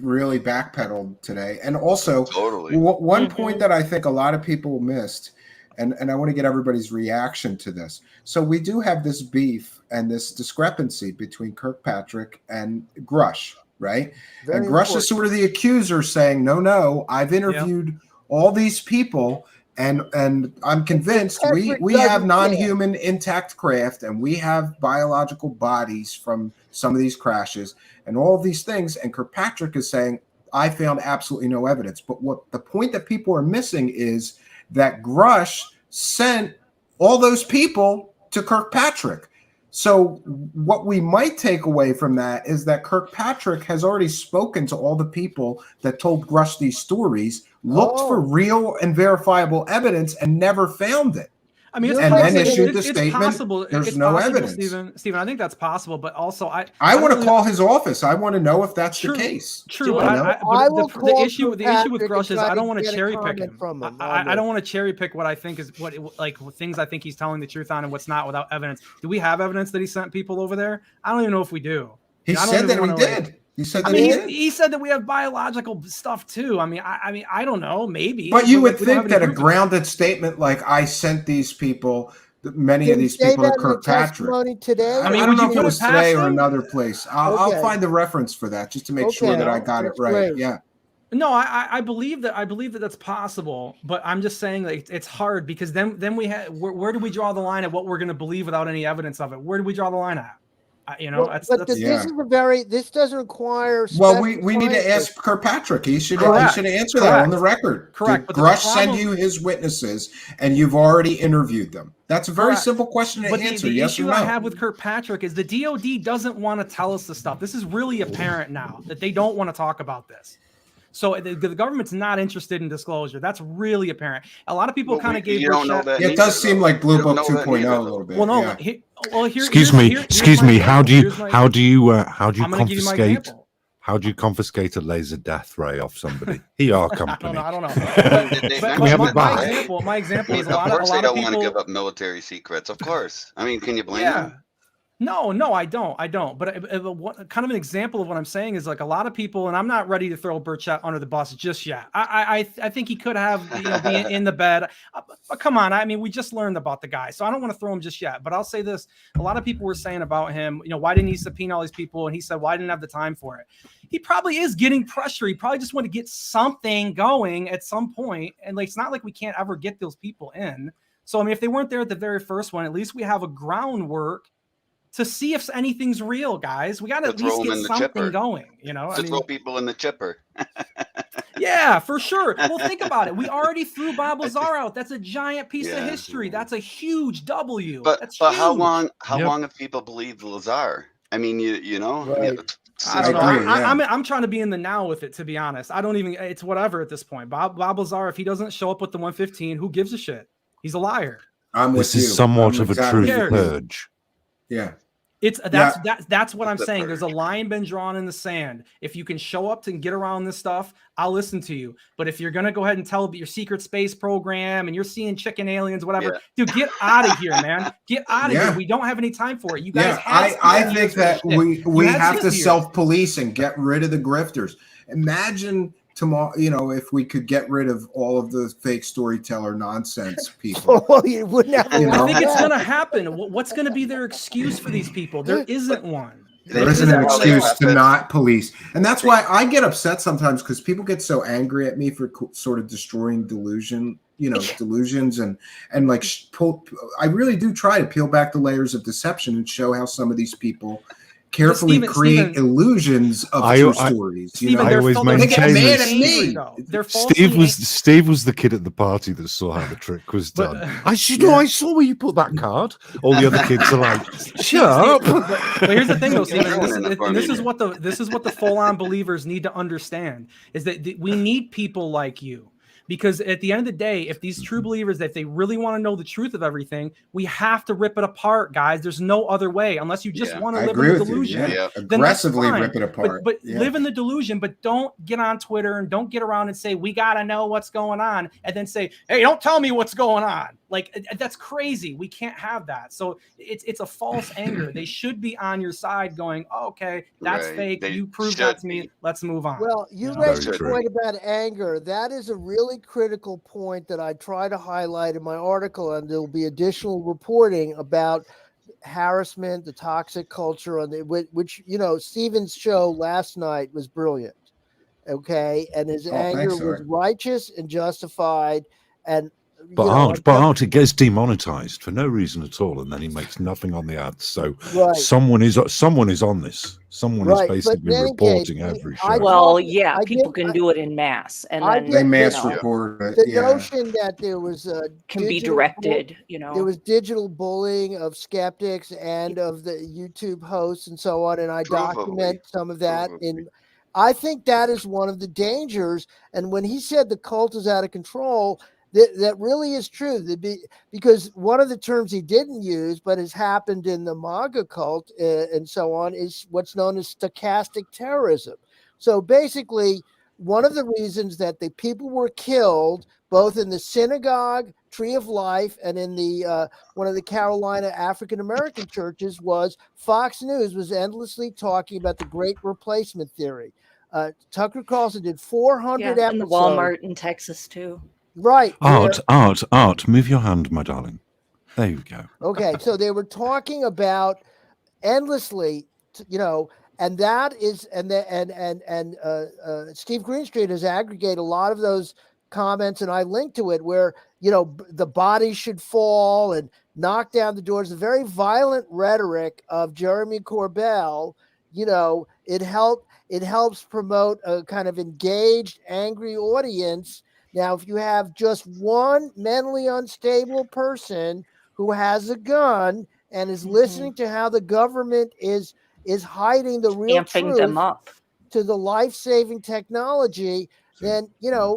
Speaker 7: really backpedaled today. And also, one point that I think a lot of people missed, and I want to get everybody's reaction to this. So we do have this beef and this discrepancy between Kirkpatrick and Grush, right? And Grush is sort of the accuser saying, no, I've interviewed all these people, and I'm convinced we have non-human intact craft, and we have biological bodies from some of these crashes and all of these things. And Kirkpatrick is saying, I found absolutely no evidence. But what the point that people are missing is that Grush sent all those people to Kirkpatrick. So what we might take away from that is that Kirkpatrick has already spoken to all the people that told Grush these stories, looked for real and verifiable evidence, and never found it.
Speaker 11: I mean,
Speaker 7: and then issued the statement.
Speaker 11: Possible.
Speaker 7: There's no evidence.
Speaker 11: Stephen, I think that's possible, but also I
Speaker 7: want to call his office. I want to know if that's the case.
Speaker 11: True, but the issue with Grush is I don't want to cherry pick him. I don't want to cherry pick what I think is what things I think he's telling the truth on and what's not without evidence. Do we have evidence that he sent people over there? I don't even know if we do.
Speaker 7: He said that we did. He said that
Speaker 11: he said that we have biological stuff too. I mean, I don't know, maybe.
Speaker 7: But you would think that a grounded statement like I sent these people, many of these people to Kirkpatrick.
Speaker 10: Today?
Speaker 7: I don't know if it was today or another place. I'll find the reference for that just to make sure that I got it right. Great. Yeah.
Speaker 11: No, I believe that. I believe that that's possible, but I'm just saying that it's hard because then we have where do we draw the line at what we're going to believe without any evidence of it? Where do we draw the line at?
Speaker 10: This doesn't require.
Speaker 7: Well, we need to ask Kirkpatrick. He should answer that on the record.
Speaker 11: Correct.
Speaker 7: Did Grush send you his witnesses, and you've already interviewed them? That's a very simple question to answer.
Speaker 11: The
Speaker 7: yes or
Speaker 11: issue
Speaker 7: no.
Speaker 11: I have with Kirkpatrick is the DOD doesn't want to tell us the stuff. This is really apparent now that they don't want to talk about this. So the government's not interested in disclosure. That's really apparent. A lot of people kind of gave.
Speaker 7: You don't know that. It does seem like Blue Book 2.0 a little bit.
Speaker 11: Well, no.
Speaker 5: Excuse me. How do you confiscate? How do you confiscate a laser death ray off somebody? PR company.
Speaker 11: I don't know.
Speaker 5: Can we have it back?
Speaker 11: My example is a lot
Speaker 9: of people don't
Speaker 11: want
Speaker 9: to give up military secrets. Of course. I mean, can you blame them?
Speaker 11: No, I don't. But kind of an example of what I'm saying is like a lot of people, and I'm not ready to throw Burchett under the bus just yet. I think he could have be in the bed. But come on, I mean, we just learned about the guy, so I don't want to throw him just yet. But I'll say this: a lot of people were saying about him, why didn't he subpoena all these people? And he said, well, I didn't have the time for it. He probably is getting pressure. He probably just wanted to get something going at some point, and it's not like we can't ever get those people in. So I mean, if they weren't there at the very first one, at least we have a groundwork to see if anything's real, guys. We got to at least get something going,
Speaker 9: throw people in the chipper.
Speaker 11: Yeah, for sure. Well, think about it. We already threw Bob Lazar out. That's a giant piece of history. That's a huge W.
Speaker 9: But how long have people believed Lazar? I mean, you know.
Speaker 10: Right.
Speaker 11: I don't know. I'm trying to be in the now with it, to be honest. I don't even. It's whatever at this point. Bob Lazar, if he doesn't show up with the 115, who gives a shit? He's a liar.
Speaker 5: This is somewhat of a truth purge.
Speaker 7: Yeah.
Speaker 11: That's what I'm saying. There's a line been drawn in the sand. If you can show up and get around this stuff, I'll listen to you. But if you're gonna go ahead and tell your secret space program and you're seeing chicken aliens, whatever, dude, get out of here, man. Get out of here. We don't have any time for it. You guys.
Speaker 7: I think that we have to self-police and get rid of the grifters. Imagine tomorrow, if we could get rid of all of the fake storyteller nonsense people.
Speaker 10: You wouldn't have
Speaker 11: I think it's going to happen. What's going to be their excuse for these people? There isn't one.
Speaker 7: There isn't an excuse to not police. And that's why I get upset sometimes, because people get so angry at me for sort of destroying delusions and like I really do try to peel back the layers of deception and show how some of these people carefully create illusions of true stories.
Speaker 5: I always maintain
Speaker 11: that
Speaker 5: Steve was the kid at the party that saw how the trick was done. I saw where you put that card. All the other kids are like, shut up.
Speaker 11: But here's the thing, though, Stephen. This is what the full-on believers need to understand, is that we need people like you. Because at the end of the day, if these true believers, if they really want to know the truth of everything, we have to rip it apart, guys. There's no other way, unless you just want to live in the delusion.
Speaker 7: Aggressively rip it apart.
Speaker 11: But live in the delusion, but don't get on Twitter and don't get around and say, we got to know what's going on. And then say, hey, don't tell me what's going on. Like, that's crazy. We can't have that. So it's a false anger. They should be on your side going, oh, okay, that's fake. You proved that to me. Let's move on.
Speaker 10: Well, you raised a point about anger. That is a really critical point that I try to highlight in my article, and there'll be additional reporting about harassment, the toxic culture, on which Stephen's show last night was brilliant. Okay, and his anger was righteous and justified, and
Speaker 5: Art, it gets demonetized for no reason at all, and then he makes nothing on the ads. So someone is on this. Someone is basically reporting every show.
Speaker 8: Well, people can do it in mass, and then
Speaker 7: they mass report it.
Speaker 10: The notion that there was
Speaker 8: can be directed.
Speaker 10: There was digital bullying of skeptics and of the YouTube hosts and so on, and I document some of that in. I think that is one of the dangers. And when he said the cult is out of control, that really is true. Because one of the terms he didn't use, but has happened in the MAGA cult and so on, is what's known as stochastic terrorism. So basically, one of the reasons that the people were killed, both in the synagogue, Tree of Life, and in the one of the Carolina African American churches, was Fox News was endlessly talking about the Great Replacement theory. Tucker Carlson did 400 episodes.
Speaker 8: And the Walmart in Texas too.
Speaker 10: Right.
Speaker 5: Art, move your hand, my darling. There you go.
Speaker 10: Okay, so they were talking about endlessly, and that is, and Steve Greenstreet has aggregated a lot of those comments, and I linked to it, where the body should fall and knock down the doors. The very violent rhetoric of Jeremy Corbell, it helps promote a kind of engaged, angry audience. Now, if you have just one mentally unstable person who has a gun and is listening to how the government is hiding the real truth
Speaker 8: them up
Speaker 10: to the life-saving technology, then,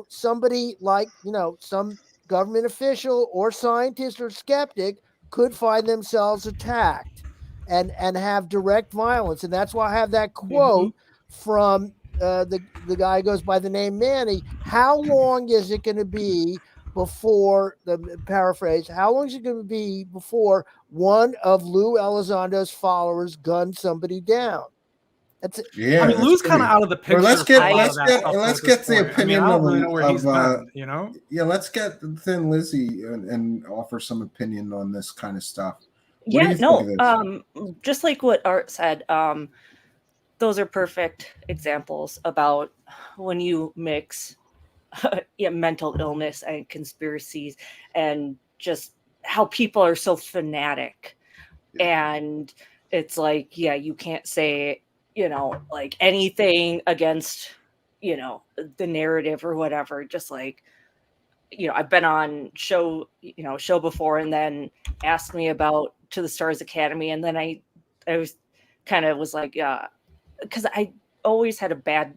Speaker 10: somebody like, some government official or scientist or skeptic could find themselves attacked and have direct violence. And that's why I have that quote from the guy goes by the name Manny. How long is it going to be before, the paraphrase, how long is it going to be before one of Lou Elizondo's followers guns somebody down? That's it.
Speaker 7: Yeah,
Speaker 11: I mean, Lou's kind of out of the picture.
Speaker 7: Well, let's get the opinion
Speaker 11: I don't really know where he's been,
Speaker 7: Yeah, let's get Thin Lizzy and offer some opinion on this kind of stuff.
Speaker 8: Just like what Art said, those are perfect examples about when you mix mental illness and conspiracies, and just how people are so fanatic. And it's like, you can't say, like anything against, the narrative or whatever. Just like, I've been on show before, and then asked me about To the Stars Academy. And then I was like, because I always had a bad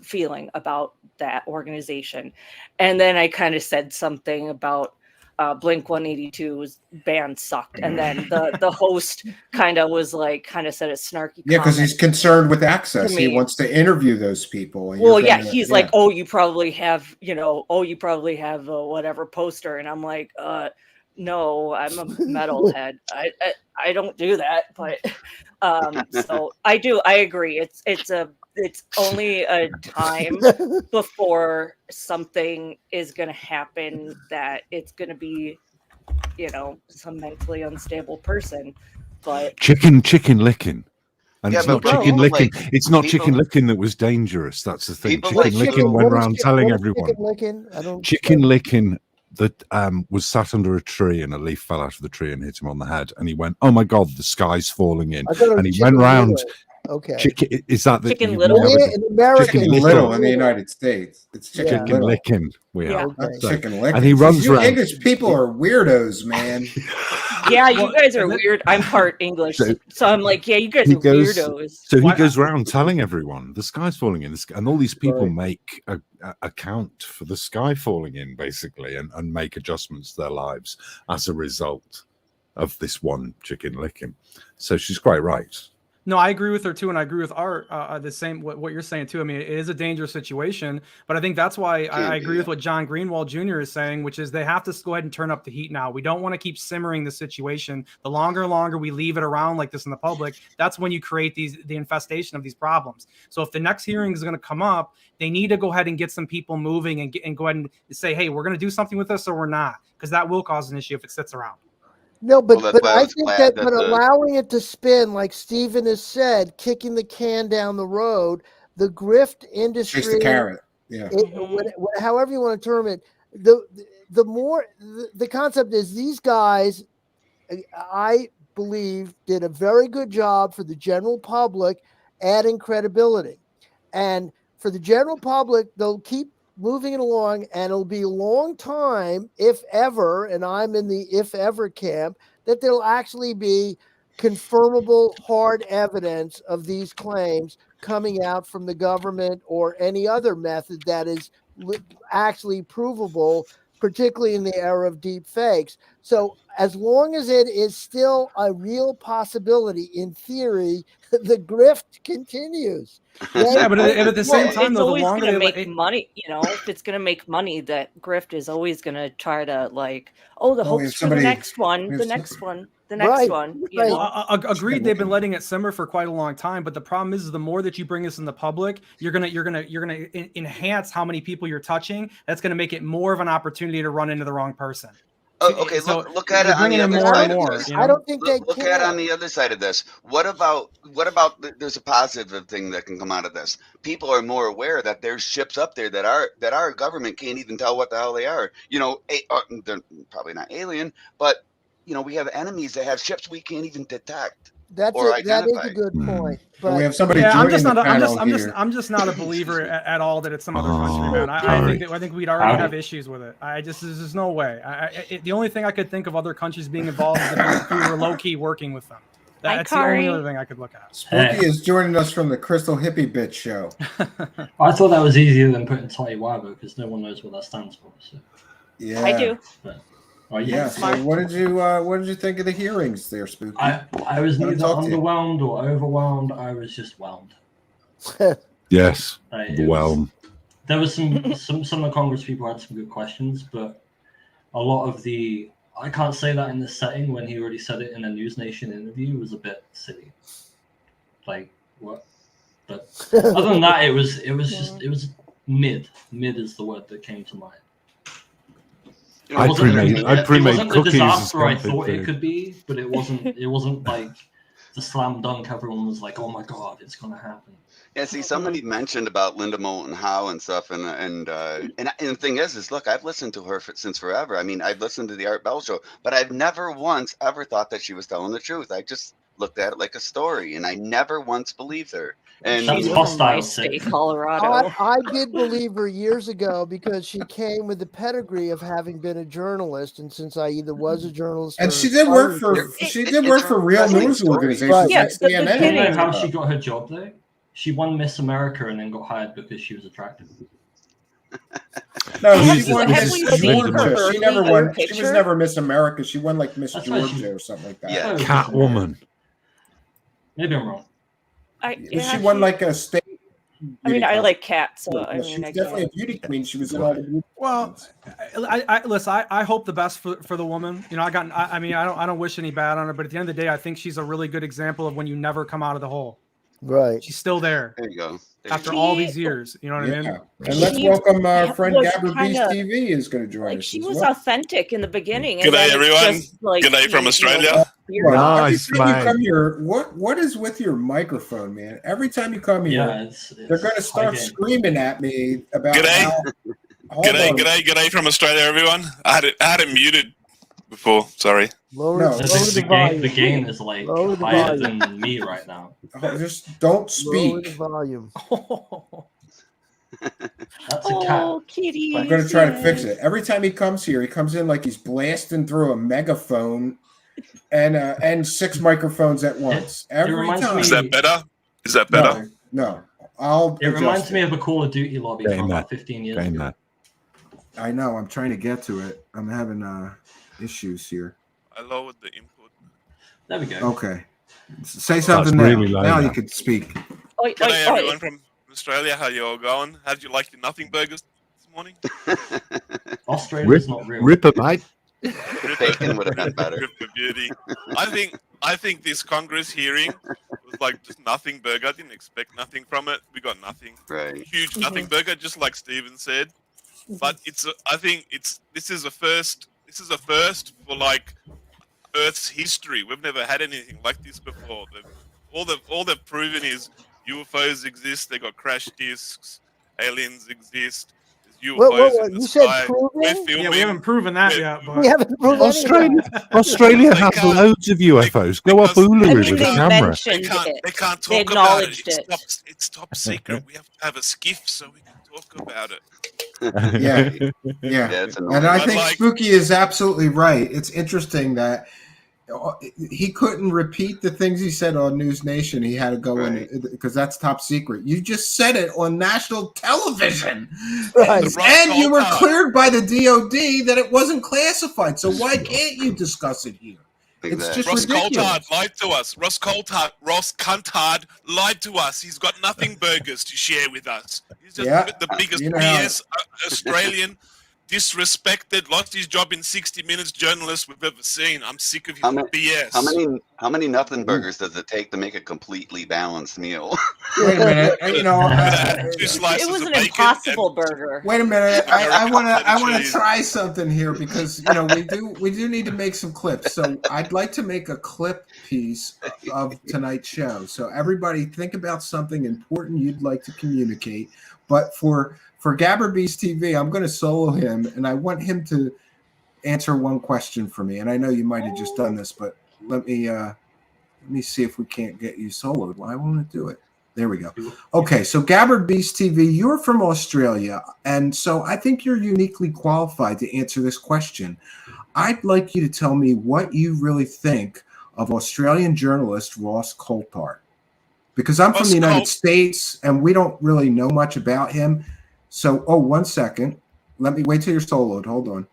Speaker 8: feeling about that organization. And then I kind of said something about Blink 182's band sucked. And then the host kind of said a snarky
Speaker 7: Yeah, because he's concerned with access. He wants to interview those people.
Speaker 8: He's like, oh, you probably have, a whatever poster. And I'm like, no, I'm a metalhead. I don't do that, but so I agree. It's only a time before something is going to happen that it's going to be, some mentally unstable person. But
Speaker 5: chicken licking. And
Speaker 9: Yeah,
Speaker 5: it's
Speaker 9: but
Speaker 5: not chicken
Speaker 9: people,
Speaker 5: licking.
Speaker 9: like,
Speaker 5: It's not
Speaker 9: people-
Speaker 5: chicken licking that was dangerous. That's the thing.
Speaker 9: People
Speaker 5: Chicken
Speaker 9: like
Speaker 5: licking
Speaker 9: you-
Speaker 5: went
Speaker 10: What is
Speaker 5: around
Speaker 10: chi-
Speaker 5: telling
Speaker 10: what is
Speaker 5: everyone.
Speaker 10: chicken licking? I don't.
Speaker 5: Chicken licking that was sat under a tree and a leaf fell out of the tree and hit him on the head, and he went, "Oh my God, the sky's falling in!"
Speaker 10: I thought it was
Speaker 5: And he
Speaker 10: chicken
Speaker 5: went round.
Speaker 10: little. Okay.
Speaker 5: Chicken is that the
Speaker 8: Chicken
Speaker 5: you've
Speaker 8: little?
Speaker 5: never-
Speaker 10: In America,
Speaker 5: Chicken
Speaker 7: Chicken
Speaker 5: little.
Speaker 7: little in the United States. It's chicken
Speaker 10: Yeah.
Speaker 5: Chicken
Speaker 7: little.
Speaker 5: licking. We
Speaker 8: Yeah.
Speaker 5: are.
Speaker 10: Okay.
Speaker 7: Not
Speaker 5: So-
Speaker 7: chicken licking.
Speaker 5: and he runs
Speaker 7: you
Speaker 5: around.
Speaker 7: English people are weirdos, man.
Speaker 8: Yeah, you
Speaker 11: Well,
Speaker 8: guys are
Speaker 11: and then-
Speaker 8: weird. I'm part English,
Speaker 5: So-
Speaker 8: so I'm like, yeah, you guys
Speaker 5: He
Speaker 8: are
Speaker 5: goes-
Speaker 8: weirdos.
Speaker 5: So he
Speaker 11: Why-
Speaker 5: goes around telling everyone the sky's falling in, and all these people
Speaker 10: Right.
Speaker 5: make a account for the sky falling in, basically, and make adjustments to their lives as a result of this one chicken licking. So she's quite right.
Speaker 11: No, I agree with her too, and I agree with Art. The same what you're saying too. I mean, it is a dangerous situation, but I think that's why I agree with what John Greenwald Jr. is saying, which is they have to go ahead and turn up the heat now. We don't want to keep simmering the situation. The longer and longer we leave it around like this in the public, that's when you create the infestation of these problems. So if the next hearing is going to come up, they need to go ahead and get some people moving and go ahead and say, hey, we're going to do something with this or we're not, because that will cause an issue if it sits around.
Speaker 10: No, but
Speaker 9: Well, that's why I
Speaker 10: I
Speaker 9: was
Speaker 10: think
Speaker 9: glad
Speaker 10: that,
Speaker 9: that
Speaker 10: but
Speaker 9: the-
Speaker 10: allowing it to spin, like Stephen has said, kicking the can down the road, the grift industry,
Speaker 7: Chase the carrot. Yeah.
Speaker 10: however you want to term it, the more the concept is these guys, I believe, did a very good job for the general public, adding credibility, and for the general public, they'll keep moving it along, and it'll be a long time, if ever, and I'm in the if ever camp, that there'll actually be confirmable hard evidence of these claims coming out from the government or any other method that is actually provable, particularly in the era of deep fakes. So as long as it is still a real possibility, in theory, the grift continues.
Speaker 11: Yeah, but at the same time,
Speaker 8: it's
Speaker 11: though, the
Speaker 8: always
Speaker 11: longer
Speaker 8: going to
Speaker 11: they
Speaker 8: make money. You know, if it's going to make money, that grift is always going to try to like, oh, the
Speaker 7: Oh,
Speaker 8: hopes
Speaker 7: if
Speaker 8: for
Speaker 7: somebody-
Speaker 8: the next one, the
Speaker 7: if-
Speaker 8: next one, the next
Speaker 10: Right,
Speaker 8: one. You
Speaker 10: right.
Speaker 8: know?
Speaker 11: Well, agreed. They've been letting it simmer for quite a long time, but the problem is the more that you bring this in the public, you're gonna enhance how many people you're touching. That's gonna make it more of an opportunity to run into the wrong person.
Speaker 9: Okay,
Speaker 11: So
Speaker 9: look at
Speaker 11: you're
Speaker 9: it on the
Speaker 11: bringing in
Speaker 9: other
Speaker 11: more
Speaker 9: side
Speaker 11: and
Speaker 9: of
Speaker 11: more.
Speaker 9: this.
Speaker 11: You know?
Speaker 10: I don't think they
Speaker 9: Look
Speaker 10: can.
Speaker 9: at it on the other side of this. What about there's a positive thing that can come out of this. People are more aware that there's ships up there that our government can't even tell what the hell they are. You know, they're probably not alien, but you know, we have enemies that have ships we can't even detect.
Speaker 10: That
Speaker 9: or
Speaker 10: is a
Speaker 9: identify.
Speaker 10: good point.
Speaker 7: Well, we
Speaker 10: But
Speaker 7: have somebody
Speaker 11: Yeah, I'm
Speaker 7: joining
Speaker 11: just
Speaker 7: the
Speaker 11: not.
Speaker 7: panel here.
Speaker 11: I'm just not a believer at all that it's some other country, man. I
Speaker 5: Harry.
Speaker 11: think we'd already have issues with it. There's just no way. The only thing I could think of other countries being involved is if we were low key working with them. That's the only other thing I could look at.
Speaker 7: Spooky is joining us from the Crystal Hippie Bitch show.
Speaker 13: I thought that was easier than putting Totty Wabo because no one knows what that stands for. So.
Speaker 7: Yeah,
Speaker 8: I do.
Speaker 13: But,
Speaker 7: Yeah. So what did you think of the hearings there, Spooky?
Speaker 13: I was
Speaker 7: Wanna
Speaker 13: neither
Speaker 7: talk to you.
Speaker 13: underwhelmed or overwhelmed. I was just whelmed.
Speaker 5: Yes.
Speaker 13: It
Speaker 5: Well,
Speaker 13: There was some of the Congress people had some good questions, but a lot of the I can't say that in this setting when he already said it in a News Nation interview was a bit silly. Like what? But other than that, it was mid. Mid is the word that came to mind.
Speaker 5: I pre-made
Speaker 13: the
Speaker 5: cookies.
Speaker 13: disaster I
Speaker 5: and
Speaker 13: thought
Speaker 5: something.
Speaker 13: it could be, but it wasn't. It wasn't like the slam dunk. Everyone was like, "Oh my god, it's gonna happen."
Speaker 9: Yeah, see, somebody mentioned about Linda Moulton Howe and stuff, and the thing is look, I've listened to her since forever. I mean, I've listened to the Art Bell show, but I've never once ever thought that she was telling the truth. I just looked at it like a story, and I never once believed her. And
Speaker 13: That's
Speaker 8: She's
Speaker 13: hostile,
Speaker 8: from my
Speaker 13: Sid.
Speaker 8: state, Colorado.
Speaker 10: I did believe her years ago because she came with the pedigree of having been a journalist, and since I either was a journalist
Speaker 7: And
Speaker 10: or
Speaker 7: she did work for
Speaker 9: it's
Speaker 7: real
Speaker 9: wrestling
Speaker 7: news
Speaker 9: stories.
Speaker 7: organizations
Speaker 10: Right.
Speaker 8: Yeah,
Speaker 7: like
Speaker 8: the
Speaker 7: CNN.
Speaker 13: Do you know
Speaker 8: beginning.
Speaker 13: how she got her job though? She won Miss America and then got hired because she was attractive.
Speaker 7: No,
Speaker 8: Have
Speaker 7: she
Speaker 8: we-
Speaker 7: won
Speaker 8: have
Speaker 7: Miss
Speaker 8: we seen
Speaker 7: Georgia.
Speaker 8: her
Speaker 7: She never
Speaker 8: early
Speaker 7: won. She
Speaker 8: picture?
Speaker 7: was never Miss America. She won like Miss
Speaker 13: That's why she-
Speaker 7: Georgia or something like that.
Speaker 9: Yeah.
Speaker 5: Catwoman.
Speaker 13: Maybe I'm wrong.
Speaker 7: She won like a state.
Speaker 8: I mean, I
Speaker 7: beauty
Speaker 8: like cats, so
Speaker 7: contest.
Speaker 8: I
Speaker 7: She
Speaker 8: mean,
Speaker 7: was
Speaker 8: I
Speaker 7: definitely a
Speaker 8: can't.
Speaker 7: beauty queen. She was in all the beauty
Speaker 11: Well,
Speaker 7: contests.
Speaker 11: listen. I hope the best for the woman. You know, I mean, I don't wish any bad on her, but at the end of the day, I think she's a really good example of when you never come out of the hole.
Speaker 10: right.
Speaker 11: She's still there
Speaker 9: There you go.
Speaker 11: after
Speaker 8: She-
Speaker 11: all these years. You know what I mean?
Speaker 7: Yeah. And let's
Speaker 8: She
Speaker 7: welcome our friend
Speaker 8: was
Speaker 7: Gabber Beast
Speaker 8: kinda-
Speaker 7: TV is going to join
Speaker 8: Like
Speaker 7: us.
Speaker 8: she
Speaker 7: as
Speaker 8: was
Speaker 7: well.
Speaker 8: authentic in the beginning.
Speaker 14: Good
Speaker 8: and
Speaker 14: night,
Speaker 8: then it's
Speaker 14: everyone.
Speaker 8: just, like,
Speaker 14: Good night from
Speaker 8: you know,
Speaker 14: Australia.
Speaker 8: experience.
Speaker 7: Every time you come here, what is with your microphone, man? Every time you come here, they're going to start screaming at me about how.
Speaker 14: G'day from Australia, everyone. I had it muted before. Sorry.
Speaker 13: The gain is like higher than me right now.
Speaker 7: Just don't speak.
Speaker 10: Lower the volume.
Speaker 13: That's a cat.
Speaker 8: Kitty.
Speaker 7: I'm going to try to fix it. Every time he comes here, he comes in like he's blasting through a megaphone and 6 microphones at once. Every time.
Speaker 14: Is that better? Is that better?
Speaker 7: No.
Speaker 13: It reminds me of a Call of Duty lobby from about 15 years ago.
Speaker 7: I know. I'm trying to get to it. I'm having issues here.
Speaker 14: I lowered the input.
Speaker 13: There we go.
Speaker 7: Okay. Say something now.
Speaker 5: Really
Speaker 7: now you can speak.
Speaker 14: G'day, everyone from Australia. How you all going? How did you like your nothing burgers this morning?
Speaker 13: Australia's not real.
Speaker 5: Ripper, mate.
Speaker 9: Bacon would have been better.
Speaker 14: Ripper beauty. I think this Congress hearing was like just nothing burger. I didn't expect nothing from it. We got nothing.
Speaker 9: Right.
Speaker 14: Huge nothing burger, just like Steven said. But this is a first for like Earth's history. We've never had anything like this before. All they've proven is UFOs exist. They got crash discs. Aliens exist. There's UFOs in the
Speaker 10: you
Speaker 14: sky.
Speaker 10: said proven?
Speaker 14: We're filming.
Speaker 11: Yeah, we haven't proven that yet. But...
Speaker 10: We haven't proven
Speaker 5: Australia has loads of UFOs. Go up Uluru with a camera.
Speaker 14: They can't
Speaker 8: They
Speaker 14: talk about it.
Speaker 8: acknowledged it.
Speaker 14: It's top secret. We have to have a skiff so we can talk about it.
Speaker 7: Yeah. And I think Spooky is absolutely right. It's interesting that he couldn't repeat the things he said on News Nation. He had to go in because that's top secret. You just said it on national television.
Speaker 10: Right.
Speaker 7: And you were cleared by the DOD that it wasn't classified. So why can't you discuss it here? It's just
Speaker 14: Ross
Speaker 7: ridiculous.
Speaker 14: Coulthard lied to us. Ross Coulthard lied to us. He's got nothing burgers to share with us. He's just the biggest BS Australian, disrespected, lost his job in 60 Minutes journalist we've ever seen. I'm sick of his BS.
Speaker 9: How many nothing burgers does it take to make a completely balanced meal?
Speaker 7: Wait a minute.
Speaker 8: It was an impossible burger.
Speaker 7: Wait a minute. I want to try something here because we do need to make some clips. So I'd like to make a clip piece of tonight's show. So everybody think about something important you'd like to communicate. But for Gabber Beast TV, I'm going to solo him, and I want him to answer one question for me. And I know you might have just done this, but let me see if we can't get you soloed. Why won't it do it? There we go. Okay, so Gabber Beast TV, you're from Australia, and so I think you're uniquely qualified to answer this question. I'd like you to tell me what you really think of Australian journalist Ross Coulthard, because I'm from the United States, and we don't really know much about him. So, 1 second. Let me wait till you're soloed. Hold on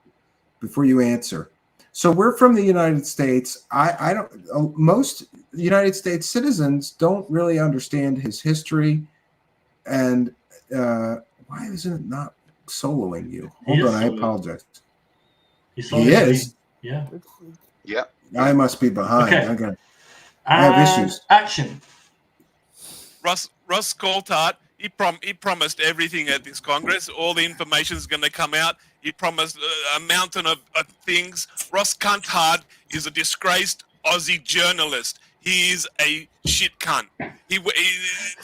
Speaker 7: before you answer. So we're from the United States. I don't. Most United States citizens don't really understand his history, and why isn't it not soloing you? Hold on, I apologize. He is.
Speaker 13: Yeah.
Speaker 9: Yeah.
Speaker 7: I must be behind.
Speaker 13: Okay.
Speaker 7: I have issues.
Speaker 13: Action.
Speaker 14: Ross Coulthard. He promised everything at this Congress. All the information is going to come out. He promised a mountain of things. Ross Coulthard is a disgraced Aussie journalist. He is a shit cunt. He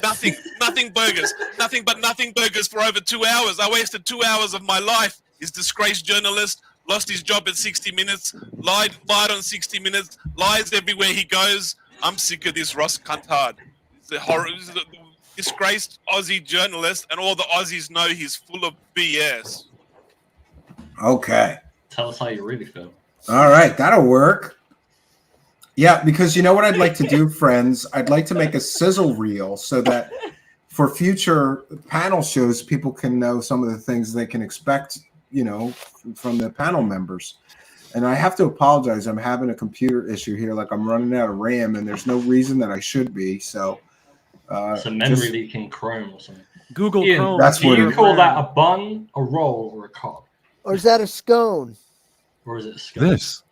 Speaker 14: nothing burgers, nothing but nothing burgers for over 2 hours. I wasted 2 hours of my life. He's a disgraced journalist. Lost his job at 60 Minutes. Lied on 60 Minutes. Lies everywhere he goes. I'm sick of this Ross Coulthard. He's a horror. Disgraced Aussie journalist, and all the Aussies know he's full of BS.
Speaker 7: Okay.
Speaker 13: Tell us how you really feel.
Speaker 7: All right, that'll work. Yeah, because you know what I'd like to do, friends? I'd like to make a sizzle reel so that for future panel shows, people can know some of the things they can expect, from the panel members. And I have to apologize. I'm having a computer issue here. Like I'm running out of RAM, and there's no reason that I should be. So.
Speaker 13: So memory leaking Chrome or something.
Speaker 11: Google
Speaker 13: Ian,
Speaker 11: Chrome.
Speaker 7: That's
Speaker 13: do
Speaker 7: what
Speaker 13: you call that a bun, a roll, or a cob?
Speaker 10: Or is that a scone?
Speaker 13: Or is it a scone?
Speaker 5: This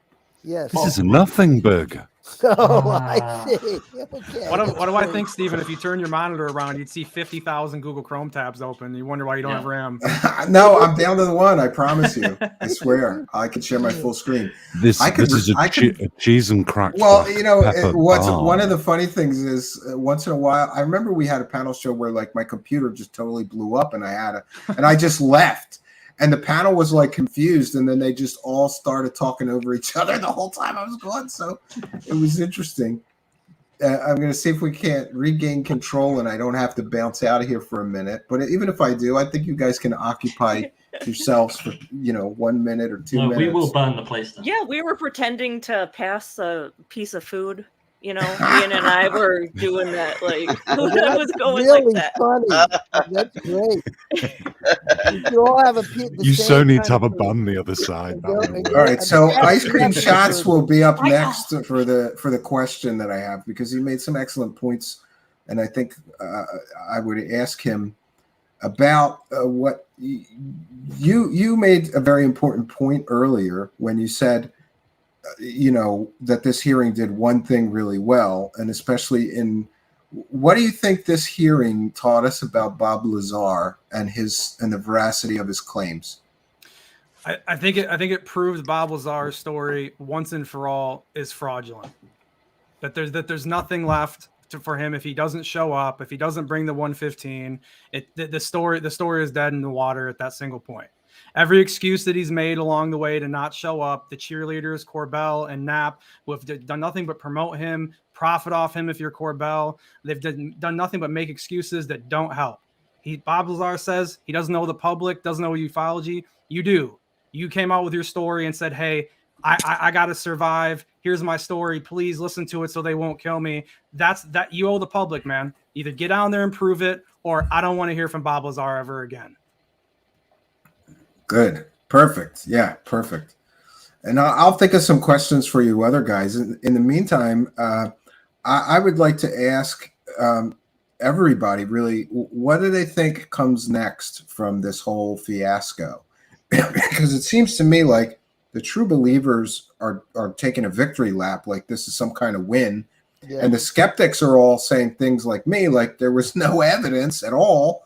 Speaker 10: Yes.
Speaker 5: is a nothing burger.
Speaker 10: Oh, I see. Okay.
Speaker 11: What do I think, Stephen? If you turn your monitor around, you'd see 50,000 Google Chrome tabs open. You wonder why you don't have RAM.
Speaker 7: No, I'm down to the one. I promise you. I swear. I can share my full screen.
Speaker 5: This is a cheese and cracked.
Speaker 7: Well, you know,
Speaker 5: pepper
Speaker 7: what's
Speaker 5: bomb.
Speaker 7: one of the funny things is once in a while, I remember we had a panel show where like my computer just totally blew up and I just left. And the panel was like confused, and then they just all started talking over each other the whole time I was gone. So it was interesting. I'm going to see if we can't regain control and I don't have to bounce out of here for a minute. But even if I do, I think you guys can occupy yourselves for 1 minute or 2 minutes.
Speaker 13: We will burn the place down.
Speaker 8: Yeah, we were pretending to pass a piece of food. Ian and I were doing that. Like, that was going
Speaker 10: really
Speaker 8: like that.
Speaker 10: Funny. That's great. You all have
Speaker 5: You so need to have a bun the other side.
Speaker 7: All right, so ice cream shots will be up next for the question that I have, because he made some excellent points, and I think I would ask him about what you made a very important point earlier when you said, that this hearing did one thing really well, and especially what do you think this hearing taught us about Bob Lazar and the veracity of his claims?
Speaker 11: I think it proves Bob Lazar's story once and for all is fraudulent. That there's nothing left for him if he doesn't show up, if he doesn't bring the 115. The story is dead in the water at that single point. Every excuse that he's made along the way to not show up, the cheerleaders, Corbell and Knapp, who have done nothing but promote him, profit off him if you're Corbell. They've done nothing but make excuses that don't help. Bob Lazar says he doesn't know the public, doesn't know ufology. You do. You came out with your story and said, hey, I got to survive. Here's my story. Please listen to it so they won't kill me. That you owe the public, man. Either get down there and prove it, or I don't want to hear from Bob Lazar ever again.
Speaker 7: Good. Perfect. Yeah, perfect. And I'll think of some questions for you other guys. In the meantime, I would like to ask everybody, really, what do they think comes next from this whole fiasco? Because it seems to me like the true believers are taking a victory lap, like this is some kind of win. Yeah. And the skeptics are all saying things like me, like there was no evidence at all.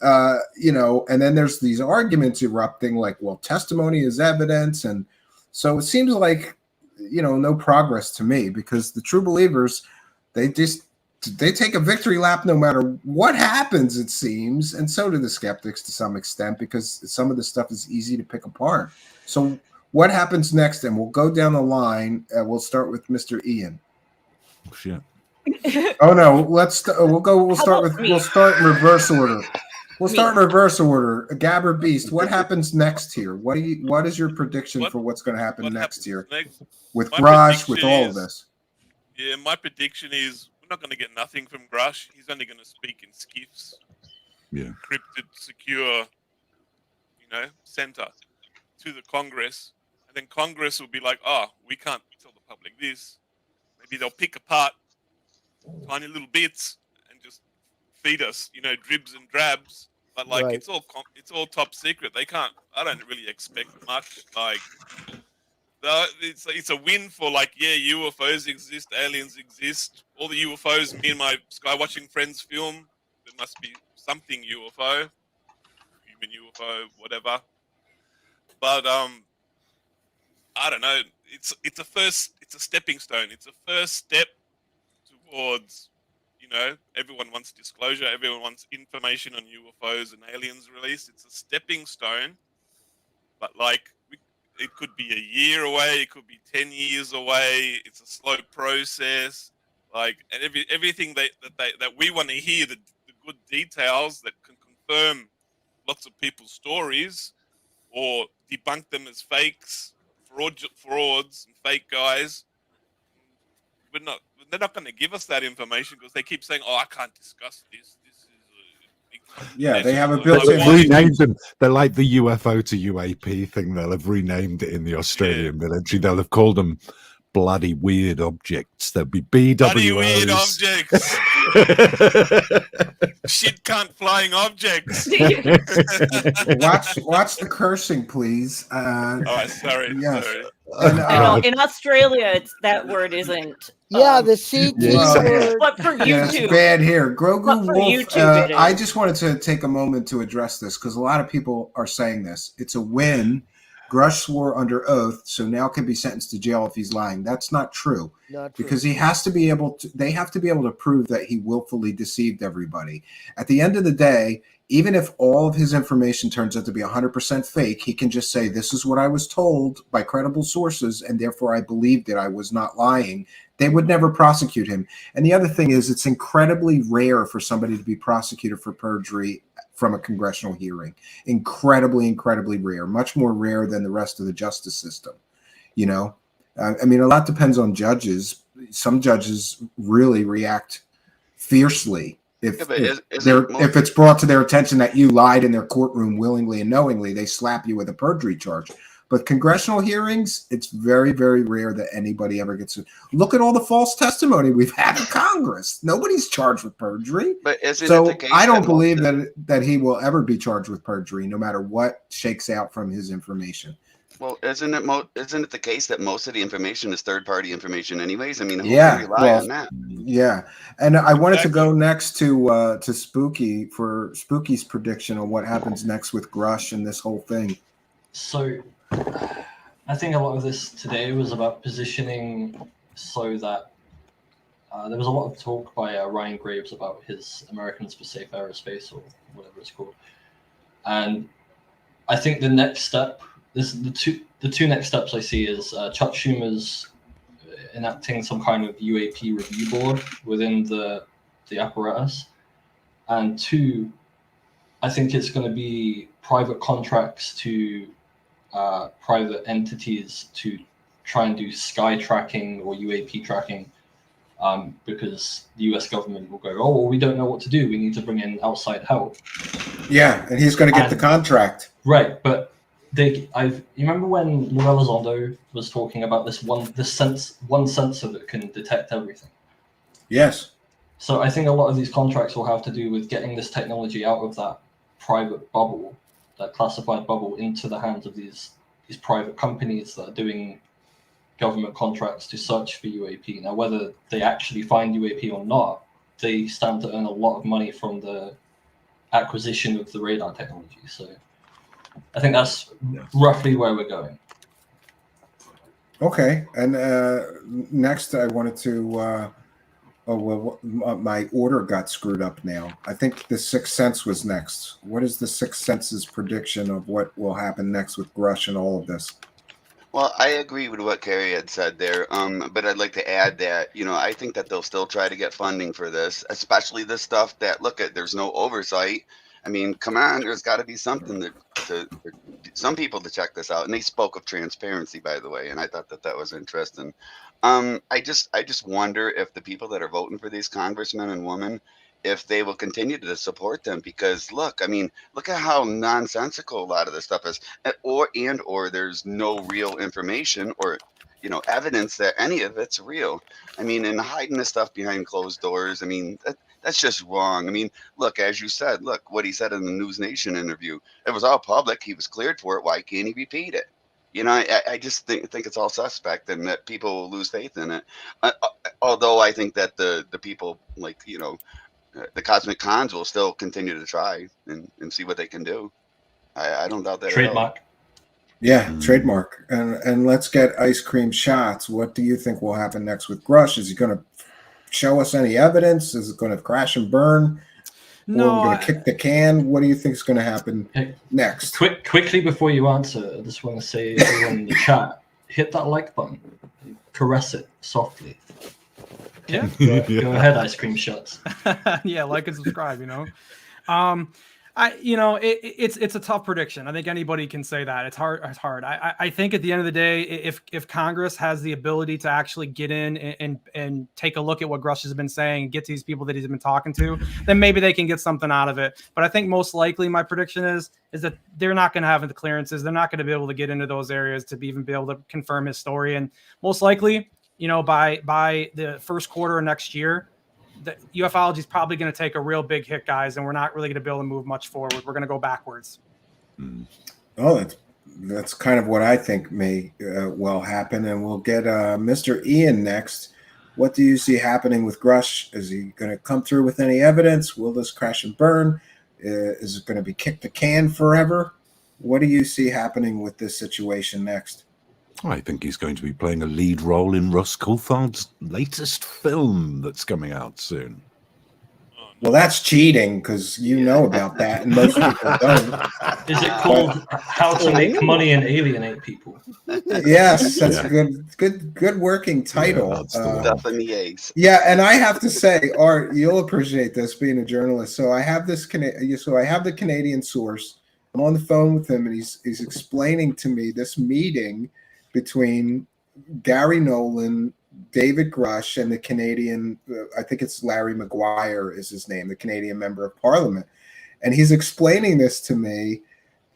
Speaker 7: And then there's these arguments erupting like, well, testimony is evidence. And so it seems like, no progress to me, because the true believers, they take a victory lap no matter what happens, it seems. And so do the skeptics to some extent, because some of the stuff is easy to pick apart. So what happens next? And we'll go down the line. We'll start with Mr. Ian.
Speaker 5: Oh, shit.
Speaker 7: Oh no, we'll start in reverse order. We'll start in reverse order. Gabber Beast, what happens next here? What is your prediction for what's going to happen next here with Grush, with all of this?
Speaker 14: Yeah, my prediction is we're not going to get nothing from Grush. He's only going to speak in skiffs.
Speaker 5: Yeah.
Speaker 14: Encrypted, secure, center to the Congress. And then Congress will be like, we can't tell the public this. Maybe they'll pick apart tiny little bits and just feed us, dribs and drabs. But right. It's all top secret. They can't. I don't really expect much. It's a win for UFOs exist, aliens exist. All the UFOs. Me and my sky watching friends film. There must be something UFO, human UFO, whatever. But I don't know. It's a stepping stone. It's a first step towards. Everyone wants disclosure. Everyone wants information on UFOs and aliens released. It's a stepping stone, but it could be a year away. It could be 10 years away. It's a slow process. And everything that we want to hear, the good details that can confirm lots of people's stories, or debunk them as fakes, frauds, and fake guys. They're not going to give us that information because they keep saying, I can't discuss this.
Speaker 7: They have a built-in.
Speaker 5: They've renamed them. They're like the UFO to UAP thing. They'll have renamed it in the Australian military. They'll have called them bloody weird objects. There'll be BWOs.
Speaker 14: Bloody weird objects. Shit cunt flying objects.
Speaker 7: watch the cursing, please.
Speaker 14: Oh, sorry.
Speaker 7: Yes.
Speaker 14: Sorry.
Speaker 7: And,
Speaker 8: I know in Australia, that word isn't.
Speaker 10: Yeah, the CT word.
Speaker 8: But for
Speaker 7: yeah,
Speaker 8: YouTube,
Speaker 7: it's bad here. Grogu
Speaker 8: but for
Speaker 7: Wolf.
Speaker 8: YouTube, it
Speaker 7: I
Speaker 8: is.
Speaker 7: just wanted to take a moment to address this because a lot of people are saying this. It's a win. Grush swore under oath, so now can be sentenced to jail if he's lying. That's not true.
Speaker 10: Not true.
Speaker 7: Because he has to be able to. They have to be able to prove that he willfully deceived everybody. At the end of the day, even if all of his information turns out to be 100% fake, he can just say, "This is what I was told by credible sources, and therefore I believed that I was not lying." They would never prosecute him. And the other thing is, it's incredibly rare for somebody to be prosecuted for perjury from a congressional hearing. Incredibly, incredibly rare. Much more rare than the rest of the justice system. You know, I mean, a lot depends on judges. Some judges really react fiercely if it's brought to their attention that you lied in their courtroom willingly and knowingly. They slap you with a perjury charge. But congressional hearings, it's very, very rare that anybody ever gets to look at all the false testimony we've had in Congress. Nobody's charged with perjury.
Speaker 9: But isn't
Speaker 7: So
Speaker 9: it the case
Speaker 7: I don't
Speaker 9: that
Speaker 7: believe that he will ever be charged with perjury, no matter what shakes out from his information.
Speaker 9: Well, isn't it the case that most of the information is third-party information, anyways? I mean, who
Speaker 7: Yeah,
Speaker 9: can rely on that?
Speaker 7: Yeah, and I wanted to go next to Spooky for Spooky's prediction on what happens next with Grush and this whole thing.
Speaker 13: So, I think a lot of this today was about positioning so that there was a lot of talk by Ryan Graves about his Americans for Safe Aerospace or whatever it's called, and I think the next step. The two next steps I see is Chuck Schumer's enacting some kind of UAP review board within the apparatus, and two, I think it's going to be private contracts to private entities to try and do sky tracking or UAP tracking, because the U.S. government will go, oh, well, we don't know what to do. We need to bring in outside help.
Speaker 7: Yeah, and he's going to get the contract.
Speaker 13: Right, but you remember when Luella Zondo was talking about this one sensor that can detect everything?
Speaker 7: Yes.
Speaker 13: So I think a lot of these contracts will have to do with getting this technology out of that private bubble, that classified bubble, into the hands of these private companies that are doing government contracts to search for UAP. Now, whether they actually find UAP or not, they stand to earn a lot of money from the acquisition of the radar technology. So I think that's roughly where we're going.
Speaker 7: Okay, and next I wanted to. My order got screwed up now. I think the Sixth Sense was next. What is the Sixth Sense's prediction of what will happen next with Grush and all of this?
Speaker 9: Well, I agree with what Carrie had said there, but I'd like to add that, I think that they'll still try to get funding for this, especially the stuff that, there's no oversight. I mean, come on, there's got to be something for some people to check this out. And they spoke of transparency, by the way, and I thought that was interesting. I just wonder if the people that are voting for these congressmen and women, if they will continue to support them, because look at how nonsensical a lot of this stuff is, or there's no real information or evidence that any of it's real. I mean, and hiding this stuff behind closed doors, that's just wrong. I mean, look, as you said, what he said in the News Nation interview, it was all public. He was cleared for it. Why can't he repeat it? I just think it's all suspect, and that people will lose faith in it. Although I think that the people the Cosmic Cons will still continue to try and see what they can do. I don't doubt that.
Speaker 13: Trademark.
Speaker 7: Yeah, trademark. And let's get Ice Cream Shots. What do you think will happen next with Grush? Is he going to show us any evidence? Is it going to crash and burn?
Speaker 11: No,
Speaker 7: or we're going to kick the can? What do you think is going to happen next?
Speaker 13: Quickly before you answer, I just want to say to everyone in the chat, hit that like button, caress it softly.
Speaker 11: Yeah.
Speaker 13: Go ahead, Ice Cream Shots.
Speaker 11: Yeah, like and subscribe. It's a tough prediction. I think anybody can say that. It's hard. I think at the end of the day, if Congress has the ability to actually get in and take a look at what Grush has been saying and get to these people that he's been talking to, then maybe they can get something out of it. But I think most likely my prediction is that they're not going to have the clearances. They're not going to be able to get into those areas to even be able to confirm his story. And most likely by the first quarter of next year, the ufology is probably going to take a real big hit, guys, and we're not really going to be able to move much forward. We're going to go backwards.
Speaker 7: Oh, that's kind of what I think may well happen. And we'll get Mr. Ian next. What do you see happening with Grush? Is he going to come through with any evidence? Will this crash and burn? Is it going to be kicked the can forever? What do you see happening with this situation next?
Speaker 5: I think he's going to be playing a lead role in Russ Coulthard's latest film that's coming out soon.
Speaker 7: Well, that's cheating because you know about that, and most people don't.
Speaker 13: Is it called How to Make Money and Alienate People?
Speaker 7: Yes, that's a good working title.
Speaker 9: Stuff in the eggs.
Speaker 7: Yeah, and I have to say, Art, you'll appreciate this being a journalist. So I have I have the Canadian source. I'm on the phone with him, and he's explaining to me this meeting between Gary Nolan, David Grush, and the Canadian, I think it's Larry Maguire is his name, the Canadian member of parliament. And he's explaining this to me.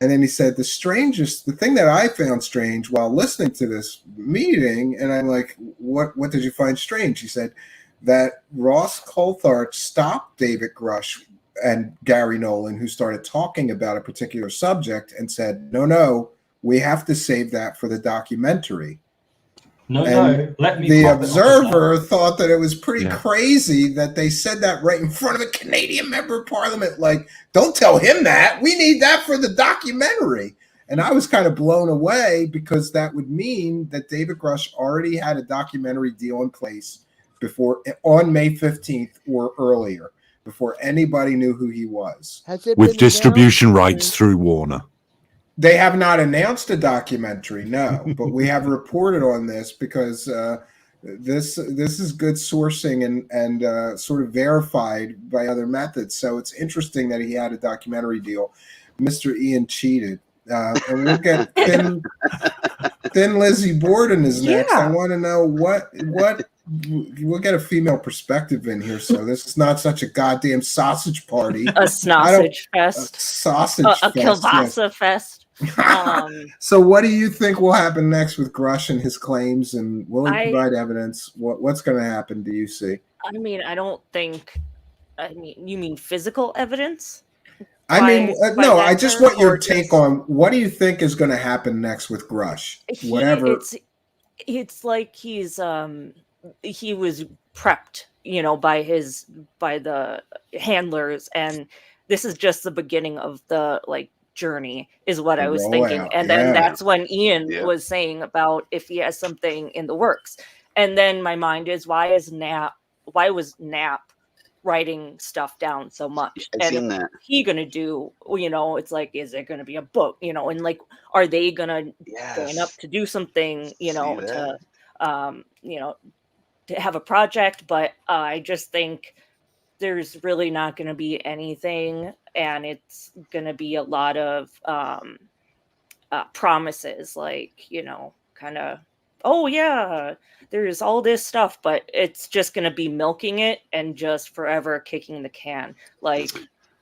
Speaker 7: And then he said, the thing that I found strange while listening to this meeting, and I'm like, what did you find strange? He said that Ross Coulthard stopped David Grush and Gary Nolan, who started talking about a particular subject, and said, no, we have to save that for the documentary.
Speaker 13: Let me.
Speaker 7: The Observer thought that it was pretty crazy that they said that right in front of a Canadian member of parliament. Like, don't tell him that. We need that for the documentary. And I was kind of blown away because that would mean that David Grush already had a documentary deal in place on May 15th or earlier, before anybody knew who he was.
Speaker 5: With distribution rights through Warner.
Speaker 7: They have not announced a documentary, no, but we have reported on this because this is good sourcing and sort of verified by other methods. So it's interesting that he had a documentary deal. Mr. Ian cheated. And we'll get Thin Lizzie Borden is next. I want to know what we'll get a female perspective in here. So this is not such a goddamn sausage party.
Speaker 8: A sausage fest.
Speaker 7: A sausage
Speaker 8: a kielbasa fest.
Speaker 7: So what do you think will happen next with Grush and his claims, and will he provide evidence? What's going to happen, do you see?
Speaker 8: I mean, you mean physical evidence?
Speaker 7: No, I just want your take on what do you think is going to happen next with Grush? Whatever.
Speaker 8: It's like he was prepped, by the handlers, and this is just the beginning of the journey is what I was thinking. And then that's when Ian was saying about if he has something in the works. And then my mind is, why was Knapp writing stuff down so much? And he gonna do, it's like, is it gonna be a book, and are they gonna join up to do something, to have a project? But I just think there's really not going to be anything, and it's going to be a lot of promises, kind of, oh yeah, there's all this stuff, but it's just going to be milking it and just forever kicking the can.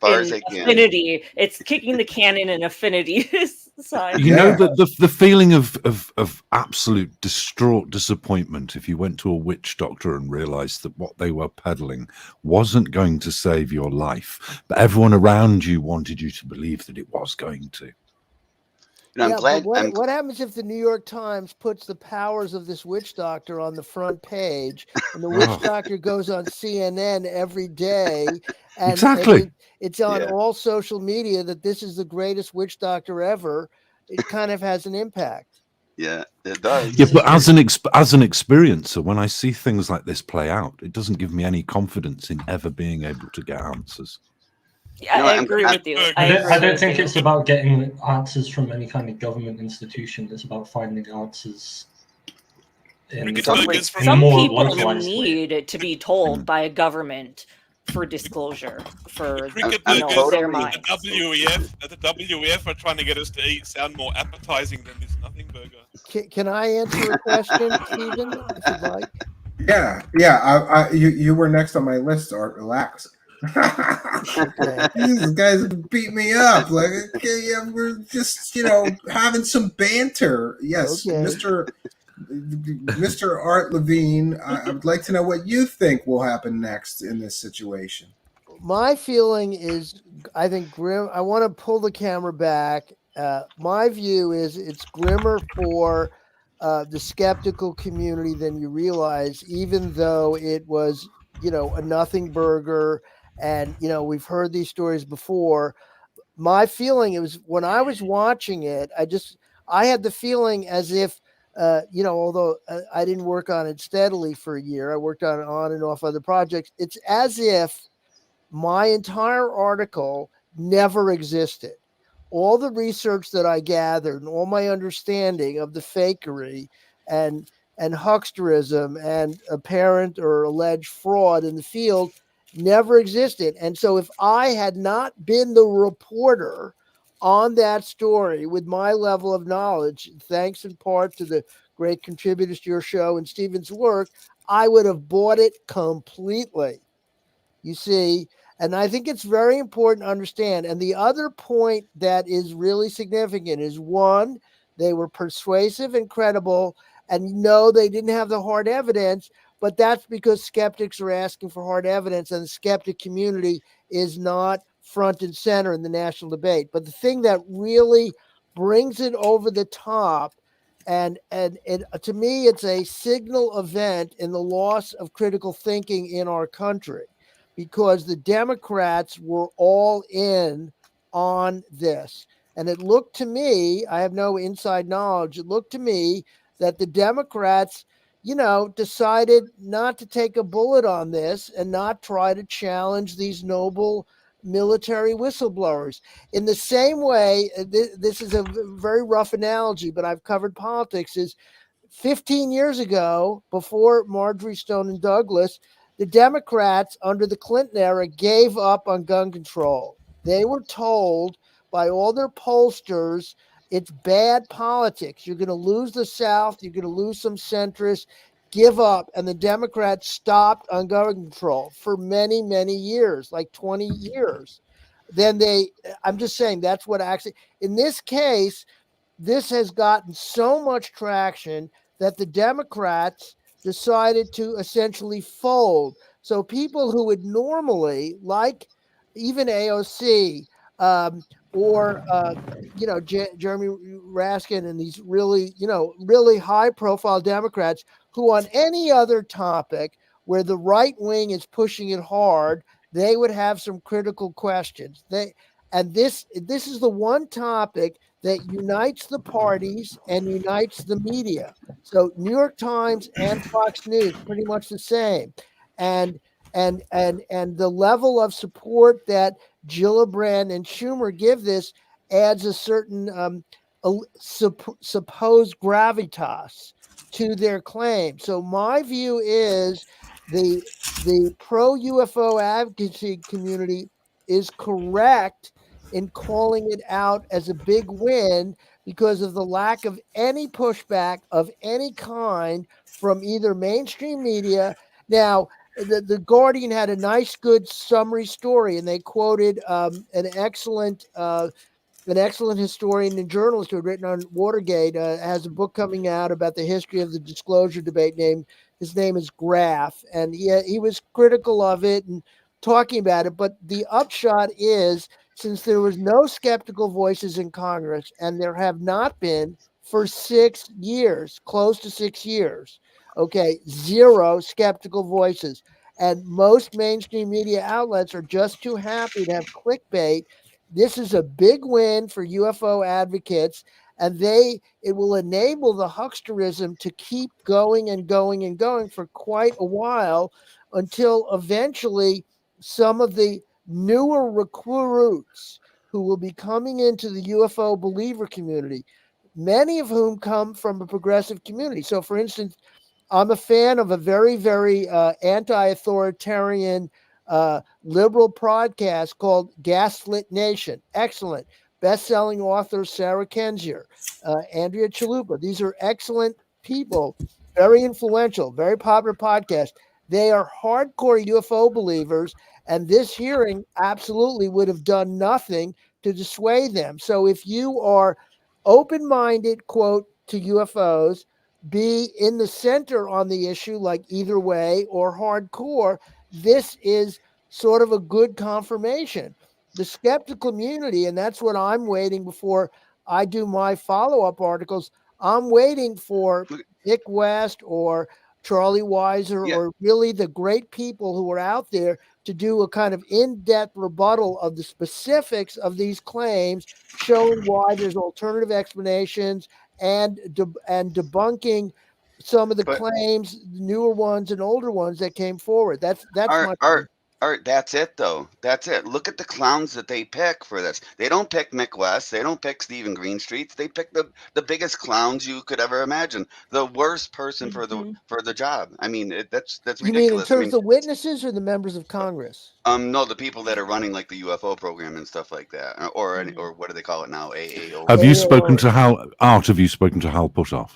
Speaker 8: Affinity, it's kicking the can in an affinity side.
Speaker 5: The feeling of absolute distraught disappointment if you went to a witch doctor and realized that what they were peddling wasn't going to save your life, but everyone around you wanted you to believe that it was going to.
Speaker 10: What happens if the New York Times puts the powers of this witch doctor on the front page, and the witch doctor goes on CNN every day, and it's on all social media that this is the greatest witch doctor ever? It kind of has an impact.
Speaker 9: Yeah, it does.
Speaker 5: Yeah, but as an experiencer, when I see things like this play out, it doesn't give me any confidence in ever being able to get answers.
Speaker 8: Yeah, I agree with you.
Speaker 13: I don't think it's about getting answers from any kind of government institution. It's about finding answers
Speaker 8: some people need to be told by a government for disclosure for their mind.
Speaker 14: The WEF are trying to get us to sound more appetizing than this nothing burger.
Speaker 10: Can I answer a question, Stephen, if you'd like?
Speaker 7: Yeah. You were next on my list, Art. Relax. These guys beat me up. We're just having some banter. Yes, Mr. Art Levine, I would like to know what you think will happen next in this situation.
Speaker 10: My feeling is, I think grim. I want to pull the camera back. My view is it's grimmer for the skeptical community than you realize, even though it was, a nothing burger. And, we've heard these stories before. My feeling, it was when I was watching it, I had the feeling as if, although I didn't work on it steadily for a year, I worked on and off other projects. It's as if my entire article never existed. All the research that I gathered and all my understanding of the fakery and hucksterism and apparent or alleged fraud in the field never existed. And so if I had not been the reporter on that story with my level of knowledge, thanks in part to the great contributors to your show and Stephen's work, I would have bought it completely. You see, and I think it's very important to understand. And the other point that is really significant is one, they were persuasive and credible, and no, they didn't have the hard evidence, but that's because skeptics are asking for hard evidence, and the skeptic community is not front and center in the national debate. But the thing that really brings it over the top, and to me, it's a signal event in the loss of critical thinking in our country, because the Democrats were all in on this. And it looked to me, I have no inside knowledge, it looked to me that the Democrats, decided not to take a bullet on this and not try to challenge these noble military whistleblowers. In the same way, this is a very rough analogy, but I've covered politics, is 15 years ago, before Marjorie Stoneman Douglas, the Democrats under the Clinton era gave up on gun control. They were told by all their pollsters, it's bad politics. You're going to lose the South. You're going to lose some centrists. Give up. And the Democrats stopped on gun control for many, many years, like 20 years. Then I'm just saying that's what actually, in this case, this has gotten so much traction that the Democrats decided to essentially fold. So people who would normally, like even AOC or Jeremy Raskin and these really, really high-profile Democrats, who on any other topic where the right wing is pushing it hard, they would have some critical questions. This is the one topic that unites the parties and unites the media. So New York Times and Fox News, pretty much the same. And the level of support that Gillibrand and Schumer give this adds a certain supposed gravitas to their claim. So my view is the pro UFO advocacy community is correct in calling it out as a big win because of the lack of any pushback of any kind from either mainstream media. Now, the Guardian had a nice, good summary story, and they quoted an excellent historian and journalist who had written on Watergate, has a book coming out about the history of the disclosure debate. His name is Graff, and he was critical of it and talking about it. But the upshot is, since there was no skeptical voices in Congress, and there have not been for 6 years, close to 6 years, okay, zero skeptical voices. And most mainstream media outlets are just too happy to have clickbait. This is a big win for UFO advocates, and it will enable the hucksterism to keep going and going and going for quite a while, until eventually some of the newer recruits who will be coming into the UFO believer community, many of whom come from a progressive community. So, for instance, I'm a fan of a very, very anti-authoritarian liberal podcast called Gaslit Nation. Excellent. Best-selling author Sarah Kendzior, Andrea Chalupa. These are excellent people, very influential, very popular podcast. They are hardcore UFO believers, and this hearing absolutely would have done nothing to dissuade them. So if you are open-minded, quote, to UFOs, be in the center on the issue, like either way or hardcore, this is sort of a good confirmation. The skeptical community, and that's what I'm waiting before I do my follow-up articles. I'm waiting for Nick West or Charlie Weiser or really the great people who are out there to do a kind of in-depth rebuttal of the specifics of these claims, showing why there's alternative explanations and debunking some of the claims, newer ones and older ones that came forward. That's
Speaker 9: Art, that's it though. That's it. Look at the clowns that they pick for this. They don't pick Mick West. They don't pick Stephen Greenstreet. They pick the biggest clowns you could ever imagine. The worst person for the job. I mean, that's
Speaker 10: You mean in
Speaker 9: ridiculous.
Speaker 10: terms of the witnesses or the members of Congress?
Speaker 9: No, the people that are running like the UFO program and stuff like that, or what do they call it now? AAO.
Speaker 5: Have you spoken to Hal? Art, have you spoken to Hal Puthoff?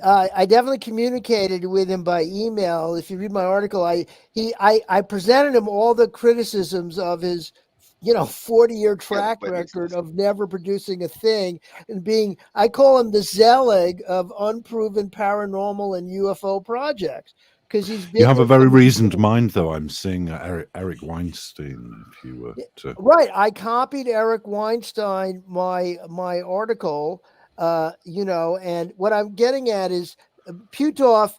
Speaker 10: I definitely communicated with him by email. If you read my article, I presented him all the criticisms of his, 40-year track record of never producing a thing and being, I call him the Zelig of unproven paranormal and UFO projects. Because he's been,
Speaker 5: you have a very reasoned mind, though. I'm seeing Eric Weinstein. If you were to...
Speaker 10: Right, I copied Eric Weinstein my article. And what I'm getting at is Puthoff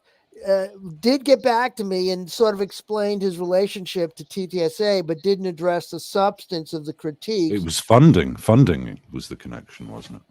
Speaker 10: did get back to me and sort of explained his relationship to TTSA, but didn't address the substance of the critiques.
Speaker 5: It was funding. Funding was the connection, wasn't it?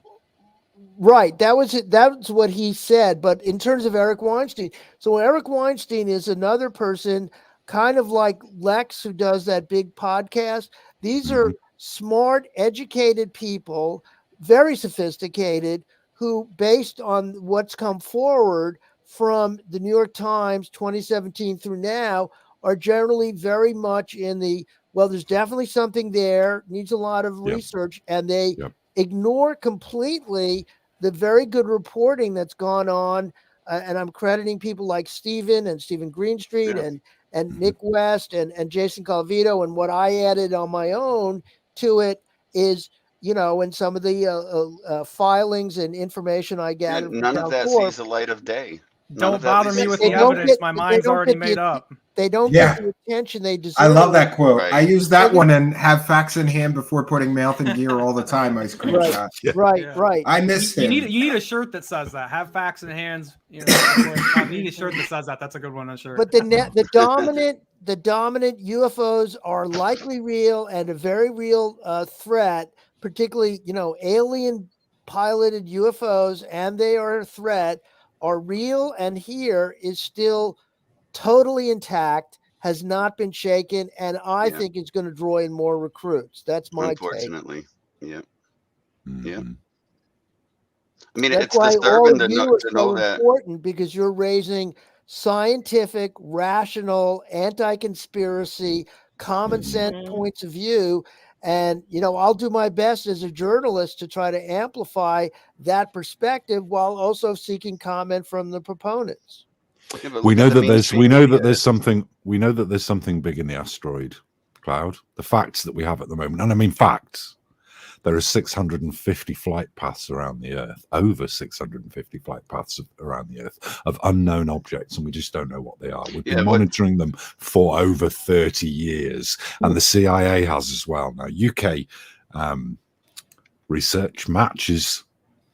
Speaker 10: Right. That was it. That's what he said. But in terms of Eric Weinstein, so Eric Weinstein is another person, kind of like Lex, who does that big podcast. These are smart, educated people, very sophisticated, who, based on what's come forward from the New York Times 2017 through now, are generally very much in the, well, there's definitely something there, needs a lot of research, and they ignore completely the very good reporting that's gone on. And I'm crediting people like Stephen Greenstreet and Nick West and Jason Calvito. And what I added on my own to it is, and some of the filings and information I gathered.
Speaker 9: None of that sees the light of day.
Speaker 11: Don't bother me with the evidence. My mind's already made up.
Speaker 10: They don't get the attention they deserve.
Speaker 7: I love that quote. Right. I use that one and have facts in hand before putting mouth in gear all the time. I screenshot.
Speaker 10: Right.
Speaker 7: I miss him.
Speaker 11: You need a shirt that says that. Have facts in hands. You need a shirt that says that. That's a good one. I'm sure.
Speaker 10: But the dominant UFOs are likely real and a very real threat. Particularly, alien piloted UFOs, and they are a threat, are real, and here is still totally intact, has not been shaken, and I think it's going to draw in more recruits. That's my
Speaker 9: unfortunately.
Speaker 10: take.
Speaker 9: Yeah.
Speaker 10: That's
Speaker 9: I mean, it's disturbing to know that.
Speaker 10: Important because you're raising scientific, rational, anti-conspiracy, common sense points of view. And, I'll do my best as a journalist to try to amplify that perspective while also seeking comment from the proponents.
Speaker 5: We know that there's something big in the asteroid cloud. The facts that we have at the moment, and I mean facts. There are 650 flight paths around the Earth, over 650 flight paths around the Earth of unknown objects, and we just don't know what they are. We've been monitoring them for over 30 years, and the CIA has as well. Now, UK research matches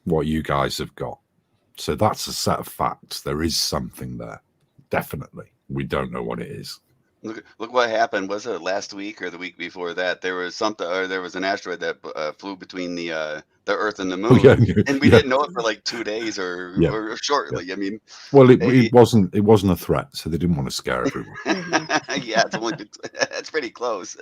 Speaker 5: what you guys have got. So that's a set of facts. There is something there, definitely. We don't know what it is.
Speaker 9: Look what happened. Was it last week or the week before that? There was something, or there was an asteroid that flew between the Earth and the Moon, and we didn't know it for like 2 days or shortly. I mean,
Speaker 5: well, it wasn't a threat, so they didn't want to scare everyone.
Speaker 9: Yeah, it's pretty close.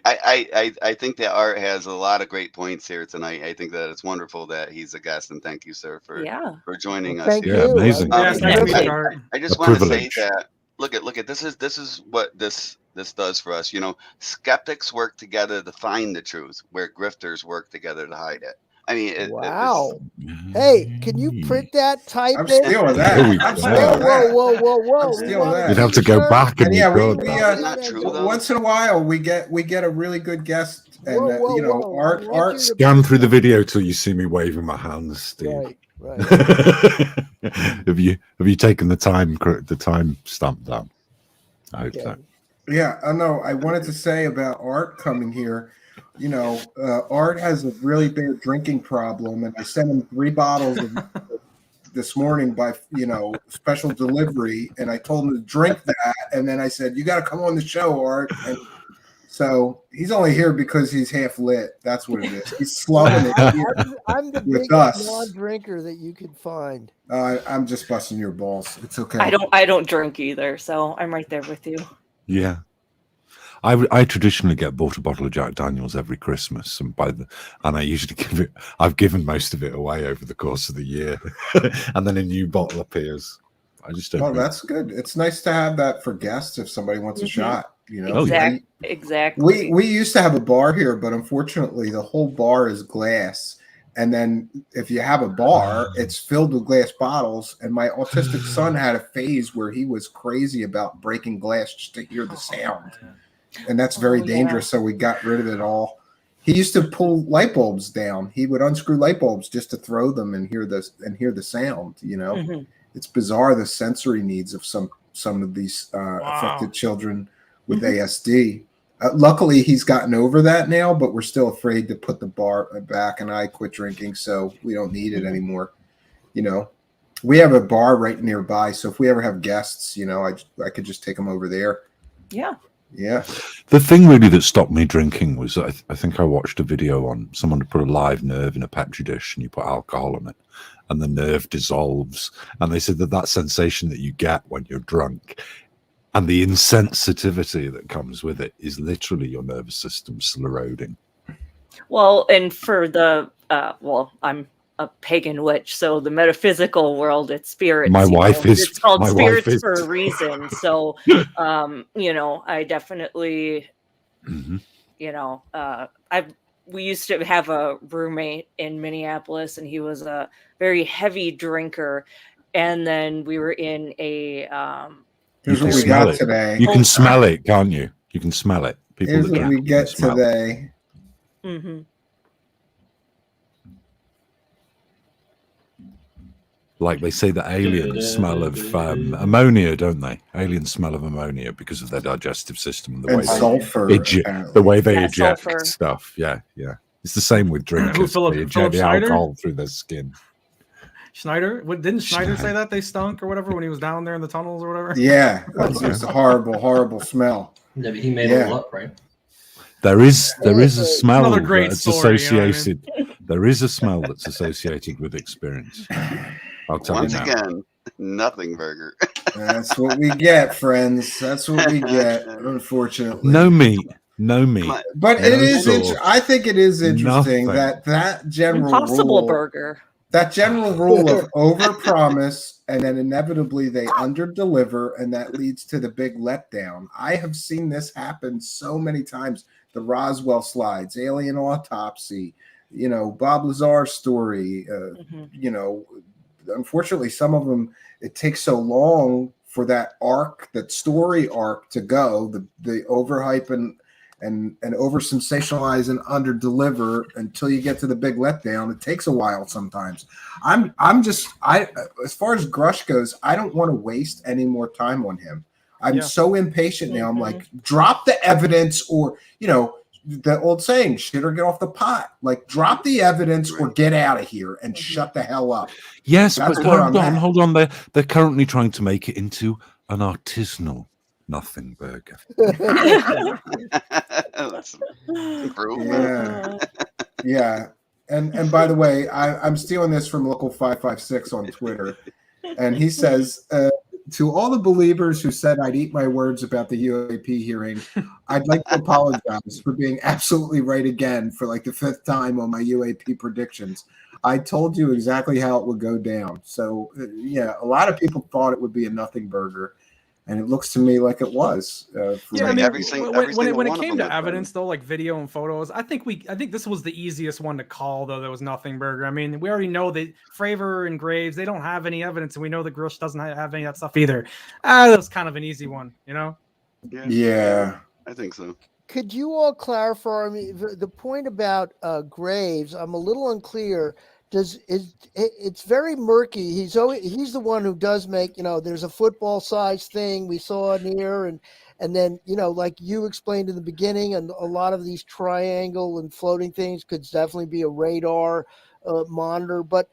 Speaker 9: I think that Art has a lot of great points here tonight. I think that it's wonderful that he's a guest, and thank you, sir, for joining us here.
Speaker 5: Yeah, amazing.
Speaker 9: I just want to say that look at this is what this does for us. Skeptics work together to find the truth, where grifters work together to hide it. I mean,
Speaker 10: wow. Hey, can you print that? Type
Speaker 7: I'm stealing that.
Speaker 10: Whoa.
Speaker 7: I'm stealing that.
Speaker 5: You'd have to go back and
Speaker 7: once in a while we get a really good guest And
Speaker 10: Whoa,
Speaker 7: you know,
Speaker 10: whoa, I want
Speaker 7: art.
Speaker 10: you to
Speaker 5: Scan through the video till you see me waving my hands, Steve.
Speaker 10: Right.
Speaker 5: have you taken the time stamp down? I hope so.
Speaker 7: Yeah, I know. I wanted to say about Art coming here. You know, Art has a really big drinking problem, and I sent him 3 bottles of this morning by special delivery, and I told him to drink that, and then I said, "You got to come on the show, Art." And so he's only here because he's half lit. That's what it is. He's slumming it here
Speaker 10: I'm the
Speaker 7: with
Speaker 10: biggest
Speaker 7: us.
Speaker 10: non-drinker that you could find.
Speaker 7: I'm just busting your balls. It's okay.
Speaker 8: I don't drink either, so I'm right there with you.
Speaker 5: Yeah. I traditionally get bought a bottle of Jack Daniels every Christmas, and I usually I've given most of it away over the course of the year, and then a new bottle appears. I just don't.
Speaker 7: Oh, that's good. It's nice to have that for guests if somebody wants a shot. You know,
Speaker 8: exactly.
Speaker 7: We used to have a bar here, but unfortunately, the whole bar is glass. And then if you have a bar, it's filled with glass bottles. And my autistic son had a phase where he was crazy about breaking glass just to hear the sound. And that's very dangerous. So we got rid of it all. He used to pull light bulbs down. He would unscrew light bulbs just to throw them and hear the sound. You know, it's bizarre the sensory needs of some of these affected children with ASD. Luckily, he's gotten over that now, but we're still afraid to put the bar back. And I quit drinking, so we don't need it anymore. You know, we have a bar right nearby, so if we ever have guests, you know, I could just take them over there.
Speaker 8: Yeah.
Speaker 7: Yeah.
Speaker 5: The thing really that stopped me drinking was I think I watched a video on someone to put a live nerve in a petri dish and you put alcohol in it and the nerve dissolves. And they said that sensation that you get when you're drunk and the insensitivity that comes with it is literally your nervous system still eroding.
Speaker 8: Well, and for the I'm a pagan witch, so the metaphysical world, it's spirits.
Speaker 5: My wife is.
Speaker 8: It's called spirits for a reason. So, you know, I definitely, you know, we used to have a roommate in Minneapolis, and he was a very heavy drinker. And then we were in a.
Speaker 7: Here's what we got today.
Speaker 5: You can smell it, can't you? You can smell it.
Speaker 7: Here's what we get today.
Speaker 5: Like they say that aliens smell of ammonia, don't they? Aliens smell of ammonia because of their digestive system and the way
Speaker 7: sulfur,
Speaker 5: the way they eject
Speaker 8: sulfur.
Speaker 5: stuff. Yeah, yeah. It's the same with drinkers. They eject the alcohol through their skin.
Speaker 11: Schneider? Didn't Schneider say that they stunk or whatever when he was down there in the tunnels or whatever?
Speaker 7: Yeah, it's a horrible, horrible smell.
Speaker 13: Yeah, but he made it all up, right?
Speaker 5: There is a smell
Speaker 11: Another great
Speaker 5: that's
Speaker 11: story,
Speaker 5: associated.
Speaker 11: You know what I mean?
Speaker 5: There is a smell that's associated with experience. I'll tell
Speaker 9: Once
Speaker 5: you now.
Speaker 9: again, nothing burger.
Speaker 7: That's what we get, friends. That's what we get, unfortunately.
Speaker 5: No meat.
Speaker 7: But it is. I think it is interesting
Speaker 5: Nothing.
Speaker 7: that general
Speaker 8: Impossible
Speaker 7: rule,
Speaker 8: burger.
Speaker 7: that general rule of overpromise and then inevitably they underdeliver, and that leads to the big letdown. I have seen this happen so many times. The Roswell slides, alien autopsy, you know, Bob Lazar's story. You know, unfortunately, some of them it takes so long for that arc, that story arc, to go. The overhype and over sensationalize and under deliver until you get to the big letdown. It takes a while sometimes. I as far as Grush goes, I don't want to waste any more time on him. I'm so impatient now. I'm like, drop the evidence, or you know, the old saying, shit or get off the pot. Like, drop the evidence or get out of here and shut the hell up.
Speaker 5: Yes,
Speaker 7: That's
Speaker 5: but
Speaker 7: where
Speaker 5: hold on. They're currently trying to make it into an artisanal nothing burger.
Speaker 7: Yeah. And by the way, I'm stealing this from Local 556 on Twitter. And he says, to all the believers who said I'd eat my words about the UAP hearing, I'd like to apologize for being absolutely right again for like the 5th time on my UAP predictions. I told you exactly how it would go down. So, yeah, a lot of people thought it would be a nothing burger. And it looks to me like it was.
Speaker 11: Yeah, I mean, when it came to evidence, though, like video and photos, I think this was the easiest one to call, though. There was nothing burger. I mean, we already know that Fravor and Graves, they don't have any evidence, and we know that Grush doesn't have any of that stuff either. That was kind of an easy one, you know?
Speaker 7: Yeah.
Speaker 9: I think so.
Speaker 10: Could you all clarify me the point about Graves? I'm a little unclear. It's very murky. He's the one who does make, there's a football size thing we saw near, and then like you explained in the beginning, and a lot of these triangle and floating things could definitely be a radar monitor. But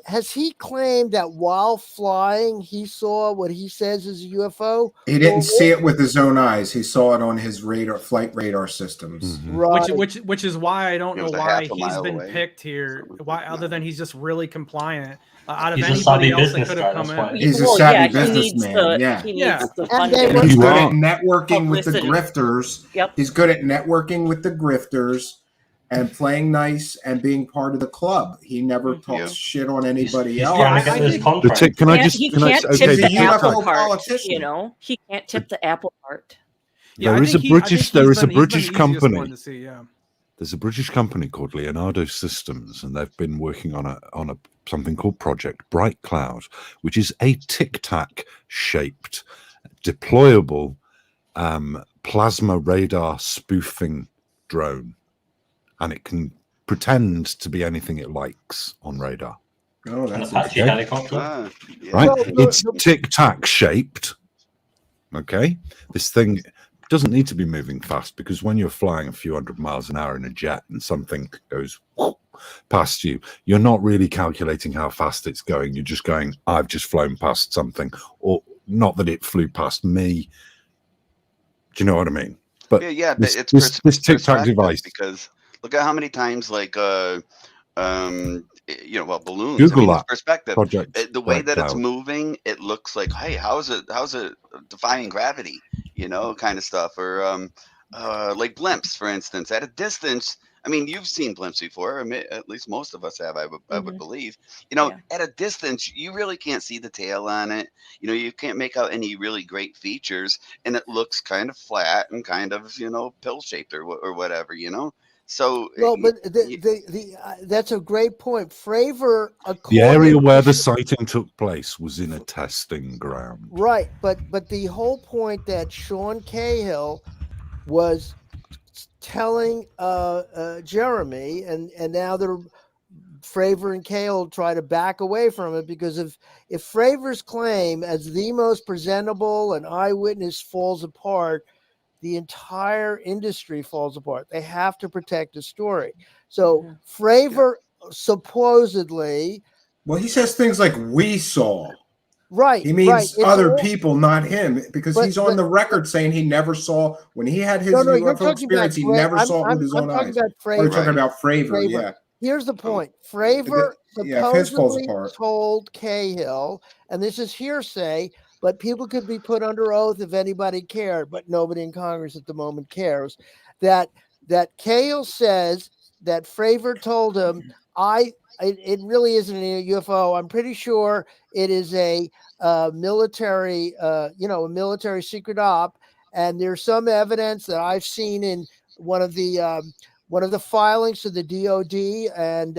Speaker 10: has he claimed that while flying he saw what he says is a UFO?
Speaker 7: He didn't see it with his own eyes. He saw it on his flight radar systems.
Speaker 10: Right.
Speaker 11: Which is why I don't
Speaker 9: It
Speaker 11: know
Speaker 9: was a
Speaker 11: why
Speaker 9: half a
Speaker 11: he's
Speaker 9: mile
Speaker 11: been
Speaker 9: away.
Speaker 11: picked here. Why, other than he's just really compliant. Out of
Speaker 13: He's a
Speaker 11: anybody
Speaker 13: savvy
Speaker 11: else that
Speaker 13: business
Speaker 11: could
Speaker 13: guy,
Speaker 11: have come
Speaker 13: that's why.
Speaker 11: in.
Speaker 7: He's a
Speaker 8: Well,
Speaker 7: savvy
Speaker 8: yeah, he needs
Speaker 7: businessman. Yeah.
Speaker 8: he
Speaker 11: Yeah.
Speaker 8: needs the
Speaker 10: And
Speaker 8: funding.
Speaker 10: they were-
Speaker 7: He's good at
Speaker 8: from
Speaker 7: networking with the
Speaker 8: publicity.
Speaker 7: grifters.
Speaker 8: Yep.
Speaker 7: He's good at networking with the grifters and playing nice and being part of the club. He never talks
Speaker 9: Yeah.
Speaker 7: shit on anybody
Speaker 13: He's
Speaker 7: else.
Speaker 13: trying to get
Speaker 11: I
Speaker 13: those
Speaker 11: think-
Speaker 13: contracts.
Speaker 5: Can I
Speaker 8: He
Speaker 5: can I
Speaker 8: can't
Speaker 5: okay,
Speaker 8: tip
Speaker 7: He's a
Speaker 8: the
Speaker 7: UFO
Speaker 8: apple cart.
Speaker 7: politician.
Speaker 8: He can't tip the apple cart.
Speaker 11: Yeah,
Speaker 5: There
Speaker 11: I
Speaker 5: is
Speaker 11: think
Speaker 5: a
Speaker 11: he- I
Speaker 5: British
Speaker 11: think
Speaker 5: there
Speaker 11: he's
Speaker 5: is a
Speaker 11: been- he's been
Speaker 5: British
Speaker 11: the easiest
Speaker 5: company.
Speaker 11: one to see, yeah.
Speaker 5: There's a British company called Leonardo Systems, and they've been working on a something called Project Bright Cloud, which is a Tic Tac shaped, deployable plasma radar spoofing drone, and it can pretend to be anything it likes on radar.
Speaker 7: Oh,
Speaker 13: An
Speaker 7: that's
Speaker 13: Apache
Speaker 5: okay.
Speaker 13: helicopter.
Speaker 9: Yeah.
Speaker 5: Right?
Speaker 10: Well,
Speaker 5: It's Tic Tac shaped. Okay, this thing doesn't need to be moving fast, because when you're flying a few hundred miles an hour in a jet and something goes past you, you're not really calculating how fast it's going. You're just going, I've just flown past something, or not that it flew past me. Do you know what I mean? But
Speaker 9: Yeah,
Speaker 5: this,
Speaker 9: it's
Speaker 5: this Tic Tac
Speaker 9: perspective,
Speaker 5: device,
Speaker 9: because look at how many times well, balloons.
Speaker 5: Google
Speaker 9: I mean, it's
Speaker 5: that
Speaker 9: perspective.
Speaker 5: Project
Speaker 9: The way
Speaker 5: Bright
Speaker 9: that it's
Speaker 5: Cloud.
Speaker 9: moving, it looks like, hey, how's it defying gravity? Kind of stuff. Or like blimps, for instance, at a distance. I mean, you've seen blimps before. I mean, at least most of us have, I would believe.
Speaker 8: Yeah.
Speaker 9: At a distance, you really can't see the tail on it. You can't make out any really great features, and it looks kind of flat and kind of, pill shaped or whatever. So
Speaker 10: Well, but that's a great point. Fravor,
Speaker 5: The area
Speaker 10: according
Speaker 5: where
Speaker 10: to-
Speaker 5: the sighting took place was in a testing ground.
Speaker 10: right, but the whole point that Sean Cahill was telling Jeremy, and now they're Fravor and Cahill try to back away from it, because if Fravor's claim as the most presentable and eyewitness falls apart, the entire industry falls apart. They have to protect the story. So Fravor supposedly,
Speaker 7: Well, he says things like "we saw."
Speaker 10: right?
Speaker 7: He means
Speaker 10: right. It's
Speaker 7: other
Speaker 10: all-
Speaker 7: people, not him, because
Speaker 10: But-
Speaker 7: he's on
Speaker 10: but-
Speaker 7: the record saying he never saw, when he had his
Speaker 10: No, you're
Speaker 7: UFO
Speaker 10: talking about
Speaker 7: experience, he
Speaker 10: Fra-
Speaker 7: never
Speaker 10: I'm-
Speaker 7: saw it
Speaker 10: I'm-
Speaker 7: with his
Speaker 10: I'm
Speaker 7: own
Speaker 10: talking
Speaker 7: eyes.
Speaker 10: about
Speaker 7: Oh, you're talking
Speaker 10: Fravor.
Speaker 7: about Fravor,
Speaker 10: Fravor.
Speaker 7: yeah.
Speaker 10: Here's the point. Fravor
Speaker 7: Yeah, if his falls
Speaker 10: supposedly
Speaker 7: apart.
Speaker 10: told Cahill, and this is hearsay, but people could be put under oath if anybody cared, but nobody in Congress at the moment cares, that Cahill says that Fravor told him, it really isn't a UFO. I'm pretty sure it is a military, a military secret op, and there's some evidence that I've seen in one of the filings to the DOD and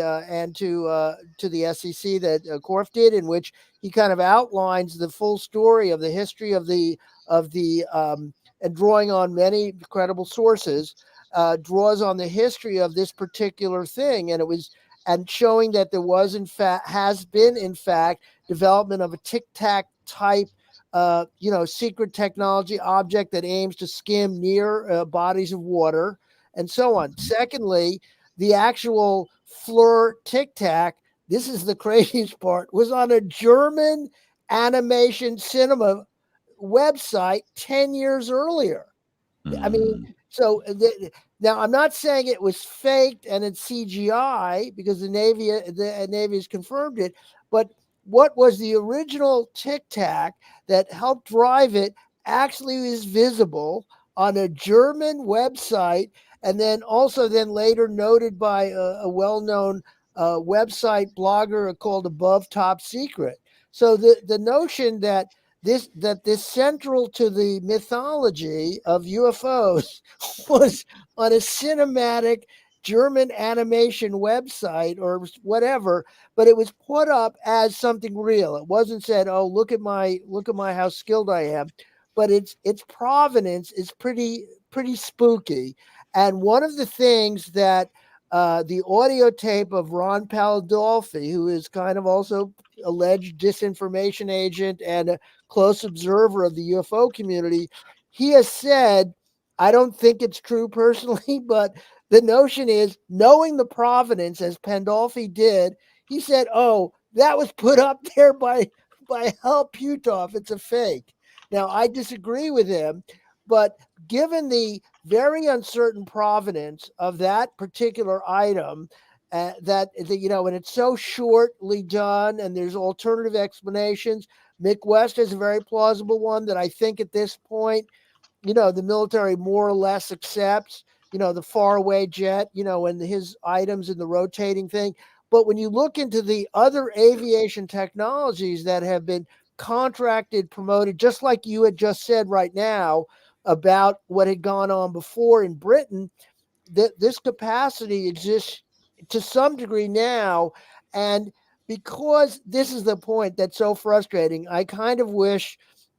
Speaker 10: to the SEC that Korf did, in which he kind of outlines the full story of the history of the and drawing on many credible sources, draws on the history of this particular thing, and showing that there has been in fact development of a Tic Tac type secret technology object that aims to skim near bodies of water, and so on. Secondly, the actual Fleur Tic Tac, this is the craziest part, was on a German animation cinema website 10 years earlier. I mean, so now I'm not saying it was faked and it's CGI, because the Navy has confirmed it, but what was the original Tic Tac that helped drive it actually is visible on a German website, and then later noted by a well-known website blogger called Above Top Secret. So the notion that this central to the mythology of UFOs was on a cinematic German animation website or whatever, but it was put up as something real. It wasn't said, "Oh, look at my how skilled I am," but its provenance is pretty pretty spooky. And one of the things that the audio tape of Ron Paladolfi, who is kind of also alleged disinformation agent and a close observer of the UFO community, he has said, I don't think it's true personally, but the notion is, knowing the provenance, as Pandolfi did, he said, oh, that was put up there by Hal Puthoff. It's a fake. Now, I disagree with him, but given the very uncertain provenance of that particular item, and it's so shortly done, and there's alternative explanations. Mick West is a very plausible one that I think at this point, the military more or less accepts, the faraway jet, and his items in the rotating thing. But when you look into the other aviation technologies that have been contracted, promoted, just like you had just said right now about what had gone on before in Britain, that this capacity exists to some degree now. And because this is the point that's so frustrating, I kind of wish,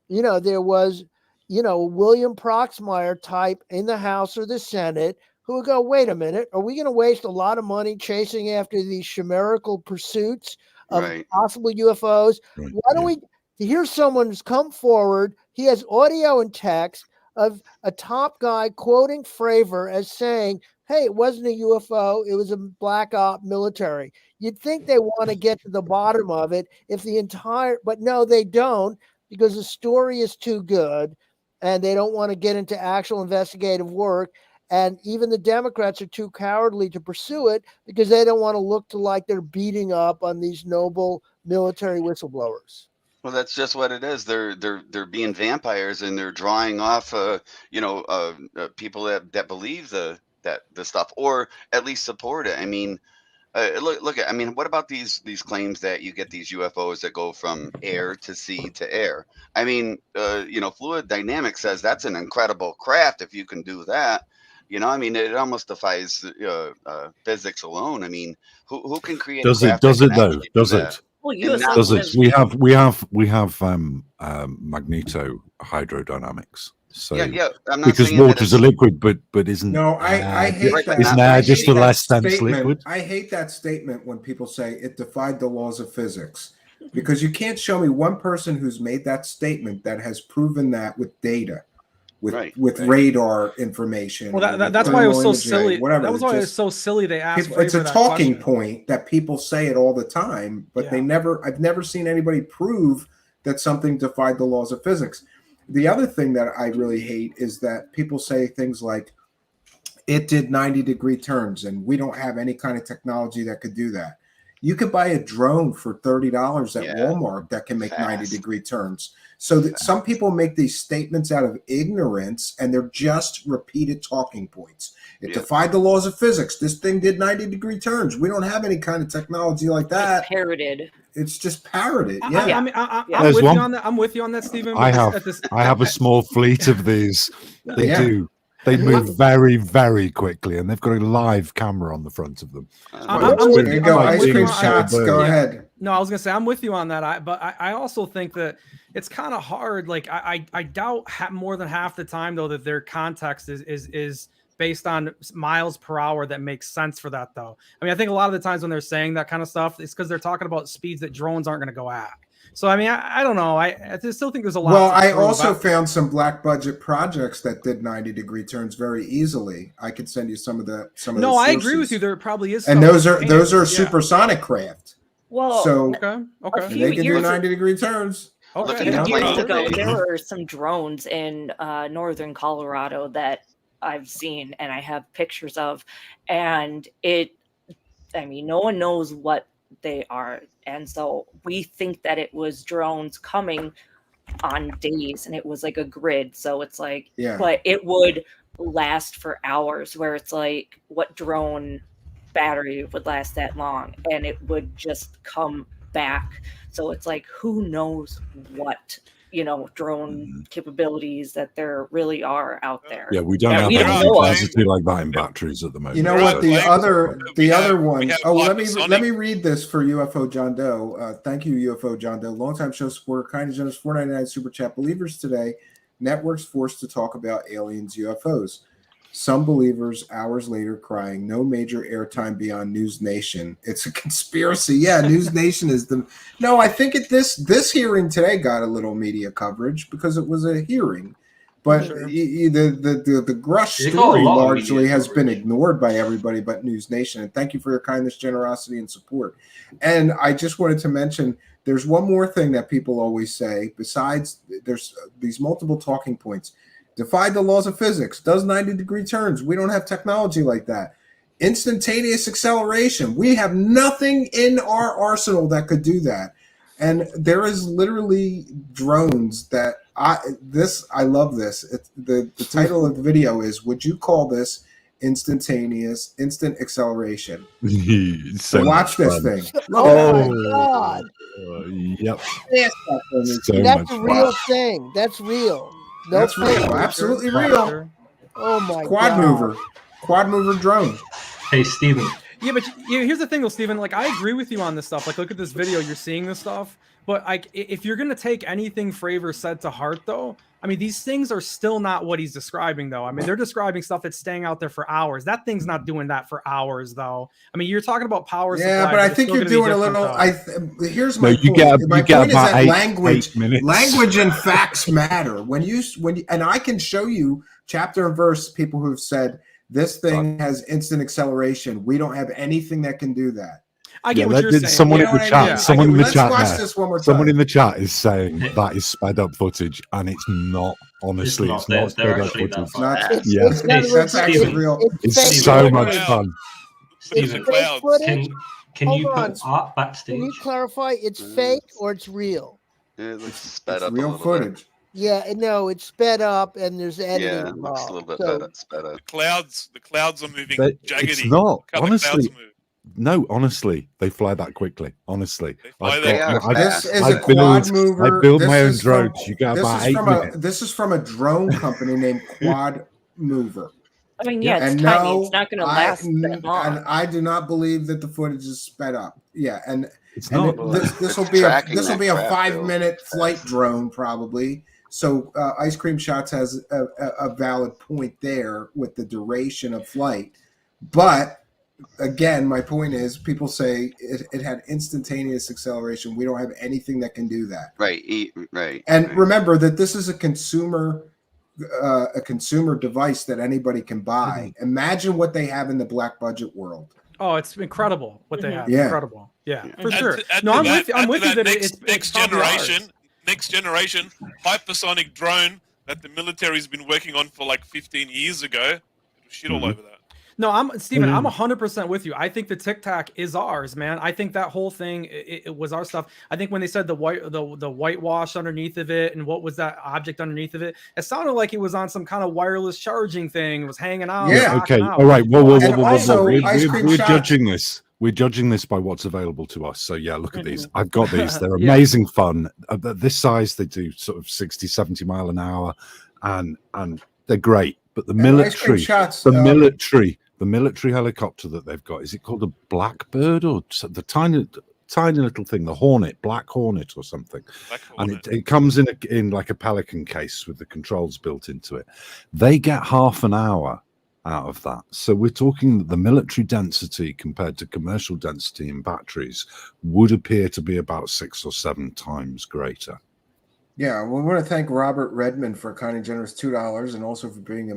Speaker 10: there was, William Proxmire type in the House or the Senate who would go, wait a minute, are we going to waste a lot of money chasing after these chimerical pursuits of possible UFOs? Why don't we, here's someone who's come forward, he has audio and text of a top guy quoting Fravor as saying, hey, it wasn't a UFO, it was a black op military. You'd think they want to get to the bottom of it but no, they don't, because the story is too good and they don't want to get into actual investigative work. And even the Democrats are too cowardly to pursue it because they don't want to look like they're beating up on these noble military whistleblowers.
Speaker 9: Well, that's just what it is. They're being vampires, and they're drawing off, people that believe the stuff, or at least support it. I mean, look at. I mean, what about these claims that you get these UFOs that go from air to sea to air? I mean, fluid dynamics says that's an incredible craft if you can do that. I mean, it almost defies physics alone. I mean, who can create?
Speaker 5: Does it though? Does it?
Speaker 8: Well,
Speaker 5: does it? We have magneto hydrodynamics. So
Speaker 9: yeah. I'm not
Speaker 5: because
Speaker 9: saying
Speaker 5: water's a liquid, but isn't?
Speaker 7: No, I hate that.
Speaker 5: Isn't air just a less dense liquid?
Speaker 7: I hate that statement when people say it defied the laws of physics, because you can't show me one person who's made that statement that has proven that with data. With radar information.
Speaker 11: Well, that's why it was so silly.
Speaker 7: Whatever.
Speaker 11: That was why it was so silly. They asked.
Speaker 7: It's a talking point that people say it all the time, but I've never seen anybody prove that something defied the laws of physics. The other thing that I really hate is that people say things like, it did 90-degree turns and we don't have any kind of technology that could do that. You could buy a drone for $30 at Walmart that can make 90-degree turns. So that some people make these statements out of ignorance, and they're just repeated talking points. It defied the laws of physics. This thing did 90-degree turns. We don't have any kind of technology like that.
Speaker 8: It's parroted.
Speaker 7: It's just parroted.
Speaker 11: I'm with you on that. I'm with you on that, Stephen.
Speaker 5: I have a small fleet of these. They do. They move very, very quickly, and they've got a live camera on the front of them.
Speaker 7: There you go. Ice cream shots. Go ahead.
Speaker 11: No, I was gonna say I'm with you on that. But I also think that it's kind of hard. Like I doubt more than half the time though that their context is based on miles per hour that makes sense for that though. I mean, I think a lot of the times when they're saying that kind of stuff, it's because they're talking about speeds that drones aren't going to go at. So, I mean, I don't know. I still think there's a lot.
Speaker 7: Well, I also found some black budget projects that did 90-degree turns very easily. I could send you some of the
Speaker 11: No, I agree with you. There probably is.
Speaker 7: And those are supersonic craft.
Speaker 8: Well,
Speaker 7: so
Speaker 11: okay.
Speaker 7: They can do 90-degree turns.
Speaker 8: Okay. Years ago, there were some drones in northern Colorado that I've seen and I have pictures of, and no one knows what they are, and so we think that it was drones coming on days, and it was like a grid, so it's like, but it would last for hours, where it's like, what drone battery would last that long? And it would just come back. So it's like, who knows what drone capabilities that there really are out there.
Speaker 5: Yeah, we don't have any capacity like that in batteries at the moment.
Speaker 7: You know what? The other one. Oh, let me read this for UFO John Doe. Thank you, UFO John Doe, longtime show supporter, kind and generous $4.99 super chat believers today. Networks forced to talk about aliens, UFOs. Some believers hours later crying, no major airtime beyond News Nation. It's a conspiracy. Yeah, News Nation is the... No, I think this hearing today got a little media coverage because it was a hearing. But the Grush
Speaker 13: It got a
Speaker 7: story
Speaker 13: lot of
Speaker 7: largely
Speaker 13: media
Speaker 7: has been
Speaker 13: coverage.
Speaker 7: ignored by everybody but News Nation. And thank you for your kindness, generosity, and support. And I just wanted to mention there's one more thing that people always say, besides there's these multiple talking points. Defied the laws of physics, does 90-degree turns. We don't have technology like that. Instantaneous acceleration. We have nothing in our arsenal that could do that. And there is literally drones that I love this. The title of the video is, would you call this instant acceleration?
Speaker 5: So
Speaker 7: watch this
Speaker 5: much fun.
Speaker 7: thing.
Speaker 10: Oh my God.
Speaker 5: Yep. So
Speaker 10: That's
Speaker 5: much
Speaker 10: a
Speaker 5: fun.
Speaker 10: real thing. That's real. No
Speaker 7: That's real.
Speaker 10: fake.
Speaker 7: Absolutely real.
Speaker 10: Oh my
Speaker 7: Quad
Speaker 10: God.
Speaker 7: mover drone.
Speaker 13: Hey, Steven.
Speaker 11: Yeah, but here's the thing though, Steven. Like, I agree with you on this stuff. Like, look at this video. You're seeing this stuff. But like, if you're gonna take anything Fravor said to heart, though, I mean, these things are still not what he's describing, though. I mean, they're describing stuff that's staying out there for hours. That thing's not doing that for hours, though. I mean, you're talking about power supply.
Speaker 7: Yeah, but I think you're doing a little. Here's my point. My point is that language and facts matter. When you and I can show you chapter and verse people who've said this thing has instant acceleration. We don't have anything that can do that.
Speaker 11: I get what you're saying.
Speaker 5: Someone in the chat. Someone in the chat.
Speaker 7: Watch this one more time.
Speaker 5: Someone in the chat is saying that is sped up footage, and it's not. Honestly, it's not sped up footage.
Speaker 7: That's actually real.
Speaker 5: It's so much fun.
Speaker 13: Steven, can you put art backstage?
Speaker 10: Can you clarify? It's fake or it's real?
Speaker 9: It's sped up.
Speaker 7: Real footage.
Speaker 10: Yeah, no, it's sped up and there's editing.
Speaker 9: Yeah, it looks a little bit sped up.
Speaker 14: The clouds are moving jaggedy.
Speaker 5: It's not.
Speaker 14: Look how the clouds
Speaker 5: Honestly.
Speaker 14: are moving.
Speaker 5: No, honestly, they fly that quickly. Honestly,
Speaker 7: This is a quad mover.
Speaker 5: I build my own drones. You get about 8 minutes.
Speaker 7: This is from a drone company named Quad Mover.
Speaker 8: I mean, yeah, it's tiny. It's not going to last that long.
Speaker 7: And I do not believe that the footage is sped up. Yeah, and
Speaker 5: it's not.
Speaker 7: This will be a 5-minute flight drone probably. So Ice Cream Shots has a valid point there with the duration of flight, but again, my point is, people say it had instantaneous acceleration. We don't have anything that can do that.
Speaker 9: Right. Right.
Speaker 7: And remember that this is a consumer device that anybody can buy. Imagine what they have in the black budget world.
Speaker 11: Oh, it's incredible what they have.
Speaker 7: Yeah.
Speaker 11: Incredible. Yeah, for sure.
Speaker 14: I'm with you that next generation hypersonic drone that the military's been working on for like 15 years ago. It was shit all over that.
Speaker 11: No, Steven, I'm 100% with you. I think the Tic Tac is ours, man. I think that whole thing it was our stuff. I think when they said the whitewash underneath of it and what was that object underneath of it, it sounded like it was on some kind of wireless charging thing. It was hanging out.
Speaker 5: Yeah. Okay.
Speaker 11: Out.
Speaker 5: All right. Whoa.
Speaker 7: We're
Speaker 5: judging this. We're judging this by what's available to us. So yeah, look at these. I've got these. They're amazing fun. This size, they do sort of 60, 70 mile an hour, and they're great. But the military, the military helicopter that they've got, is it called a Blackbird or the tiny little thing, the Hornet, Black Hornet or something? And it comes in like a Pelican case with the controls built into it. They get half an hour out of that. So we're talking that the military density compared to commercial density in batteries would appear to be about 6 or 7 times greater.
Speaker 7: Yeah, we want to thank Robert Redmond for a kind and generous $2 and also for being a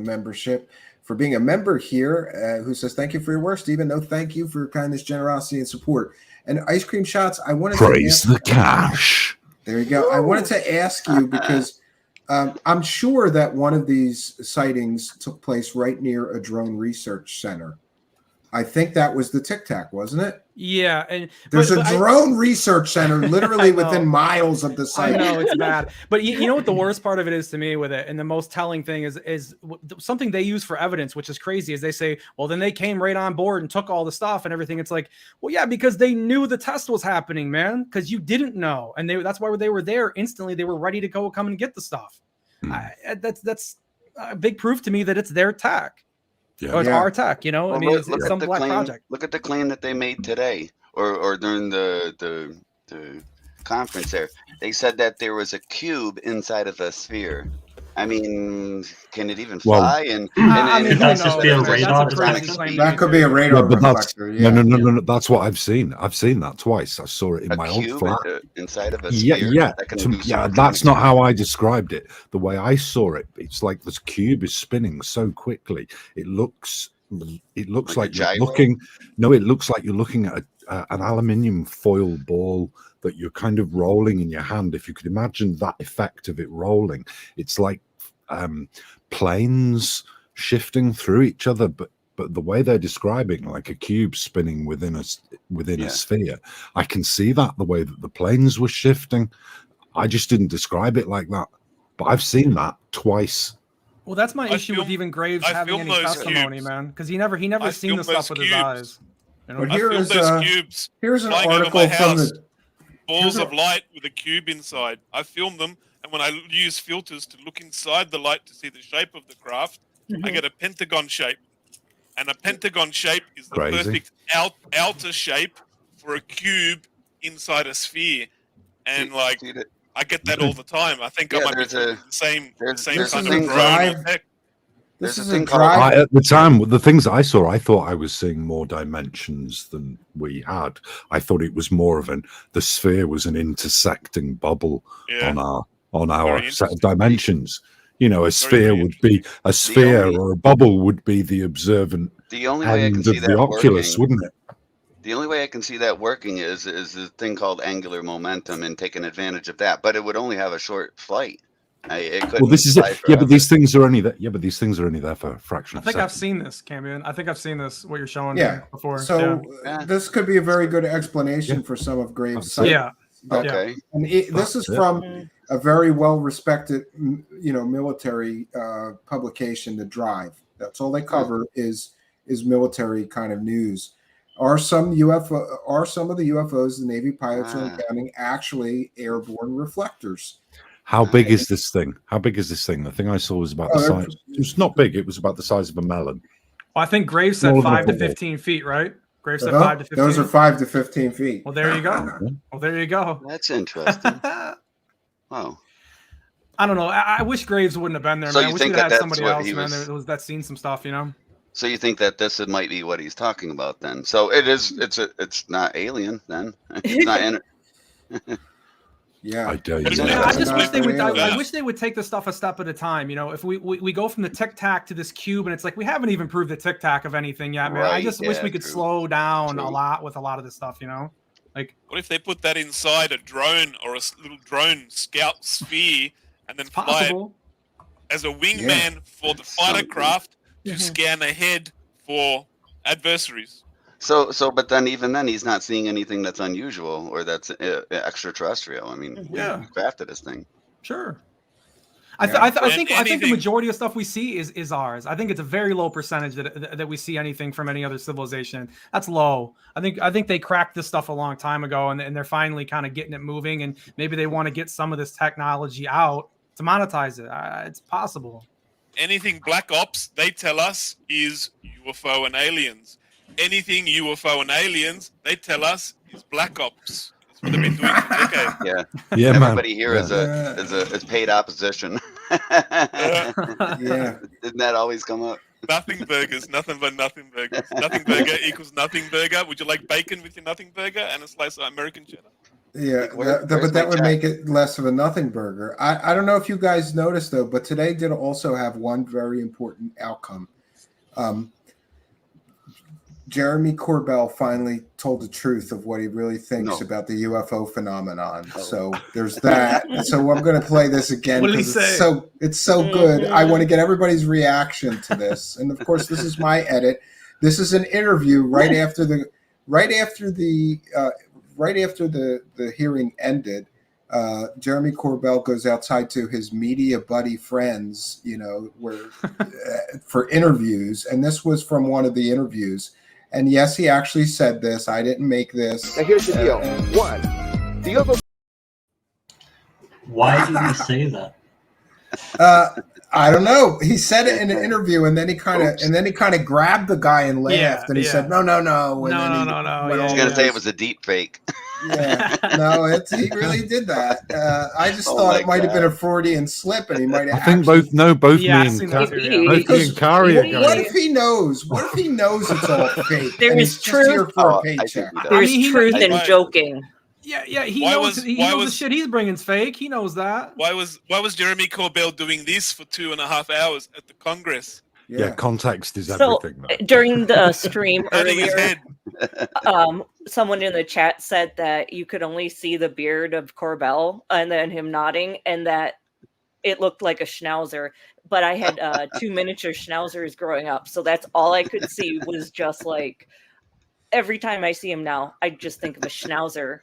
Speaker 7: member here, who says, thank you for your work, Stephen. No, thank you for your kindness, generosity, and support. And Ice Cream Shots, I wanted
Speaker 5: praise the cash.
Speaker 7: There you go. I wanted to ask you because I'm sure that one of these sightings took place right near a drone research center. I think that was the Tic Tac, wasn't it?
Speaker 11: Yeah, and
Speaker 7: there's a drone research center literally within miles of the site.
Speaker 11: I know it's bad, but you know what the worst part of it is to me with it, and the most telling thing is something they use for evidence, which is crazy. Is they say, well, then they came right on board and took all the stuff and everything. It's like, well, yeah, because they knew the test was happening, man. Because you didn't know, and that's why they were there instantly. They were ready to come and get the stuff. That's a big proof to me that it's their tech.
Speaker 5: Yeah.
Speaker 11: Or it's our tech, you know.
Speaker 9: Well,
Speaker 11: I mean, it's some black project.
Speaker 9: Look at the claim that they made today, or during the conference there. They said that there was a cube inside of a sphere. I mean, can it even
Speaker 5: Well,
Speaker 9: fly? And
Speaker 13: Could that just be a radar detector?
Speaker 7: That could be a radar
Speaker 5: but that's
Speaker 7: reflector. Yeah.
Speaker 5: no. That's what I've seen. I've seen that twice. I saw it in my old
Speaker 9: cube
Speaker 5: flat.
Speaker 9: inside of a
Speaker 5: Yeah,
Speaker 9: sphere?
Speaker 5: yeah.
Speaker 9: That can do
Speaker 5: Yeah,
Speaker 9: some
Speaker 5: that's not how
Speaker 9: communication.
Speaker 5: I described it. The way I saw it, it's like this cube is spinning so quickly. It looks
Speaker 9: Like a
Speaker 5: like you're
Speaker 9: gyro?
Speaker 5: looking. No, it looks like you're looking at an aluminium foil ball that you're kind of rolling in your hand. If you could imagine that effect of it rolling, it's like planes shifting through each other, but the way they're describing, like a cube spinning within a sphere, I can see that the way that the planes were shifting. I just didn't describe it like that, but I've seen that twice.
Speaker 11: Well, that's my issue with even Graves having any testimony, man, because he never seen the stuff with his eyes. You know?
Speaker 7: But
Speaker 14: I filmed those cubes
Speaker 7: here's an
Speaker 14: flying over
Speaker 7: article
Speaker 14: my
Speaker 7: from
Speaker 14: house.
Speaker 7: the
Speaker 14: Balls of light with a cube inside. I filmed them, and when I use filters to look inside the light to see the shape of the craft, I get a pentagon shape. And a pentagon shape is the perfect outer shape for a cube inside a sphere. And like, I get that all the time. I think I might be the same kind of drone.
Speaker 7: This is
Speaker 9: thing
Speaker 7: a drive.
Speaker 5: At the time, the things I saw, I thought I was seeing more dimensions than we had. I thought it was more of the sphere was an intersecting bubble on our set of dimensions. You know, a sphere would be a sphere, or a bubble would be the observant
Speaker 9: the only way I can
Speaker 5: end
Speaker 9: see
Speaker 5: of the
Speaker 9: that
Speaker 5: Oculus,
Speaker 9: working,
Speaker 5: wouldn't it?
Speaker 9: The only way I can see that working is the thing called angular momentum and taking advantage of that. But it would only have a short flight. It couldn't.
Speaker 5: Well, this is
Speaker 9: fly
Speaker 5: it. Yeah, but
Speaker 9: forever.
Speaker 5: these things are only there. Yeah, but these things are only there for a fraction
Speaker 11: I
Speaker 5: of a
Speaker 11: think
Speaker 5: second.
Speaker 11: I've seen this, Cambion. I think I've seen this. What you're showing
Speaker 7: Yeah.
Speaker 11: before.
Speaker 7: So this could be a very good explanation for some of Graves'
Speaker 11: Yeah.
Speaker 9: Okay.
Speaker 7: And this is from a very well-respected, military publication, The Drive. That's all they cover is military kind of news. Are some of the UFOs the Navy pilots are encountering actually airborne reflectors?
Speaker 5: How big is this thing? How big is this thing? The thing I saw was about the size. It's not big. It was about the size of a melon.
Speaker 11: Well, I think Graves said
Speaker 5: Smaller than
Speaker 11: 5 to
Speaker 5: a football.
Speaker 11: 15 feet, right? Graves said 5 to 15.
Speaker 7: Those are 5 to 15 feet.
Speaker 11: Well, there you go. Well, there you go.
Speaker 9: That's interesting. Wow.
Speaker 11: I don't know. I wish Graves wouldn't have been there,
Speaker 9: So
Speaker 11: man. I
Speaker 9: you
Speaker 11: wish
Speaker 9: think
Speaker 11: we'd had
Speaker 9: that's
Speaker 11: somebody
Speaker 9: what
Speaker 11: else,
Speaker 9: he
Speaker 11: man.
Speaker 9: was-
Speaker 11: There was that seen some stuff, you know.
Speaker 9: So you think that this might be what he's talking about then? So it is. It's not alien then. It's not.
Speaker 7: Yeah,
Speaker 5: I dare you.
Speaker 11: I just wish they would. I wish they would take this stuff a step at a time. You know, if we go from the Tic Tac to this cube, and it's like we haven't even proved the Tic Tac of anything yet, man. I
Speaker 9: Right,
Speaker 11: just wish
Speaker 9: yeah,
Speaker 11: we could
Speaker 9: true.
Speaker 11: slow down
Speaker 9: True.
Speaker 11: a lot with a lot of this stuff. You know, like
Speaker 14: What if they put that inside a drone or a little drone scout sphere and then fly it
Speaker 11: possible.
Speaker 14: as a wingman for the fighter craft to scan ahead for adversaries?
Speaker 9: But then even then, he's not seeing anything that's unusual or that's extraterrestrial. I mean, we crafted this thing.
Speaker 11: Sure. I think the majority of stuff we see is ours. I think it's a very low percentage that we see anything from any other civilization. That's low. I think they cracked this stuff a long time ago, and they're finally kind of getting it moving, and maybe they want to get some of this technology out to monetize it. It's possible.
Speaker 14: Anything Black Ops, they tell us, is UFO and aliens. Anything UFO and aliens, they tell us, is Black Ops. That's what they've been doing for decades.
Speaker 9: Yeah.
Speaker 5: Yeah,
Speaker 9: Everybody
Speaker 5: man.
Speaker 9: here is paid opposition.
Speaker 7: Yeah.
Speaker 9: Didn't that always come up?
Speaker 14: Nothing burgers, nothing but nothing burgers. Nothing burger equals nothing burger. Would you like bacon with your nothing burger and a slice of American cheddar?
Speaker 7: Yeah,
Speaker 9: Where's
Speaker 7: but that
Speaker 9: my
Speaker 7: would
Speaker 9: check?
Speaker 7: make it less of a nothing burger. I don't know if you guys noticed though, but today did also have one very important outcome. Jeremy Corbell finally told the truth of what he really thinks about the UFO phenomenon. So there's that. So I'm going to play this again
Speaker 11: What did he
Speaker 7: because it's so good. I want to get everybody's reaction to this. And of course, this is my edit. This is an interview right after the hearing ended. Jeremy Corbell goes outside to his media buddy friends, where for interviews, and this was from one of the interviews. And yes, he actually said this. I didn't make this.
Speaker 15: Now here's the deal. One, the UFO.
Speaker 13: Why did he say that?
Speaker 7: I don't know. He said it in an interview, and then he kind of grabbed the guy and laughed, and he said, "No."
Speaker 11: No.
Speaker 9: I was going to say it was a deep fake.
Speaker 7: Yeah, no, he really did that. I just
Speaker 9: Oh
Speaker 7: thought
Speaker 9: my
Speaker 7: it might have been a
Speaker 9: God.
Speaker 7: Freudian slip, and he might have.
Speaker 5: I think both me
Speaker 11: Yeah, I've
Speaker 5: and
Speaker 11: seen
Speaker 5: Ka-
Speaker 11: that too, yeah.
Speaker 5: both me and Kari are
Speaker 7: What
Speaker 5: going.
Speaker 7: if he knows? What if he knows it's all fake
Speaker 8: There
Speaker 7: and
Speaker 8: is
Speaker 7: he's just here
Speaker 8: truth.
Speaker 7: for a
Speaker 9: I think
Speaker 7: paycheck?
Speaker 9: he does.
Speaker 8: There's
Speaker 11: he
Speaker 8: truth in
Speaker 14: Why-
Speaker 8: joking.
Speaker 11: Yeah, he
Speaker 14: Why
Speaker 11: knows
Speaker 14: was-
Speaker 11: he
Speaker 14: why
Speaker 11: knows the
Speaker 14: was-
Speaker 11: shit he's bringing's fake. He knows that.
Speaker 14: Why was Jeremy Corbell doing this for 2.5 hours at the Congress?
Speaker 5: Yeah, context is
Speaker 8: So
Speaker 5: everything. though.
Speaker 8: during the stream
Speaker 14: Nodding his
Speaker 8: earlier,
Speaker 14: head.
Speaker 8: someone in the chat said that you could only see the beard of Corbell and then him nodding, and that it looked like a schnauzer. But I had 2 miniature schnauzers growing up, so that's all I could see was just like every time I see him now, I just think of a schnauzer.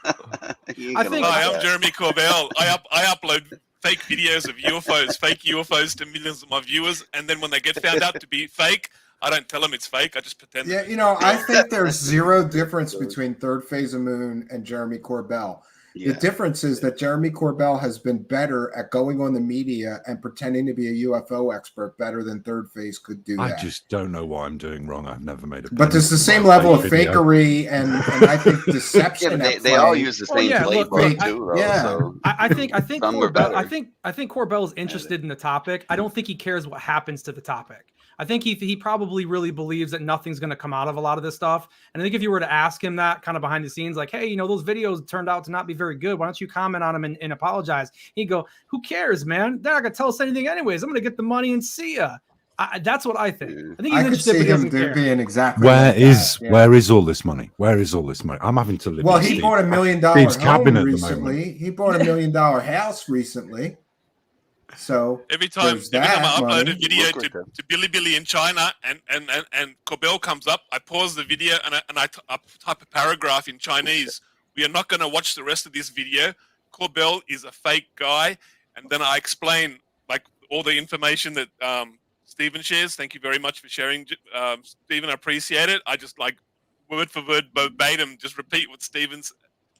Speaker 14: Hi, I'm Jeremy Corbell. I upload fake videos of fake UFOs to millions of my viewers, and then when they get found out to be fake, I don't tell them it's fake. I just pretend.
Speaker 7: Yeah, I think there's zero difference between Third Phase of Moon and Jeremy Corbell.
Speaker 9: Yeah.
Speaker 7: The difference is that Jeremy Corbell has been better at going on the media and pretending to be a UFO expert better than Third Phase could do
Speaker 5: I
Speaker 7: that.
Speaker 5: just don't know what I'm doing wrong. I've never made a.
Speaker 7: But there's the
Speaker 5: penny
Speaker 7: same
Speaker 5: about
Speaker 7: level of
Speaker 5: fake video.
Speaker 7: fakery and I think deception.
Speaker 9: Yeah,
Speaker 7: at
Speaker 9: they all
Speaker 7: play.
Speaker 9: use the
Speaker 11: Well,
Speaker 9: same
Speaker 11: yeah, look,
Speaker 9: playbook
Speaker 11: I-
Speaker 9: too, though.
Speaker 7: yeah.
Speaker 9: So
Speaker 11: I think
Speaker 9: some are
Speaker 11: Corbell,
Speaker 9: better.
Speaker 11: I think Corbell is interested in the topic. I don't think he cares what happens to the topic. I think he probably really believes that nothing's going to come out of a lot of this stuff. And I think if you were to ask him that kind of behind the scenes, like, hey, those videos turned out to not be very good. Why don't you comment on them and apologize? He'd go, who cares, man? They're not going to tell us anything anyways. I'm going to get the money and see ya. That's what I think. I think he's
Speaker 7: I could
Speaker 11: interested,
Speaker 7: see
Speaker 11: but he
Speaker 7: him
Speaker 11: doesn't care.
Speaker 7: being exactly.
Speaker 5: Where
Speaker 7: like
Speaker 5: is
Speaker 7: that, yeah.
Speaker 5: where is all this money? Where is all this money? I'm having to live.
Speaker 7: Well,
Speaker 5: in
Speaker 7: he
Speaker 5: Steve-
Speaker 7: bought $1 million
Speaker 5: Steve's
Speaker 7: home
Speaker 5: cabin at the
Speaker 7: recently.
Speaker 5: moment.
Speaker 7: He bought $1 million house recently. So
Speaker 14: Every time
Speaker 7: there's
Speaker 14: I
Speaker 7: that
Speaker 14: upload
Speaker 7: money.
Speaker 14: a video to Billy in China and Corbell comes up, I pause the video and I type a paragraph in Chinese. We are not going to watch the rest of this video. Corbell is a fake guy, and then I explain like all the information that Stephen shares. Thank you very much for sharing, Stephen. I appreciate it. I just like word for word, verbatim, just repeat what Stephen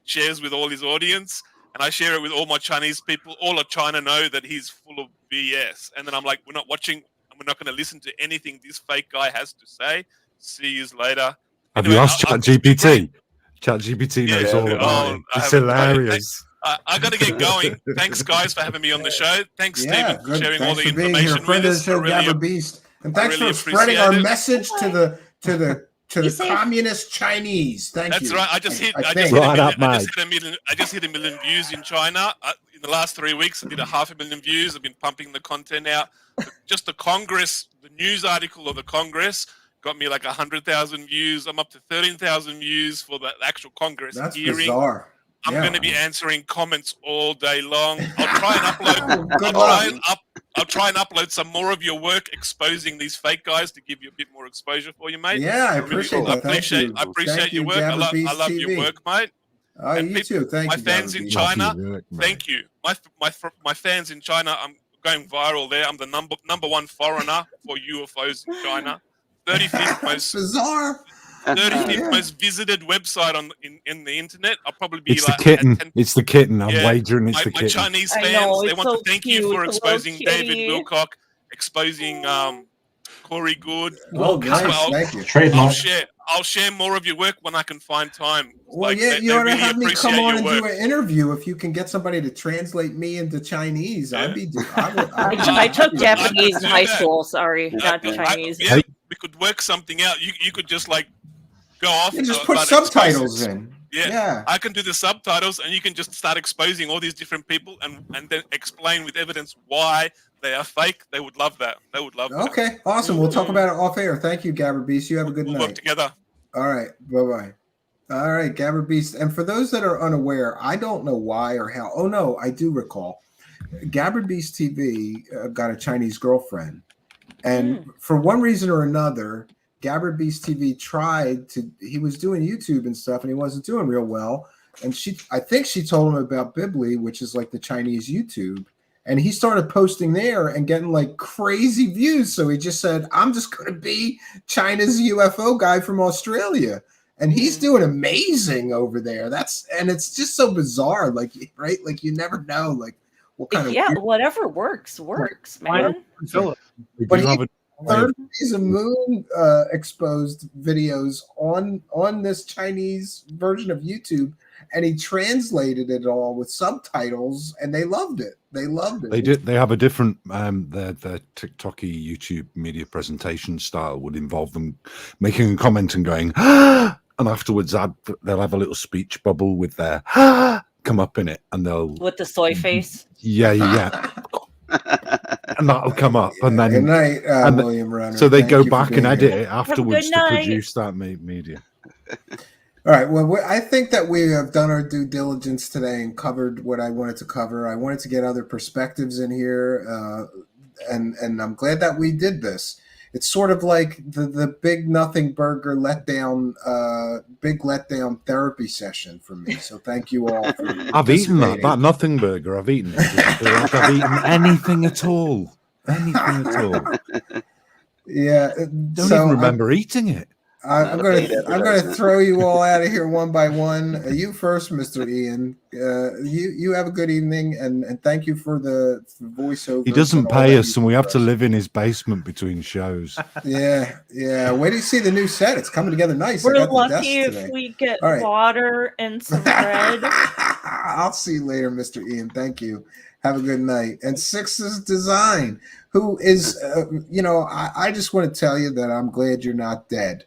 Speaker 14: shares with all his audience. And I share it with all my Chinese people. All of China know that he's full of BS. And then I'm like, we're not watching, and we're not going to listen to anything this fake guy has to say. See you later.
Speaker 5: Have
Speaker 14: Anyway,
Speaker 5: you asked ChatGPT? ChatGPT knows
Speaker 14: Yeah,
Speaker 5: all about it.
Speaker 14: I
Speaker 5: It's
Speaker 14: haven't tried it.
Speaker 5: hilarious.
Speaker 14: I got to get going. Thanks, guys, for having me on the show. Thanks,
Speaker 7: Yeah,
Speaker 14: Stephen, for
Speaker 7: good.
Speaker 14: sharing all
Speaker 7: Thanks
Speaker 14: the
Speaker 7: for being here.
Speaker 14: information
Speaker 7: Friend
Speaker 14: with
Speaker 7: of the
Speaker 14: us. I
Speaker 7: show,
Speaker 14: really,
Speaker 7: Gabber Beast, and thanks
Speaker 14: really
Speaker 7: for spreading our
Speaker 14: appreciate it.
Speaker 7: message to the communist Chinese. Thank you.
Speaker 14: That's right. I just hit
Speaker 7: think.
Speaker 14: I just hit a million views in China. In the last 3 weeks, I did 500,000 views. I've been pumping the content out. Just the Congress, the news article of the Congress got me like 100,000 views. I'm up to 13,000 views for the actual Congress
Speaker 7: That's
Speaker 14: hearing.
Speaker 7: bizarre.
Speaker 14: I'm
Speaker 7: Yeah.
Speaker 14: going to be answering comments all day long. I'll try and upload.
Speaker 7: Good
Speaker 14: I'll try and upload some more of your work exposing these fake guys to give you a bit more exposure for you, mate.
Speaker 7: Yeah, I
Speaker 14: really-
Speaker 7: appreciate that. Thank you.
Speaker 14: I appreciate
Speaker 7: Thank
Speaker 14: your
Speaker 7: you,
Speaker 14: work. I
Speaker 7: Gabber Beast
Speaker 14: love your
Speaker 7: TV.
Speaker 14: work, mate.
Speaker 7: Oh,
Speaker 14: And
Speaker 7: you too. Thank
Speaker 14: my
Speaker 7: you.
Speaker 14: fans
Speaker 7: Gabber
Speaker 14: in
Speaker 7: Beast.
Speaker 14: China,
Speaker 5: work, mate.
Speaker 14: thank you. My fans in China, I'm going viral there. I'm the number one foreigner for UFOs in China. 35th most
Speaker 7: bizarre.
Speaker 14: 35th
Speaker 7: Yeah.
Speaker 14: most visited website in the internet. I'll probably be
Speaker 5: It's
Speaker 14: like
Speaker 5: the kitten.
Speaker 14: at 10
Speaker 5: It's the kitten. I'm
Speaker 14: Yeah,
Speaker 5: wagering it's
Speaker 14: my
Speaker 5: the kitten.
Speaker 14: Chinese
Speaker 8: I
Speaker 14: fans,
Speaker 8: know,
Speaker 14: they
Speaker 8: it's
Speaker 14: want
Speaker 8: so
Speaker 14: to thank
Speaker 8: cute,
Speaker 14: you for
Speaker 8: the little
Speaker 14: exposing David
Speaker 8: kitty.
Speaker 14: Wilcock, exposing Corey Good.
Speaker 7: Oh, nice.
Speaker 14: Well,
Speaker 7: Thank you.
Speaker 13: Trademark.
Speaker 14: I'll share more of your work when I can find time.
Speaker 7: Well,
Speaker 14: Like,
Speaker 7: yeah,
Speaker 14: they
Speaker 7: you ought to
Speaker 14: really
Speaker 7: have me come
Speaker 14: appreciate
Speaker 7: on
Speaker 14: your
Speaker 7: and
Speaker 14: work.
Speaker 7: do an interview if you can get somebody to translate me into Chinese. I'd be. I
Speaker 8: took Japanese in
Speaker 14: do
Speaker 8: high
Speaker 14: that.
Speaker 8: school. Sorry, not Chinese.
Speaker 14: Yeah, we could work something out. You could just like go off.
Speaker 7: You just
Speaker 14: and
Speaker 7: put
Speaker 14: start
Speaker 7: subtitles
Speaker 14: exposing-
Speaker 7: in.
Speaker 14: Yeah, I can do the subtitles, and you can just start exposing all these different people, and then explain with evidence why they are fake. They would love that. They would love that.
Speaker 7: Okay, awesome. We'll talk about it off air. Thank you, Gabber Beast. You have a good
Speaker 14: We'll
Speaker 7: night.
Speaker 14: work together.
Speaker 7: All right. Bye-bye. All right, Gabber Beast. And for those that are unaware, I don't know why or how. Oh, no, I do recall. Gabber Beast TV got a Chinese girlfriend. And for one reason or another, Gabber Beast TV he was doing YouTube and stuff, and he wasn't doing real well. And I think she told him about Bibli, which is like the Chinese YouTube. And he started posting there and getting like crazy views. So he just said, I'm just going to be China's UFO guy from Australia. And he's doing amazing over there. And it's just so bizarre. Like, right? Like you never know, like what kind of
Speaker 8: Whatever works, man.
Speaker 11: Philip.
Speaker 5: We
Speaker 7: But
Speaker 5: do
Speaker 7: he-
Speaker 5: have
Speaker 7: third phase of moon exposed videos on this Chinese version of YouTube, and he translated it all with subtitles, and they loved it. They loved it.
Speaker 5: They did. They have a different their TikToky YouTube media presentation style would involve them making a comment and going, and afterwards they'll have a little speech bubble with their come up in it, and they'll
Speaker 8: with the soy face.
Speaker 5: Yeah. And that'll come up, and then
Speaker 7: Good night,
Speaker 5: and
Speaker 7: William Runner.
Speaker 5: so they
Speaker 7: Thank
Speaker 5: go
Speaker 7: you for
Speaker 5: back and
Speaker 7: being
Speaker 5: edit
Speaker 7: here.
Speaker 5: it afterwards to produce that media.
Speaker 7: All right. Well, I think that we have done our due diligence today and covered what I wanted to cover. I wanted to get other perspectives in here, and I'm glad that we did this. It's sort of like the big nothing burger big letdown therapy session for me. So thank you all for
Speaker 5: I've eaten that nothing burger. I've eaten it. I feel like I've eaten anything at all. Anything at all.
Speaker 7: Yeah.
Speaker 5: Don't even remember eating it.
Speaker 7: I'm going to throw you all out of here one by one. You first, Mr. Ian. You have a good evening, and thank you for the voiceover.
Speaker 5: He doesn't pay us, and we have to live in his basement between shows.
Speaker 7: Yeah. Wait till you see the new set. It's coming together nice.
Speaker 8: We're lucky if we get water and some bread.
Speaker 7: I'll see you later, Mr. Ian. Thank you. Have a good night. And Six's Design, who is, I just want to tell you that I'm glad you're not dead.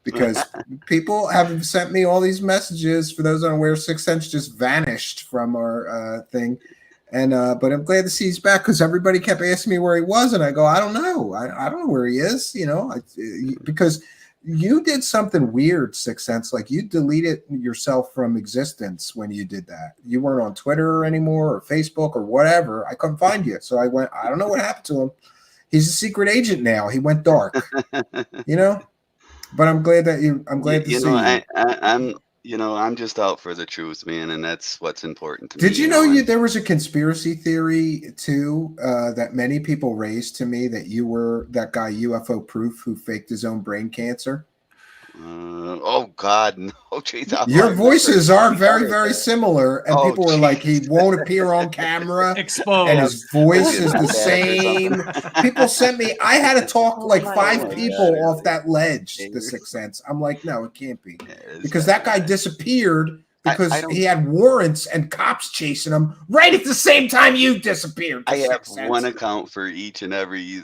Speaker 7: Because people have sent me all these messages. For those unaware, 6 Sense just vanished from our thing, and but I'm glad to see he's back because everybody kept asking me where he was, and I go, I don't know, I don't know where he is, because you did something weird, 6 Sense, like you deleted yourself from existence when you did that. You weren't on Twitter anymore or Facebook or whatever. I couldn't find you, so I went. I don't know what happened to him. He's a secret agent now. He went dark, But I'm glad that I'm glad to see you.
Speaker 9: I'm just out for the truth, man, and that's what's important to me.
Speaker 7: Did you know there was a conspiracy theory too that many people raised to me that you were that guy UFO Proof who faked his own brain cancer?
Speaker 9: Oh God, no! Jeez,
Speaker 7: your voices are very, very similar, and people were like, "He won't appear on camera,
Speaker 11: exposed,
Speaker 7: and his voice is the same." People sent me. I had to talk like 5 people off that ledge. The 6th Sense. I'm like, no, it can't be because that guy disappeared because he had warrants and cops chasing him right at the same time you disappeared.
Speaker 9: I have one account for each and every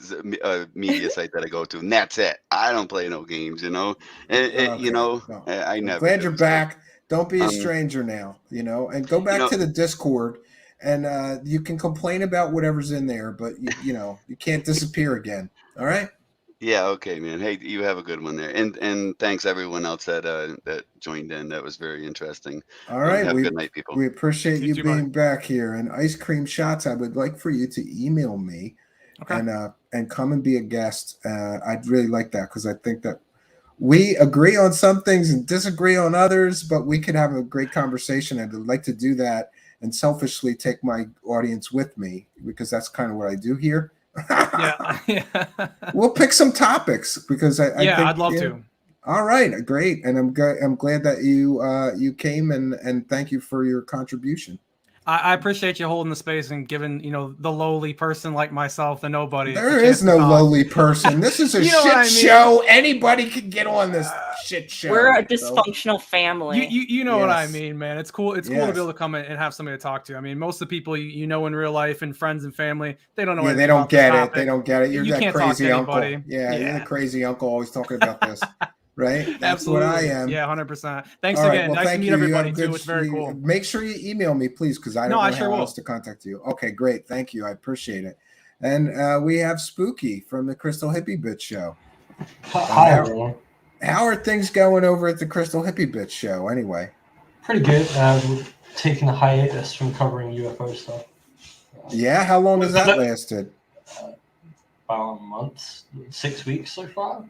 Speaker 9: media site that I go to, and that's it. I don't play no games, I never.
Speaker 7: I'm glad you're back. Don't be a stranger now, and go back to the Discord, and you can complain about whatever's in there, but you can't disappear again. All right.
Speaker 9: Yeah, okay, man. Hey, you have a good one there, and thanks everyone else that joined in. That was very interesting.
Speaker 7: All right,
Speaker 9: have a good night, people.
Speaker 7: We appreciate you being back here. And Ice Cream Shots, I would like for you to email me, and come and be a guest. I'd really like that because I think that we agree on some things and disagree on others, but we could have a great conversation. I'd like to do that and selfishly take my audience with me because that's kind of what I do here.
Speaker 11: Yeah.
Speaker 7: We'll pick some topics because I think,
Speaker 11: I'd love to.
Speaker 7: All right, great, and I'm glad that you came and thank you for your contribution.
Speaker 11: I appreciate you holding the space and giving the lowly person like myself, the nobody.
Speaker 7: There is no lowly person. This is a shit show. Anybody can get on this shit show.
Speaker 8: We're a dysfunctional family.
Speaker 11: You know what I mean, man. It's cool. It's cool to be able to come in and have somebody to talk to. I mean, most of the people in real life and friends and family, they don't know.
Speaker 7: Yeah, they don't get it. They don't get it. You're
Speaker 11: you
Speaker 7: that
Speaker 11: can't
Speaker 7: crazy
Speaker 11: talk to
Speaker 7: uncle.
Speaker 11: anybody.
Speaker 7: You're the crazy uncle always talking about this. Right? That's
Speaker 11: Absolutely.
Speaker 7: what I am.
Speaker 11: Yeah, 100%. Thanks again.
Speaker 7: Well,
Speaker 11: nice to meet everybody too. It's very cool.
Speaker 7: Make sure you email me, please, because I don't know how else to contact you. Okay, great. Thank you. I appreciate it. And we have Spooky from the Crystal Hippie Bitch Show.
Speaker 13: Hi, everyone.
Speaker 7: How are things going over at the Crystal Hippie Bitch Show anyway?
Speaker 13: Pretty good. We're taking a hiatus from covering UFO stuff.
Speaker 7: Yeah? How long has that lasted?
Speaker 13: About a month, 6 weeks so far.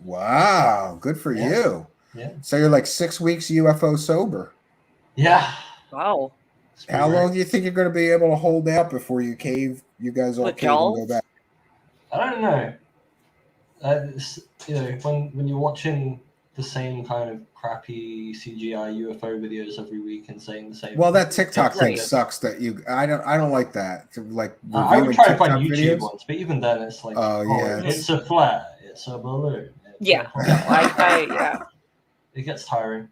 Speaker 7: Wow, good for you.
Speaker 13: Yeah.
Speaker 7: So you're like 6 weeks UFO sober.
Speaker 13: Yeah.
Speaker 8: Wow.
Speaker 7: How long do you think you're going to be able to hold out before you cave? You guys all cave and go back.
Speaker 13: I don't know. When you're watching the same kind of crappy CGI UFO videos every week and saying the same.
Speaker 7: Well, that TikTok thing
Speaker 13: Right.
Speaker 7: sucks. That I don't like that. Like
Speaker 13: I would
Speaker 7: reviewing
Speaker 13: try to
Speaker 7: TikTok
Speaker 13: find YouTube
Speaker 7: videos.
Speaker 13: ones, but even then, it's like,
Speaker 7: Oh, yeah,
Speaker 13: it's a flare, it's a balloon.
Speaker 8: Yeah, no, yeah.
Speaker 13: It gets tiring.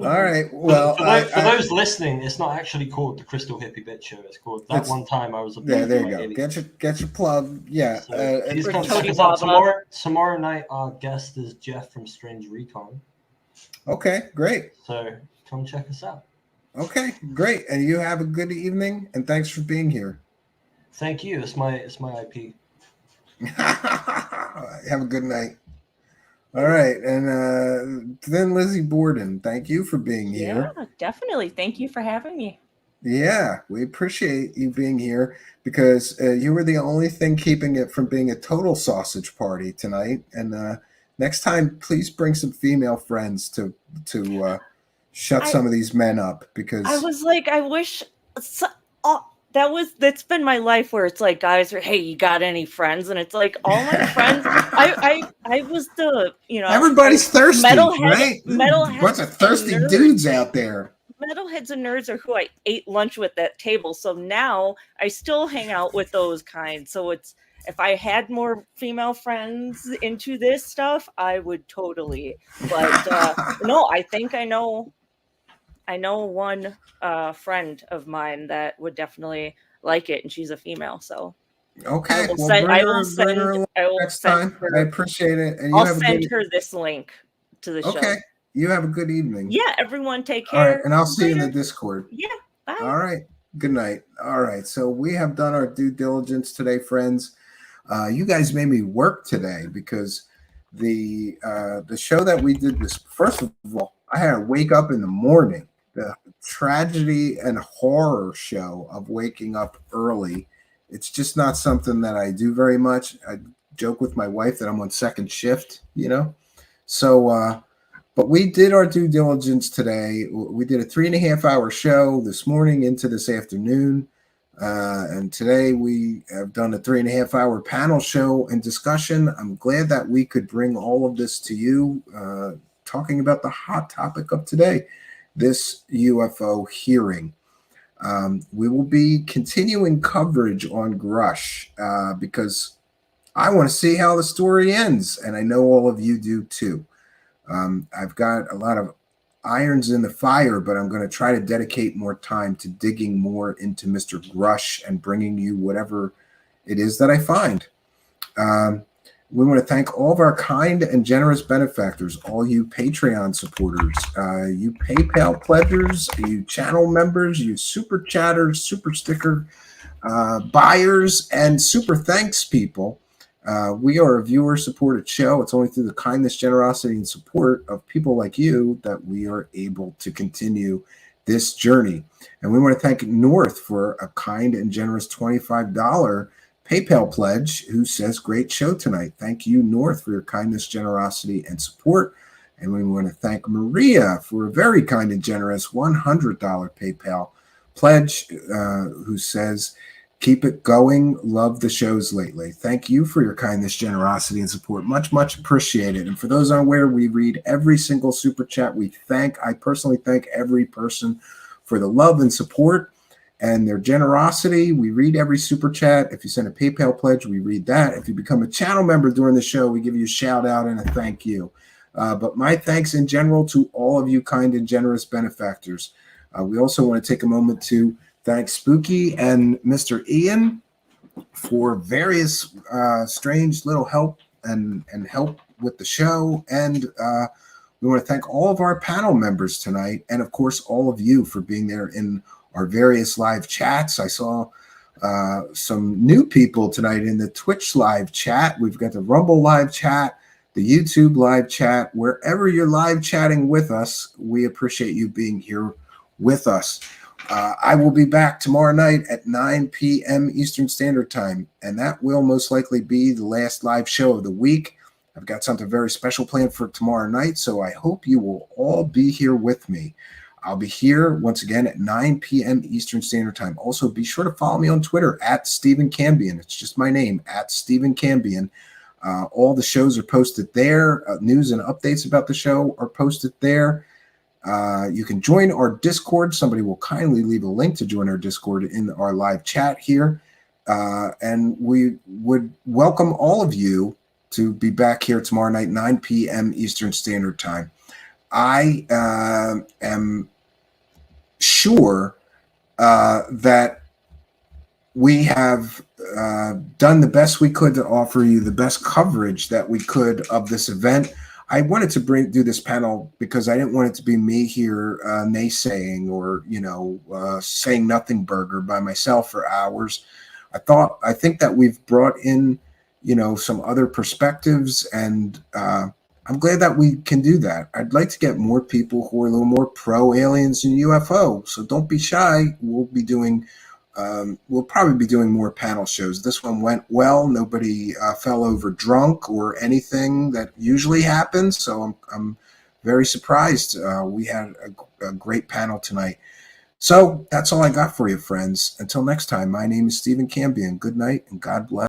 Speaker 7: All right. Well,
Speaker 13: for those listening, it's not actually called the Crystal Hippie Bitch Show. It's called That One Time I Was a
Speaker 7: Yeah, there you
Speaker 13: Alien.
Speaker 7: go. Get your plug. Yeah.
Speaker 13: Please
Speaker 7: and-
Speaker 13: come check us out tomorrow night. Our guest is Jeff from Strange Recon.
Speaker 7: Okay, great.
Speaker 13: So come check us out.
Speaker 7: Okay, great. And you have a good evening, and thanks for being here.
Speaker 13: Thank you. It's my IP.
Speaker 7: Have a good night. All right, and then Lizzie Borden, thank you for being here.
Speaker 8: Yeah, definitely. Thank you for having me.
Speaker 7: Yeah, we appreciate you being here because you were the only thing keeping it from being a total sausage party tonight. And next time, please bring some female friends to shut some of these men up, because
Speaker 8: I was like, I wish that's been my life, where it's like guys are, hey, you got any friends? And it's like all my friends. I was the
Speaker 7: everybody's thirsty, right?
Speaker 8: Metalhead,
Speaker 7: bunch of thirsty dudes out there.
Speaker 8: Metalheads and nerds are who I ate lunch with at table. So now I still hang out with those kinds. So it's, if I had more female friends into this stuff, I would totally. But no, I think I know one friend of mine that would definitely like it, and she's a female. So
Speaker 7: okay,
Speaker 8: I will send her.
Speaker 7: I appreciate it. And
Speaker 8: I'll send her this link to the show.
Speaker 7: Okay, you have a good evening.
Speaker 8: Yeah, everyone take care.
Speaker 7: All right, and I'll see you in the Discord.
Speaker 8: Yeah, bye.
Speaker 7: All right, good night. All right, so we have done our due diligence today, friends. You guys made me work today because the show that we did this, first of all, I had to wake up in the morning. The tragedy and horror show of waking up early. It's just not something that I do very much. I joke with my wife that I'm on second shift, So, but we did our due diligence today. We did a 3.5 hour show this morning into this afternoon. And today we have done a 3.5 hour panel show and discussion. I'm glad that we could bring all of this to you, talking about the hot topic of today, this UFO hearing. We will be continuing coverage on Grush because I want to see how the story ends, and I know all of you do too. I've got a lot of irons in the fire, but I'm going to try to dedicate more time to digging more into Mr. Grush and bringing you whatever it is that I find. We want to thank all of our kind and generous benefactors, all you Patreon supporters, you PayPal pledgers, you channel members, you super chatters, super sticker buyers, and super thanks people. We are a viewer-supported show. It's only through the kindness, generosity, and support of people like you that we are able to continue this journey. And we want to thank North for a kind and generous $25 PayPal pledge, who says, great show tonight. Thank you, North, for your kindness, generosity, and support. And we want to thank Maria for a very kind and generous $100 PayPal pledge, who says, keep it going. Love the shows lately. Thank you for your kindness, generosity, and support. Much, much appreciated. And for those unaware, we read every single super chat. I personally thank every person for the love and support and their generosity. We read every super chat. If you send a PayPal pledge, we read that. If you become a channel member during the show, we give you a shout out and a thank you. But my thanks in general to all of you kind and generous benefactors. We also want to take a moment to thank Spooky and Mr. Ian for various strange little help and help with the show. And we want to thank all of our panel members tonight. And of course, all of you for being there in our various live chats. I saw some new people tonight in the Twitch live chat. We've got the Rumble live chat, the YouTube live chat. Wherever you're live chatting with us, we appreciate you being here with us. I will be back tomorrow night at 9 p.m. Eastern Standard Time, and that will most likely be the last live show of the week. I've got something very special planned for tomorrow night, so I hope you will all be here with me. I'll be here once again at 9 p.m. Eastern Standard Time. Also, be sure to follow me on Twitter at Stephen Cambion. It's just my name, at Stephen Cambion. All the shows are posted there. News and updates about the show are posted there. You can join our Discord. Somebody will kindly leave a link to join our Discord in our live chat here. And we would welcome all of you to be back here tomorrow night, 9 p.m. Eastern Standard Time. I am sure that we have done the best we could to offer you the best coverage that we could of this event. I wanted to do this panel because I didn't want it to be me here naysaying or saying nothing burger by myself for hours. I think that we've brought in some other perspectives, and I'm glad that we can do that. I'd like to get more people who are a little more pro aliens and UFO. So don't be shy. We'll probably be doing more panel shows. This one went well. Nobody fell over drunk or anything that usually happens. So I'm very surprised. We had a great panel tonight. So that's all I got for you, friends. Until next time, my name is Stephen Cambion. Good night and God bless.